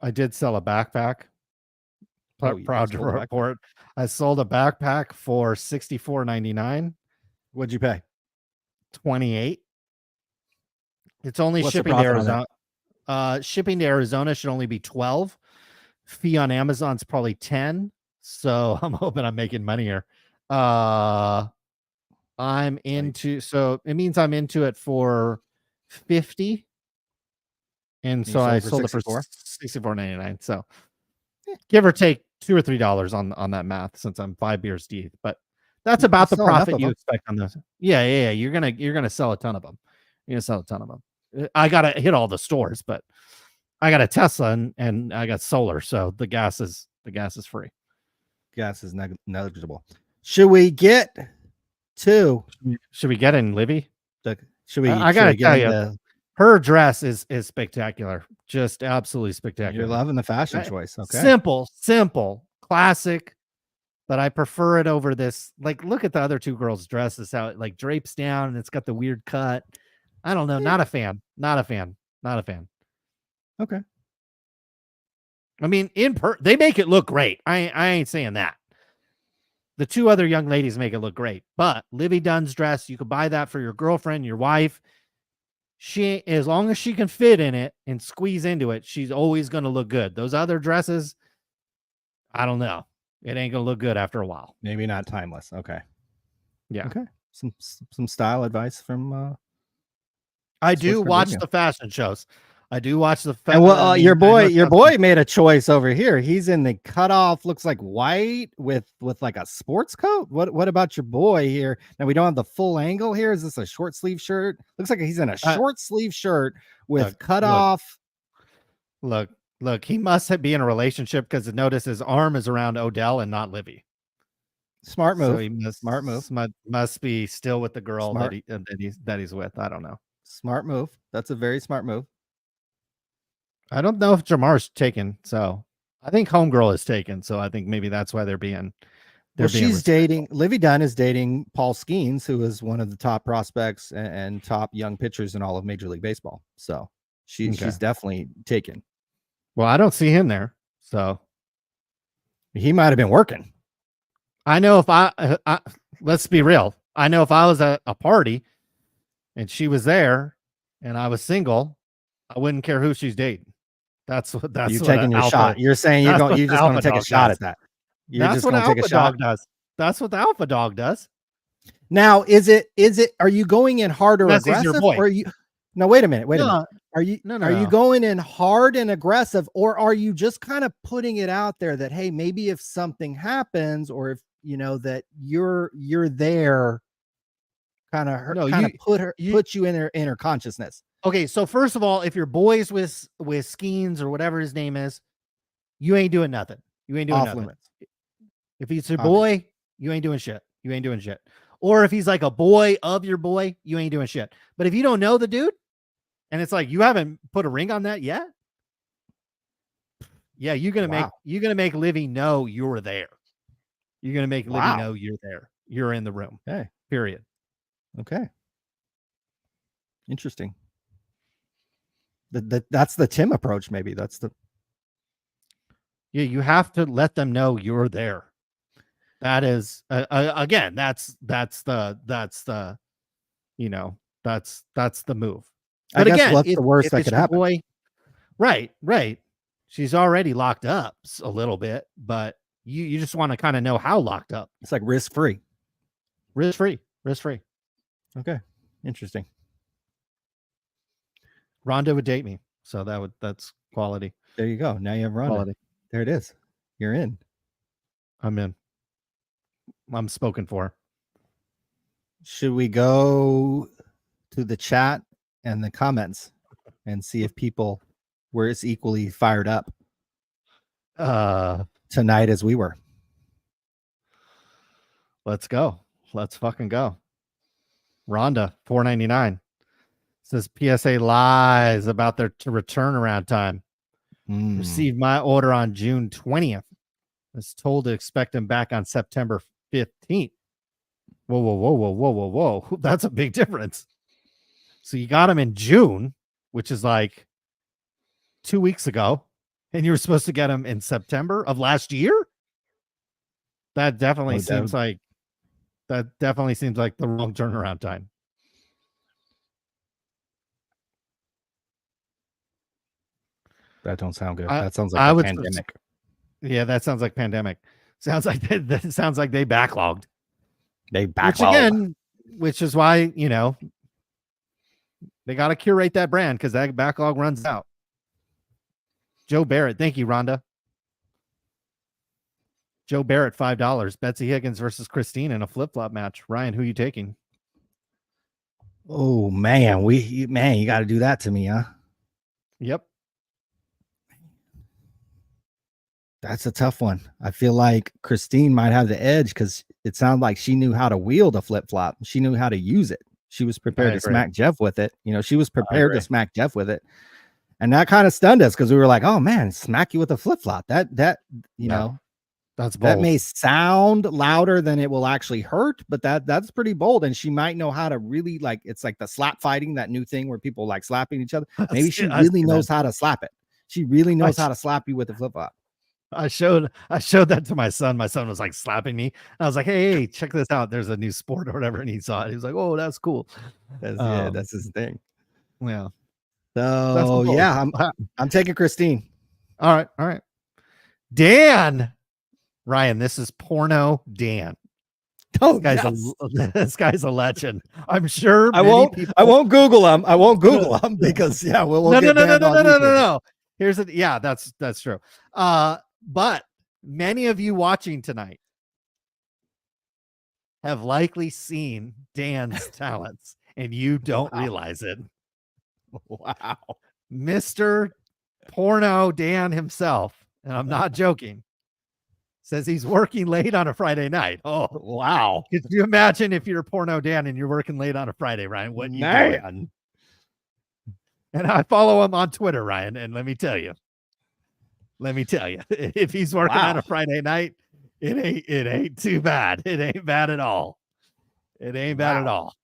I did sell a backpack. Proud to report. I sold a backpack for $64.99. What'd you pay? $28. It's only What's the shipping to profit on that? Arizona. Shipping to Arizona should only be 12. Fee on Amazon's probably 10. So I'm hoping I'm making money here. I'm into, so it means I'm into it for 50. And You so I sold for sold it for 64? $64.99. So give or take $2 or $3 on that math, since I'm 5 beers deep. But that's about the sell enough profit of you them. expect on this. Yeah. You're gonna sell a ton of them. You're gonna sell a ton of them. I gotta hit all the stores, but I got a Tesla and I got solar, so the gas is free. Gas is negligible. Should we get to Should we get in Livy? should we I should gotta we get tell you, into, her dress is spectacular. Just absolutely spectacular. you're loving the fashion choice. Okay. Simple, classic, but I prefer it over this. Like, look at the other two girls' dresses, how it like drapes down and it's got the weird cut. I don't know. Not a fan. Okay. I mean, they make it look great. I ain't saying that. The two other young ladies make it look great, but Livy Dunn's dress, you could buy that for your girlfriend, your wife. She, as long as she can fit in it and squeeze into it, she's always going to look good. Those other dresses, I don't know. It ain't going to look good after a while. Maybe not timeless. Okay. Yeah. Okay. Some style advice from I do Sports watch Radio. the fashion shows. I do watch the and well, your boy made a choice over here. He's in the cutoff, looks like white with like a sports coat. What about your boy here? Now we don't have the full angle here. Is this a short sleeve shirt? Looks like he's in a short sleeve shirt with cutoff. Look, he must be in a relationship, because notice his arm is around Odell and not Livy. Smart move. So he Smart move. Must be still with the girl Smart. that he's with. I don't know. Smart move. That's a very smart move. I don't know if Jamar's taken, so I think Homegirl is taken. So I think maybe that's why they're being. She's dating. Livy Dunn is dating Paul Skeens, who is one of the top prospects and top young pitchers in all of Major League Baseball. So she's definitely taken. Well, I don't see him there, so he might have been working. I know if I let's be real. I know if I was at a party and she was there and I was single, I wouldn't care who she's dating. That's you taking your shot. You're saying you're just going to take a shot at that. That's what the alpha dog does. That's what the alpha dog does. Now, is it? Are you going in hard or aggressive? Or are you? No, wait a minute. Are you going in hard and aggressive, or are you just kind of putting it out there that, hey, maybe if something happens, or if that you're there, put you in her consciousness. Okay, so first of all, if you're boys with Skeens or whatever his name is, you ain't doing nothing. You ain't doing nothing. Limits. If he's your boy, you ain't doing shit. Or if he's like a boy of your boy, you ain't doing shit. But if you don't know the dude, and it's like you haven't put a ring on that yet, yeah, you're gonna make Livy know you're there. You're gonna make Livy know you're there. You're in the room. Okay. Period. Okay. Interesting. That's the Tim approach. Maybe that's the. Yeah, you have to let them know you're there. That is again. That's the move. But again, what's the worst that could happen? Boy, right. She's already locked up a little bit, but you just want to kind of know how locked up. It's like risk free. Okay, interesting. Rhonda would date me, so that's quality. There you go. Now you have Rhonda. Quality. There it is. You're in. I'm in. I'm spoken for. Should we go to the chat and the comments and see if people were as equally fired up tonight as we were? Let's go. Let's fucking go. Rhonda, $4.99. Says PSA lies about their return around time. Received my order on June 20th. Was told to expect him back on September 15th. Whoa. That's a big difference. So you got him in June, which is like 2 weeks ago, and you were supposed to get him in September of last year? That definitely seems like the wrong turnaround time. That don't sound good. I- That sounds I like a would- pandemic. Yeah, that sounds like pandemic. Sounds like that sounds like they backlogged. They Which backlog. again, which is why, you know, they got to curate that brand because that backlog runs out. Joe Barrett, thank you, Rhonda. Joe Barrett, $5. Betsy Higgins versus Christine in a flip flop match. Ryan, who are you taking? Oh man, you got to do that to me, huh? Yep. That's a tough one. I feel like Christine might have the edge because it sounded like she knew how to wield a flip flop. She knew how to use it. She was prepared to smack Jeff with it. You know, she was prepared to smack Jeff with it. And that kind of stunned us because we were like, oh man, smack you with a flip flop. That you know, that's bold. That may sound louder than it will actually hurt, but that's pretty bold. And she might know how to really, like, it's like the slap fighting, that new thing where people like slapping each other. Maybe she really knows how to slap it. She really knows how to slap you with the flip flop. I showed that to my son. My son was like slapping me. I was like, hey, check this out. There's a new sport or whatever. And he saw it. He was like, oh, that's cool. That's his thing. Yeah. So yeah, I'm taking Christine. All right. Dan. Ryan, this is porno Dan. Oh, this guy's a legend. I'm sure I won't Google him. I won't Google him because we'll no. Here's it. Yeah, that's true. But many of you watching tonight have likely seen Dan's talents and you don't realize it. Wow. Mr. Porno Dan himself, and I'm not joking, says he's working late on a Friday night. Oh, wow. Could you imagine if you're Porno Dan and you're working late on a Friday, Ryan? What you doing? And I follow him on Twitter, Ryan, and let me tell you, if he's working on a Friday night, it ain't too bad. It ain't bad at all. It ain't bad at all.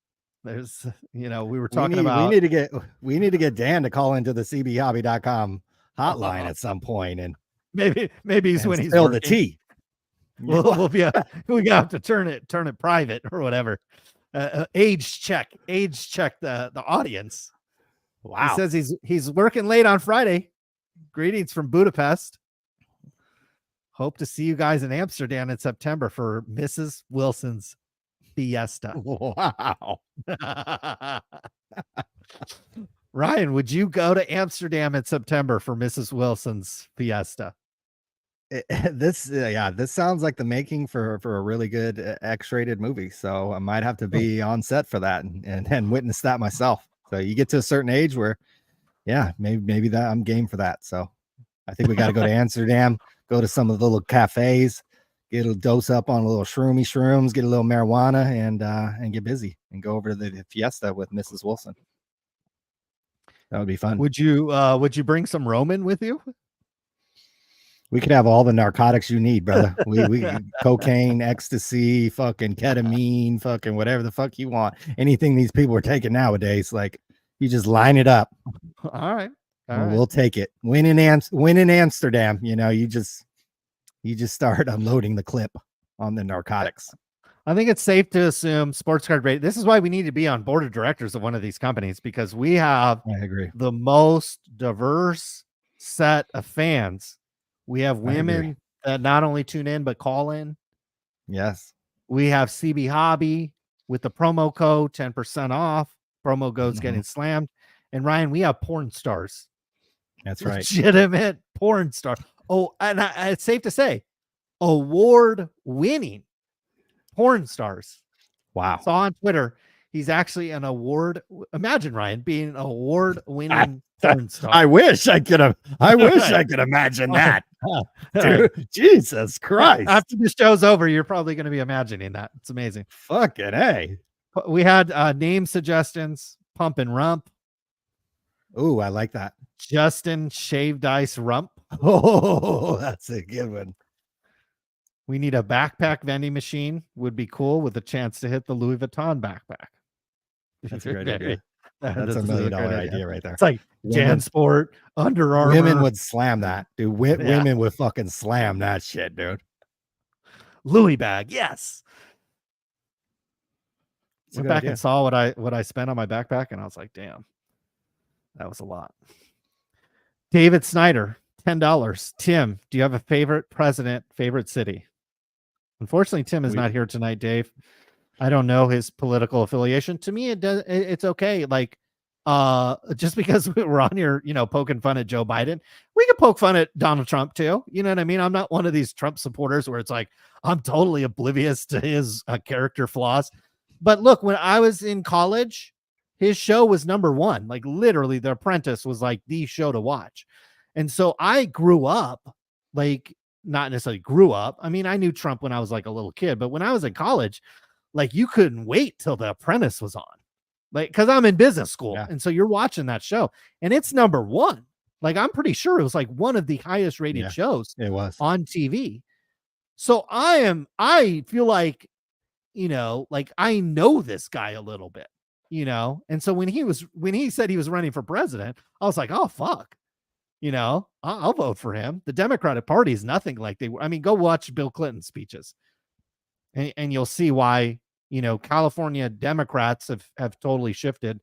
There's, we were talking about we need to get Dan to call into the cbhobby.com hotline at some point, and maybe he's when he's spill the tea. We have to turn it private or whatever. Age check the audience. Wow. He says he's working late on Friday. Greetings from Budapest. Hope to see you guys in Amsterdam in September for Mrs. Wilson's fiesta. Wow. Ryan, would you go to Amsterdam in September for Mrs. Wilson's fiesta? This sounds like the making for a really good X-rated movie. So I might have to be on set for that and witness that myself. So you get to a certain age where, maybe that I'm game for that. So I think we got to go to Amsterdam, go to some of the little cafes, get a dose up on a little shrooms, get a little marijuana, and get busy and go over to the fiesta with Mrs. Wilson. That would be fun. Would you bring some Roman with you? We could have all the narcotics you need, brother. We cocaine, ecstasy, fucking ketamine, fucking whatever the fuck you want. Anything these people are taking nowadays, like you just line it up. All right. We'll take it. Win in Amsterdam. You just start unloading the clip on the narcotics. I think it's safe to assume Sports Card Radio. This is why we need to be on board of directors of one of these companies, because we have the most diverse set of fans. We have women that not only tune in, but call in. Yes. We have CB Hobby with the promo code 10% off. Promo code's getting slammed. And Ryan, we have porn stars. That's right. Legitimate porn star. Oh, and it's safe to say, award-winning porn stars. Wow. Saw on Twitter, he's actually an award. Imagine Ryan being an award-winning porn star. I wish I could imagine that. Dude, Jesus Christ. After the show's over, you're probably going to be imagining that. It's amazing. Fucking A. We had name suggestions, Pump and Rump. Oh, I like that. Justin Shaved Ice Rump. Oh, that's a good one. We need a backpack vending machine. Would be cool with a chance to hit the Louis Vuitton backpack. That's a great idea. That's $1 million idea right there. It's like JanSport, Under Armour. Women would slam that, dude. Women would fucking slam that shit, dude. Louis bag, yes. Went back idea. and saw what I spent on my backpack, and I was like, damn, that was a lot. David Snyder, $10. Tim, do you have a favorite president, favorite city? Unfortunately, Tim is not here tonight, Dave. I don't know his political affiliation. To me, it's okay. Like, just because we're on here, poking fun at Joe Biden, we can poke fun at Donald Trump too. You know what I mean? I'm not one of these Trump supporters where it's like I'm totally oblivious to his character flaws. But look, when I was in college, his show was number one. Like literally, The Apprentice was like the show to watch. And so I grew up, like not necessarily grew up. I mean, I knew Trump when I was like a little kid, but when I was in college, like you couldn't wait till The Apprentice was on. Like, because I'm in business school. Yeah. And so you're watching that show and it's number one. Like, I'm pretty sure it was like one of the highest rated shows it was on TV. So I feel like, like I know this guy a little bit, and so when he said he was running for president, I was like, oh, fuck, I'll vote for him. The Democratic Party is nothing like go watch Bill Clinton's speeches and you'll see why, California Democrats have totally shifted,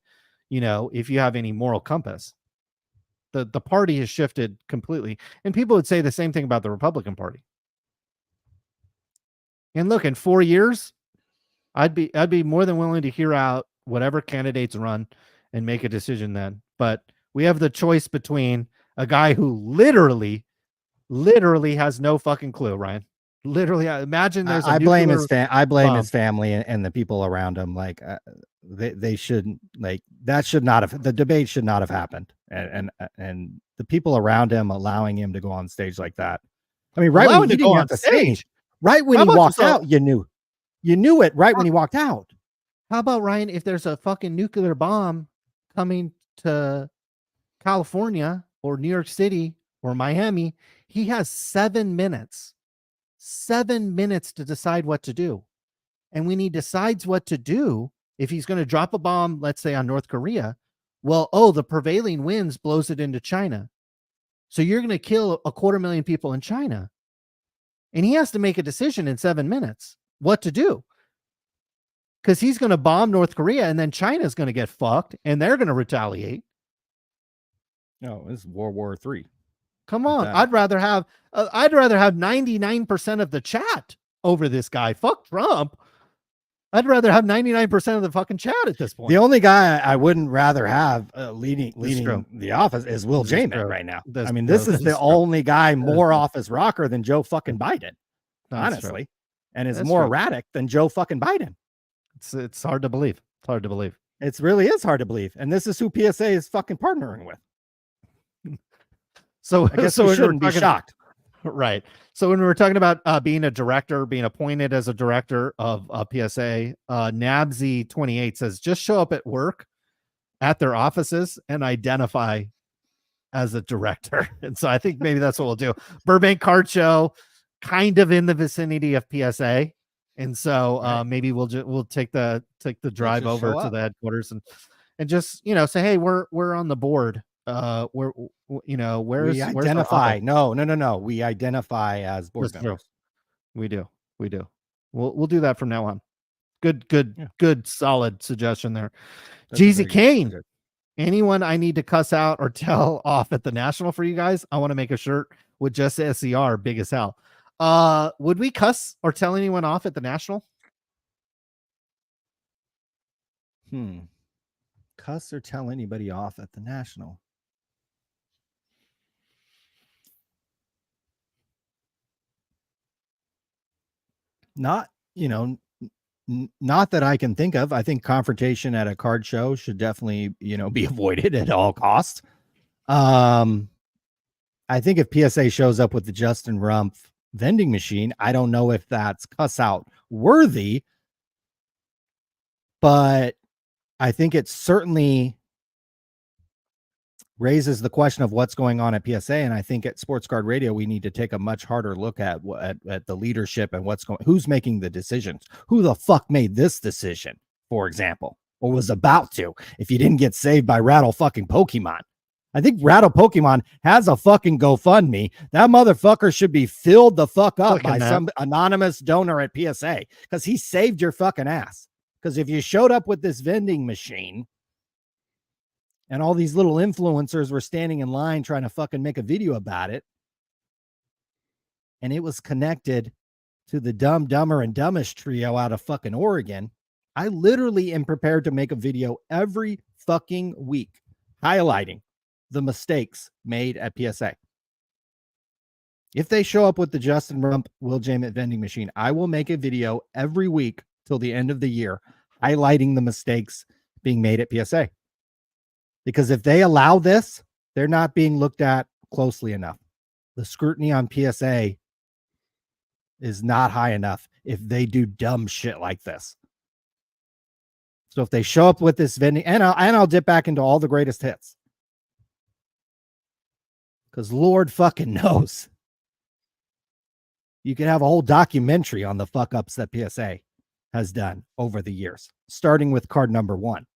if you have any moral compass. The party has shifted completely. And people would say the same thing about the Republican Party. And look, in 4 years, I'd be more than willing to hear out whatever candidates run and make a decision then. But we have the choice between a guy who literally has no fucking clue, Ryan. Literally, imagine there's I blame his family and the people around him. Like they shouldn't, like that should not have, the debate should not have happened. And the people around him allowing him to go on stage like that. I mean, right when he didn't have the stage, right when he walked out, you knew it right when he walked out. How about, Ryan, if there's a fucking nuclear bomb coming to California or New York City or Miami, he has 7 minutes to decide what to do. And when he decides what to do, if he's going to drop a bomb, let's say on North Korea, well, the prevailing winds blows it into China. So you're going to kill 250,000 people in China. And he has to make a decision in 7 minutes what to do. Because he's going to bomb North Korea and then China's going to get fucked and they're going to retaliate. No, this is World War III. Come on. I'd rather have 99% of the chat over this guy. Fuck Trump. I'd rather have 99% of the fucking chat at this point. The only guy I wouldn't rather have leading the office is Will Jamin right now. This is the only guy more office rocker than Joe fucking Biden, honestly, and is more erratic than Joe fucking Biden. It's hard to believe. It's hard to believe. It really is hard to believe. And this is who PSA is fucking partnering with. So I guess we shouldn't be shocked. Right. So when we were talking about being a director, being appointed as a director of PSA, Nabsy28 says, just show up at work at their offices and identify as a director. And so I think maybe that's what we'll do. Burbank Card Show, kind of in the vicinity of PSA. And so maybe we'll take the drive over to the headquarters and just, say, hey, we're on the board. Where's we identify? No. We identify as board members. We do. We'll do that from now on. Good, solid suggestion there. Jeezy Kane. Anyone I need to cuss out or tell off at the National for you guys? I want to make a shirt with just SCR, big as hell. Would we cuss or tell anyone off at the National? Cuss or tell anybody off at the National? Not that I can think of. I think confrontation at a card show should definitely, be avoided at all costs. I think if PSA shows up with the Justin Rumpf vending machine, I don't know if that's cuss out worthy, but I think it certainly raises the question of what's going on at PSA. And I think at Sports Card Radio, we need to take a much harder look at the leadership and who's making the decisions. Who the fuck made this decision, for example, or was about to, if you didn't get saved by Rattle fucking Pokemon. I think Rattle Pokemon has a fucking GoFundMe. That motherfucker should be filled the fuck up by some anonymous donor at PSA because he saved your fucking ass. Because if you showed up with this vending machine, And all these little influencers were standing in line trying to fucking make a video about it. And it was connected to the Dumb, Dumber, and Dumbest trio out of fucking Oregon. I literally am prepared to make a video every fucking week highlighting the mistakes made at PSA. If they show up with the Justin Rump Will Jamit vending machine, I will make a video every week till the end of the year highlighting the mistakes being made at PSA. Because if they allow this, they're not being looked at closely enough. The scrutiny on PSA is not high enough if they do dumb shit like this. So if they show up with this vending, and I'll dip back into all the greatest hits. Because Lord fucking knows. You could have a whole documentary on the fuck ups that PSA has done over the years, starting with card number 1.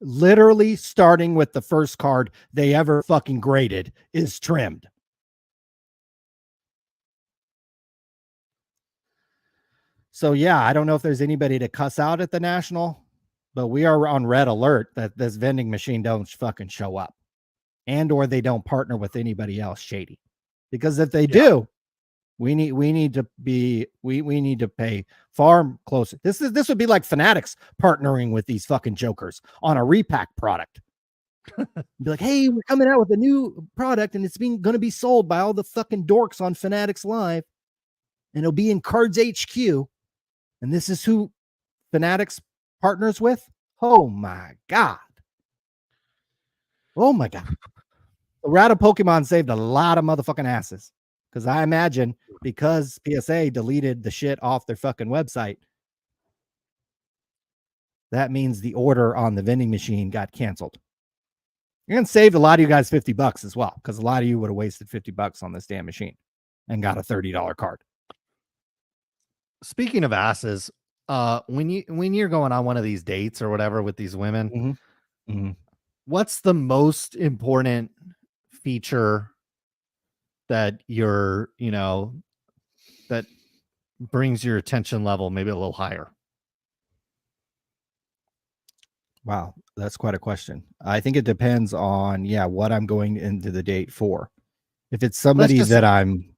Literally starting with the first card they ever fucking graded is trimmed. So yeah, I don't know if there's anybody to cuss out at the National, but we are on red alert that this vending machine don't fucking show up, and or they don't partner with anybody else shady. Because if they do, we need to pay far closer. This would be like Fanatics partnering with these fucking jokers on a repack product. Be like, hey, we're coming out with a new product and it's going to be sold by all the fucking dorks on Fanatics Live, and it'll be in Cards HQ. And this is who Fanatics partners with. Oh my God. Oh my God. The rat of Pokemon saved a lot of motherfucking asses. Because I imagine because PSA deleted the shit off their fucking website, that means the order on the vending machine got canceled. You're going to save a lot of you guys $50 as well, because a lot of you would have wasted $50 on this damn machine and got a $30 card. Speaking of asses, when you're going on one of these dates or whatever with these women, what's the most important feature that that brings your attention level maybe a little higher? Wow, that's quite a question. I think it depends on what I'm going into the date for. If it's somebody that I'm,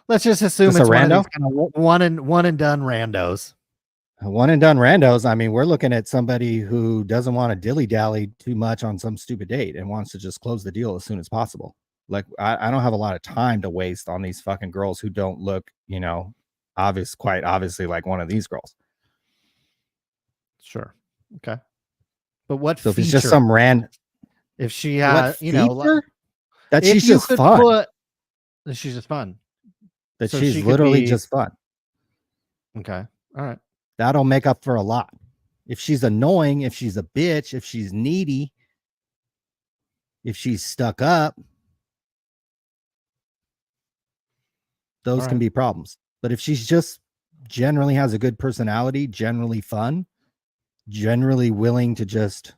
let's just assume it's it's a one of rando, these kind of one and done randos. One and done randos. I mean, we're looking at somebody who doesn't want to dilly dally too much on some stupid date and wants to just close the deal as soon as possible. Like, I don't have a lot of time to waste on these fucking girls who don't look, quite obviously like one of these girls. Sure. Okay. But what so feature? If it's just some if she has, that she's just fun. That she's just fun. That so she's literally just fun. Okay. All right. That'll make up for a lot. If she's annoying, if she's a bitch, if she's needy, if she's stuck up, those can be problems. But if she's just generally has a good personality, generally fun, generally willing to just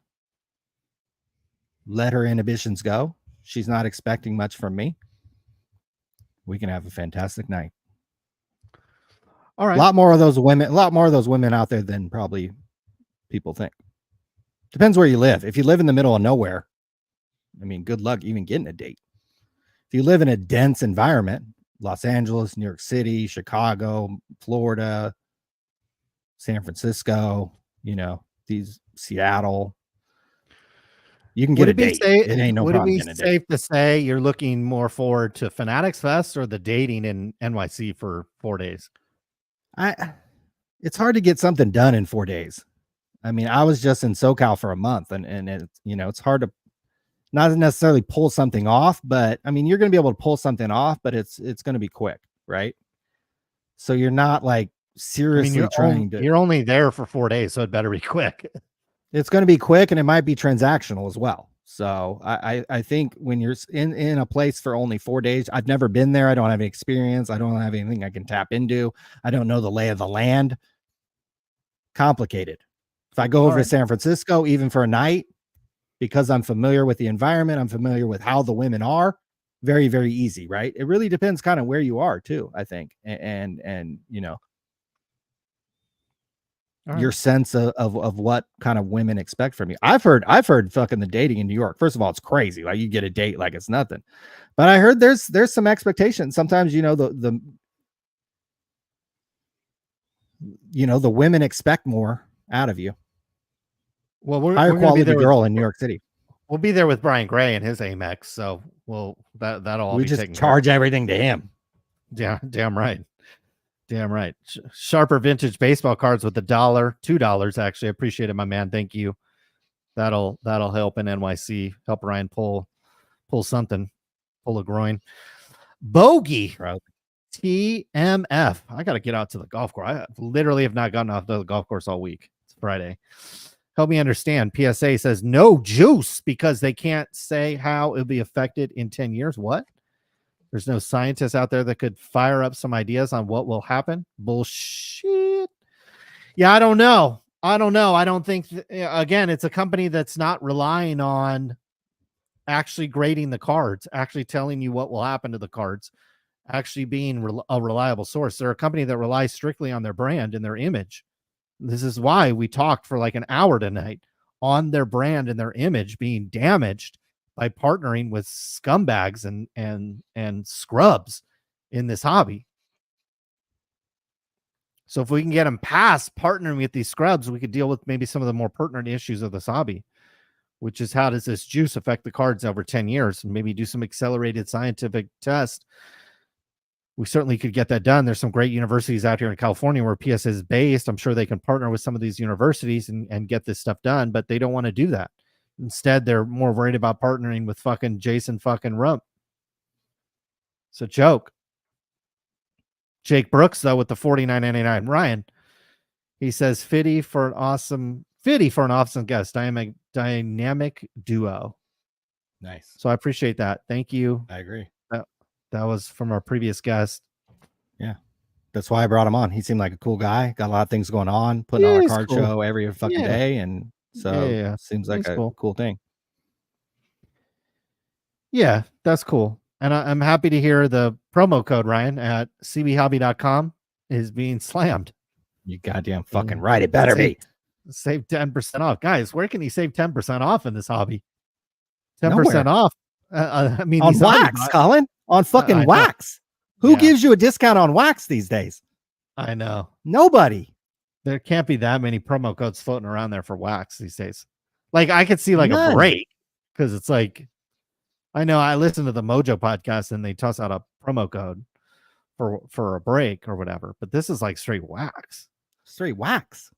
let her inhibitions go, she's not expecting much from me, we can have a fantastic night. All right. A lot more of those women out there than probably people think. Depends where you live. If you live in the middle of nowhere, I mean, good luck even getting a date. If you live in a dense environment, Los Angeles, New York City, Chicago, Florida, San Francisco, Seattle, you can get a date. It ain't no problem getting a date. Safe to say you're looking more forward to Fanatics Fest or the dating in NYC for 4 days? It's hard to get something done in 4 days. I mean, I was just in SoCal for a month, and it's hard to not necessarily pull something off, but I mean, you're going to be able to pull something off, but it's going to be quick, right? So you're not like seriously you're only there for 4 days, so it better be quick. It's going to be quick, and it might be transactional as well. So I think when you're in a place for only 4 days, I've never been there. I don't have any experience. I don't have anything I can tap into. I don't know the lay of the land. Complicated. If I go over to San Francisco, even for a night, because I'm familiar with the environment, I'm familiar with how the women are, very, very easy, right? It really depends kind of where you are too, I think. And All right. your sense of what kind of women expect from you. I've heard fucking the dating in New York. First of all, it's crazy. Like you get a date like it's nothing. But I heard there's some expectations. Sometimes, the women expect more out of you. Well, we're Higher gonna be quality there girl in New York City. we'll be there with Brian Gray and his Amex, so that'll all We be just taken charge everything to him. care of. Damn right. Damn right. Sharper vintage baseball cards with $1, $2 actually. I appreciate it, my man. Thank you. That'll help in NYC. Help Ryan pull something, pull a groin. Bogey. TMF. I got to get out to the golf course. I literally have not gotten off the golf course all week. It's Friday. Help me understand. PSA says no juice because they can't say how it'll be affected in 10 years. What? There's no scientists out there that could fire up some ideas on what will happen. Bullshit. Yeah, I don't know. I don't think, again, it's a company that's not relying on actually grading the cards, actually telling you what will happen to the cards, actually being a reliable source. They're a company that relies strictly on their brand and their image. This is why we talked for like an hour tonight on their brand and their image being damaged by partnering with scumbags and scrubs in this hobby. So if we can get them past partnering with these scrubs, we could deal with maybe some of the more pertinent issues of this hobby, which is how does this juice affect the cards over 10 years and maybe do some accelerated scientific test. We certainly could get that done. There's some great universities out here in California where PSA is based. I'm sure they can partner with some of these universities and get this stuff done, but they don't want to do that. Instead, they're more worried about partnering with fucking Jason fucking Rump. It's a joke. Jake Brooks, though, with the $49.99. Ryan, he says, fitty for an awesome guest. Dynamic duo. Nice. So I appreciate that. Thank you. I agree. That was from our previous guest. Yeah. That's why I brought him on. He seemed like a cool guy. Got a lot of things going on, putting on a card show every fucking day. And so seems like a cool thing. Yeah, that's cool. And I'm happy to hear the promo code, Ryan, at cbhobby.com is being slammed. You goddamn fucking right. It better be. Save 10% off. Guys, where can you save 10% off in this hobby? 10% off. I mean, on wax, Colin. On fucking wax. Who gives you a discount on wax these days? I know. Nobody. There can't be that many promo codes floating around there for wax these days. Like I could see like a break because it's like, I know I listen to the Mojo podcast and they toss out a promo code for a break or whatever, but this is like straight wax. Straight wax.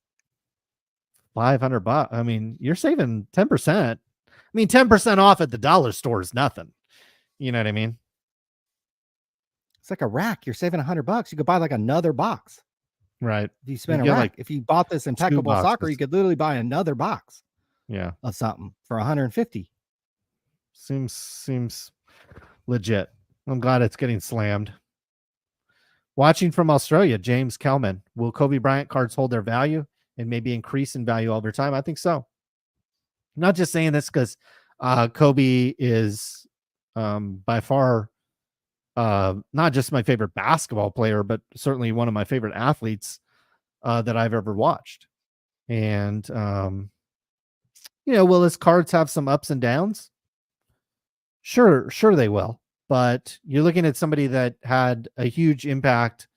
$500. I mean, you're saving 10%. I mean, 10% off at the dollar store is nothing. You know what I mean? It's like a rack. You're saving $100. You could buy like another box. Right. If you spend a rack, if you bought this impeccable soccer, you could literally buy another box. Yeah. Of something for $150. Seems legit. I'm glad it's getting slammed. Watching from Australia, James Kelman. Will Kobe Bryant cards hold their value and maybe increase in value over time? I think so. I'm not just saying this because Kobe is by far not just my favorite basketball player, but certainly one of my favorite athletes that I've ever watched. And, will his cards have some ups and downs? Sure they will. But you're looking at somebody that had a huge impact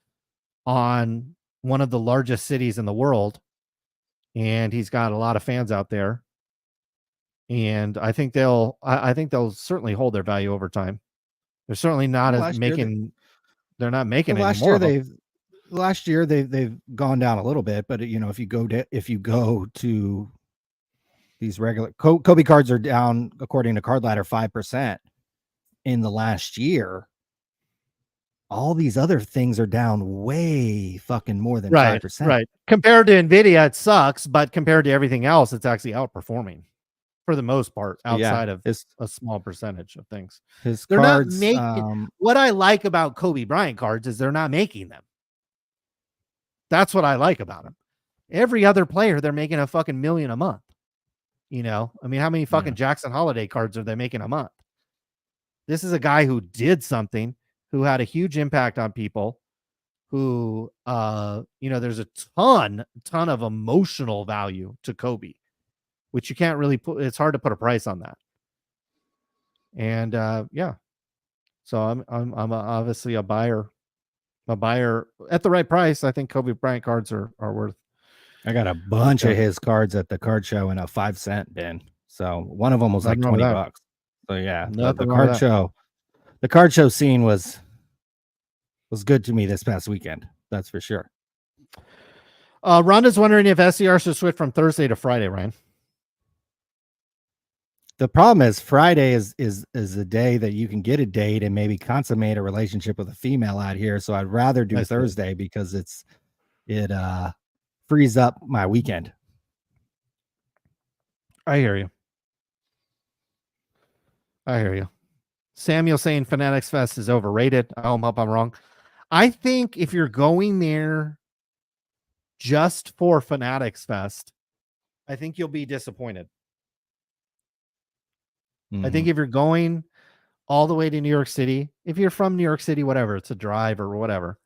on one of the largest cities in the world. And he's got a lot of fans out there. And I think they'll certainly hold their value over time. They're certainly not they're not making last year they've gone down a little bit, but if you go to these regular Kobe cards are down, according to Card Ladder, 5% in the last year. All these other things are down way fucking more than 5%. Right. Compared to Nvidia, it sucks, but compared to everything else, it's actually outperforming for the most part, outside of a small percentage of things. They're cards, not making. What I like about Kobe Bryant cards is they're not making them. That's what I like about them. Every other player, they're making a fucking million a month. I mean, how many fucking Jackson Holiday cards are they making a month? This is a guy who did something, who had a huge impact on people, who, there's a ton of emotional value to Kobe, which you can't really put. It's hard to put a price on that. And yeah, so I'm obviously a buyer at the right price. I think Kobe Bryant cards are worth. I got a bunch of his cards at the card show in a 5-cent bin. So one of them was like $20. So yeah, the card show scene was good to me this past weekend. That's for sure. Rhonda's wondering if SCR should switch from Thursday to Friday, Ryan. The problem is Friday is a day that you can get a date and maybe consummate a relationship with a female out here. So I'd rather do Thursday because it frees up my weekend. I hear you. Samuel saying Fanatics Fest is overrated. I hope I'm wrong. I think if you're going there just for Fanatics Fest, I think you'll be disappointed. Mm-hmm. I think if you're going all the way to New York City, if you're from New York City, whatever, it's a drive or whatever.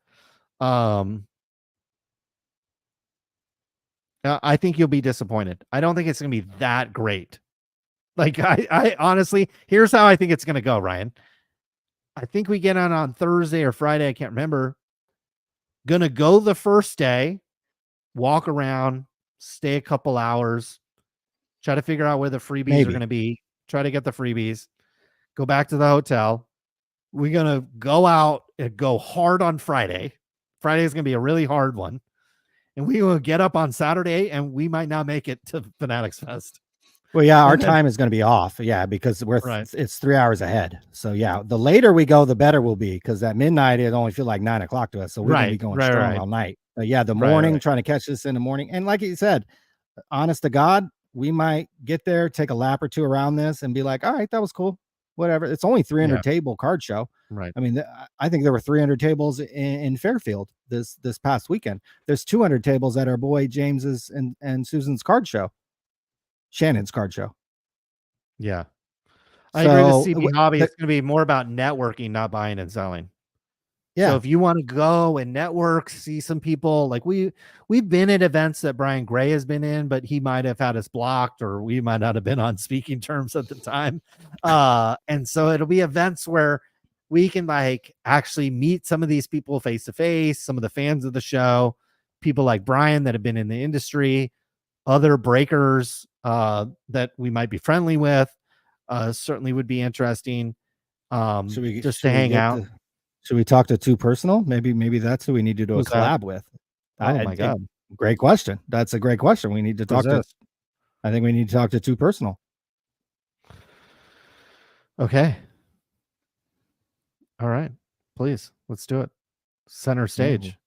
I think you'll be disappointed. I don't think it's going to be that great. Like I honestly, here's how I think it's going to go, Ryan. I think we get on Thursday or Friday. I can't remember. Gonna go the first day, walk around, stay a couple hours, try to figure out where the freebies are going to be, try to get the freebies, go back to the hotel. We're going to go out and go hard on Friday. Friday is going to be a really hard one. And we will get up on Saturday and we might not make it to Fanatics Fest. Well, yeah, our time is going to be off. Yeah, because it's 3 hours ahead. So yeah, the later we go, the better we'll be. Because at midnight, it only feel like 9 o'clock to us. So we're going to be going strong all night. But yeah, the morning, trying to catch this in the morning. And like you said, honest to God, we might get there, take a lap or two around this and be like, all right, that was cool. Whatever. It's only 300 table card show. Right. I mean, I think there were 300 tables in Fairfield this past weekend. There's 200 tables at our boy James's and Susan's card show. Shannon's card show. Yeah. I agree with CB Hobby. It's going to be more about networking, not buying and selling. Yeah. So if you want to go and network, see some people, like we've been at events that Brian Gray has been in, but he might have had us blocked or we might not have been on speaking terms at the time. And so it'll be events where we can like actually meet some of these people face to face, some of the fans of the show, people like Brian that have been in the industry, other breakers that we might be friendly with, certainly would be interesting. Just to hang out. Should we talk to Too Personal? Maybe that's who we need to do a collab with. Oh my God. Great question. That's a great question. We need to talk to, I think we need to talk to Too Personal. Okay. All right. Please, let's do it. Center stage.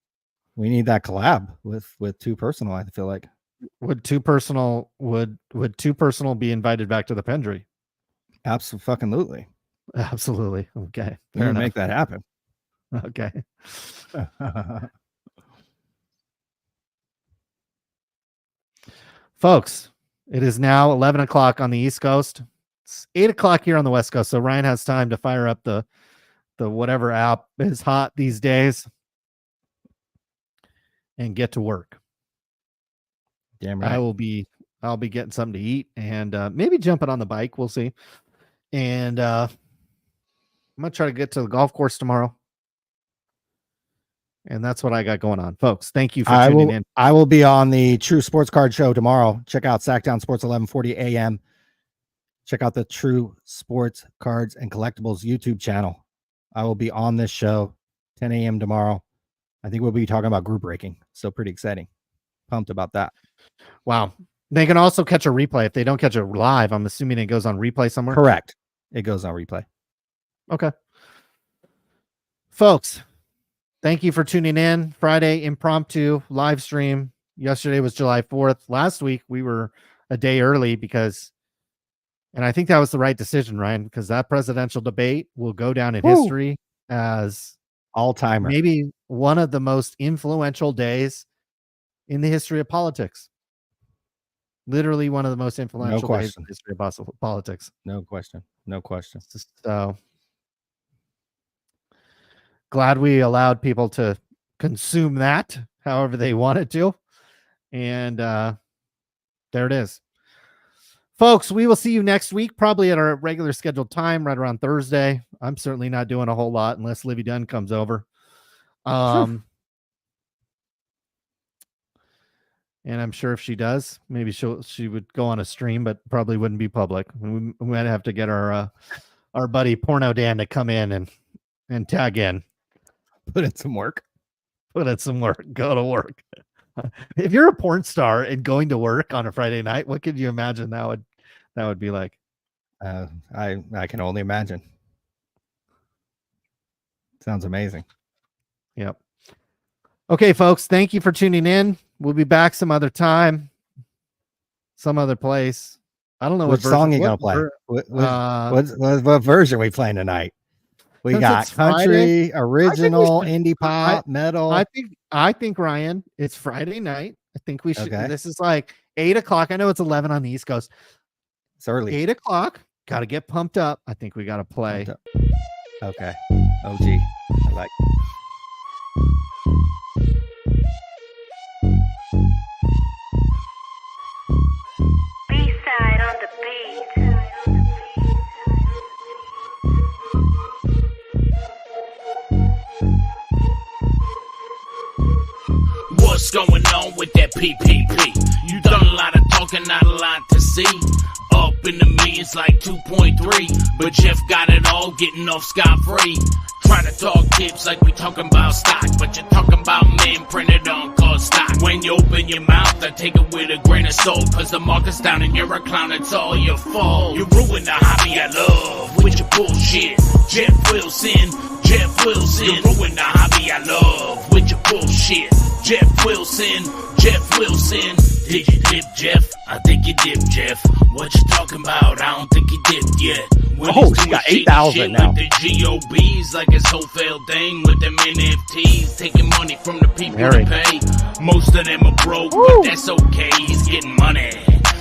We need that collab with Too Personal, I feel like. Would Too Personal be invited back to the Pendry? Absolutely. Okay. We're gonna make that happen. Okay. Folks, it is now 11 o'clock on the East Coast. It's 8 o'clock here on the West Coast. So Ryan has time to fire up the whatever app is hot these days and get to work. Damn right. I'll be getting something to eat and maybe jumping on the bike. We'll see. And I'm going to try to get to the golf course tomorrow. And that's what I got going on. Folks, thank you for tuning in. I will be on the True Sports Card Show tomorrow. Check out Sacktown Sports 1140 AM. Check out the True Sports Cards and Collectibles YouTube channel. I will be on this show 10 a.m. tomorrow. I think we'll be talking about group breaking. So pretty exciting. Pumped about that. Wow. They can also catch a replay. If they don't catch it live, I'm assuming it goes on replay somewhere. Correct. It goes on replay. Okay. Folks, thank you for tuning in. Friday impromptu live stream. Yesterday was July 4th. Last week we were a day early and I think that was the right decision, Ryan, because that presidential debate will go down in history as all-timer. Maybe one of the most influential days in the history of politics. Literally one of the most influential days in the history of politics. No question. So glad we allowed people to consume that however they wanted to. And there it is. Folks, we will see you next week, probably at our regular scheduled time, right around Thursday. I'm certainly not doing a whole lot unless Livy Dunn comes over. And I'm sure if she does, maybe she would go on a stream, but probably wouldn't be public. We might have to get our buddy Porno Dan to come in and tag in. Put in some work. Go to work. If you're a porn star and going to work on a Friday night, what could you imagine that would be like? I can only imagine. Sounds amazing. Yep. Okay, folks, thank you for tuning in. We'll be back some other time, some other place. I don't know which song you gonna play. What version we playing tonight? We got country, original, indie pop, metal. I think Ryan, it's Friday night. I think we should. Okay. This is like 8:00. I know it's 11 on the East Coast. It's early. 8:00. Got to get pumped up. I think we got to play. Okay. OG. I like. B-side on the beat. What's going on with that PPP? You done a lot of talking, not a lot to see. Up in the millions like 2.3, but Jeff got it all, getting off scot-free. Try to talk tips like we talking about stock, but you're talking about men printed on cost stock. When you open your mouth, I take it with a grain of salt, cause the market's down and you're a clown, it's all your fault. You ruin the hobby I love with your bullshit. Jeff Wilson. You ruin the hobby I love with your bullshit. Jeff Wilson. Did you dip, Jeff? I think you dipped, Jeff. What you talking about? I don't think you dipped yet. He got 8,000 now. With the GOBs like his whole failed thing with them NFTs, taking money from the people to pay. Most of them are broke, but that's okay. He's getting money.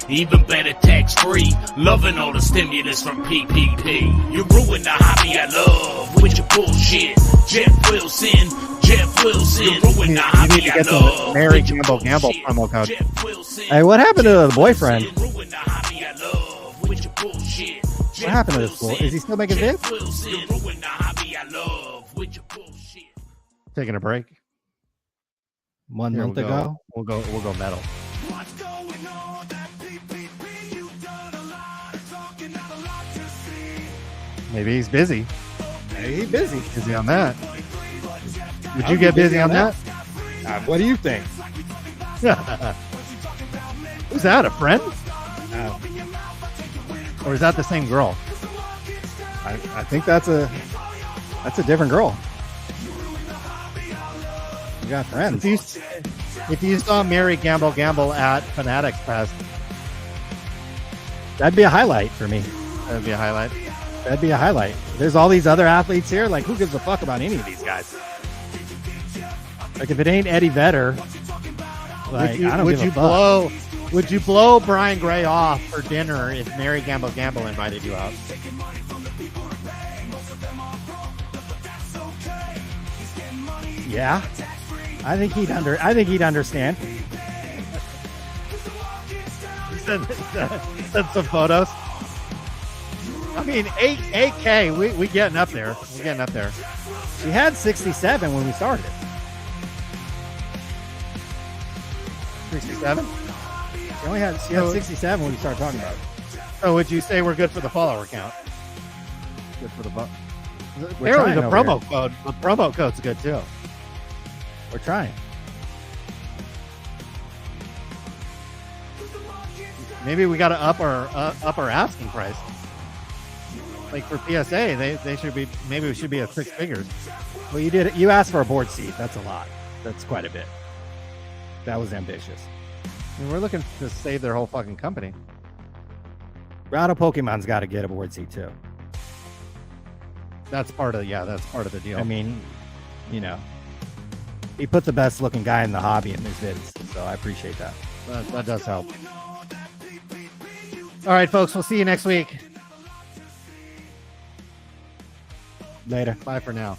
Even better tax-free, loving all the stimulus from PPP. You ruin the hobby I love with your bullshit. Jeff Wilson. You ruin the hobby I love. Mary Gamble promo code. Hey, what happened to the boyfriend? What happened to this fool? Is he still making vids? Taking a break. 1 month ago. We'll go metal. Maybe he's busy. Maybe he's busy. Busy on that. Would you get busy on that? What do you think? Who's that? A friend? Or is that the same girl? I think that's a different girl. You got friends. If you saw Mary Gamble at Fanatics Fest, that'd be a highlight for me. That'd be a highlight. There's all these other athletes here. Like, who gives a fuck about any of these guys? Like, if it ain't Eddie Vedder, like, I don't give a fuck. Would you blow Brian Gray off for dinner if Mary Gamble invited you out? Yeah, I think he'd understand. Send some photos. I mean, 8K, we getting up there. We're getting up there. She had 67 when we started. 67? She had 67 when we started talking about it. So would you say we're good for the follower count? Good for the Apparently the promo code's good too. We're trying. Maybe we got to up our asking price. Like for PSA, they should be, maybe we should be at 6 figures. Well, you asked for a board seat. That's a lot. That's quite a bit. That was ambitious. I mean, we're looking to save their whole fucking company. Rado Pokemon's got to get a board seat too. That's part of the deal. I mean, he put the best looking guy in the hobby in his vids, so I appreciate that. That does help. All right, folks, we'll see you next week. Later. Bye for now.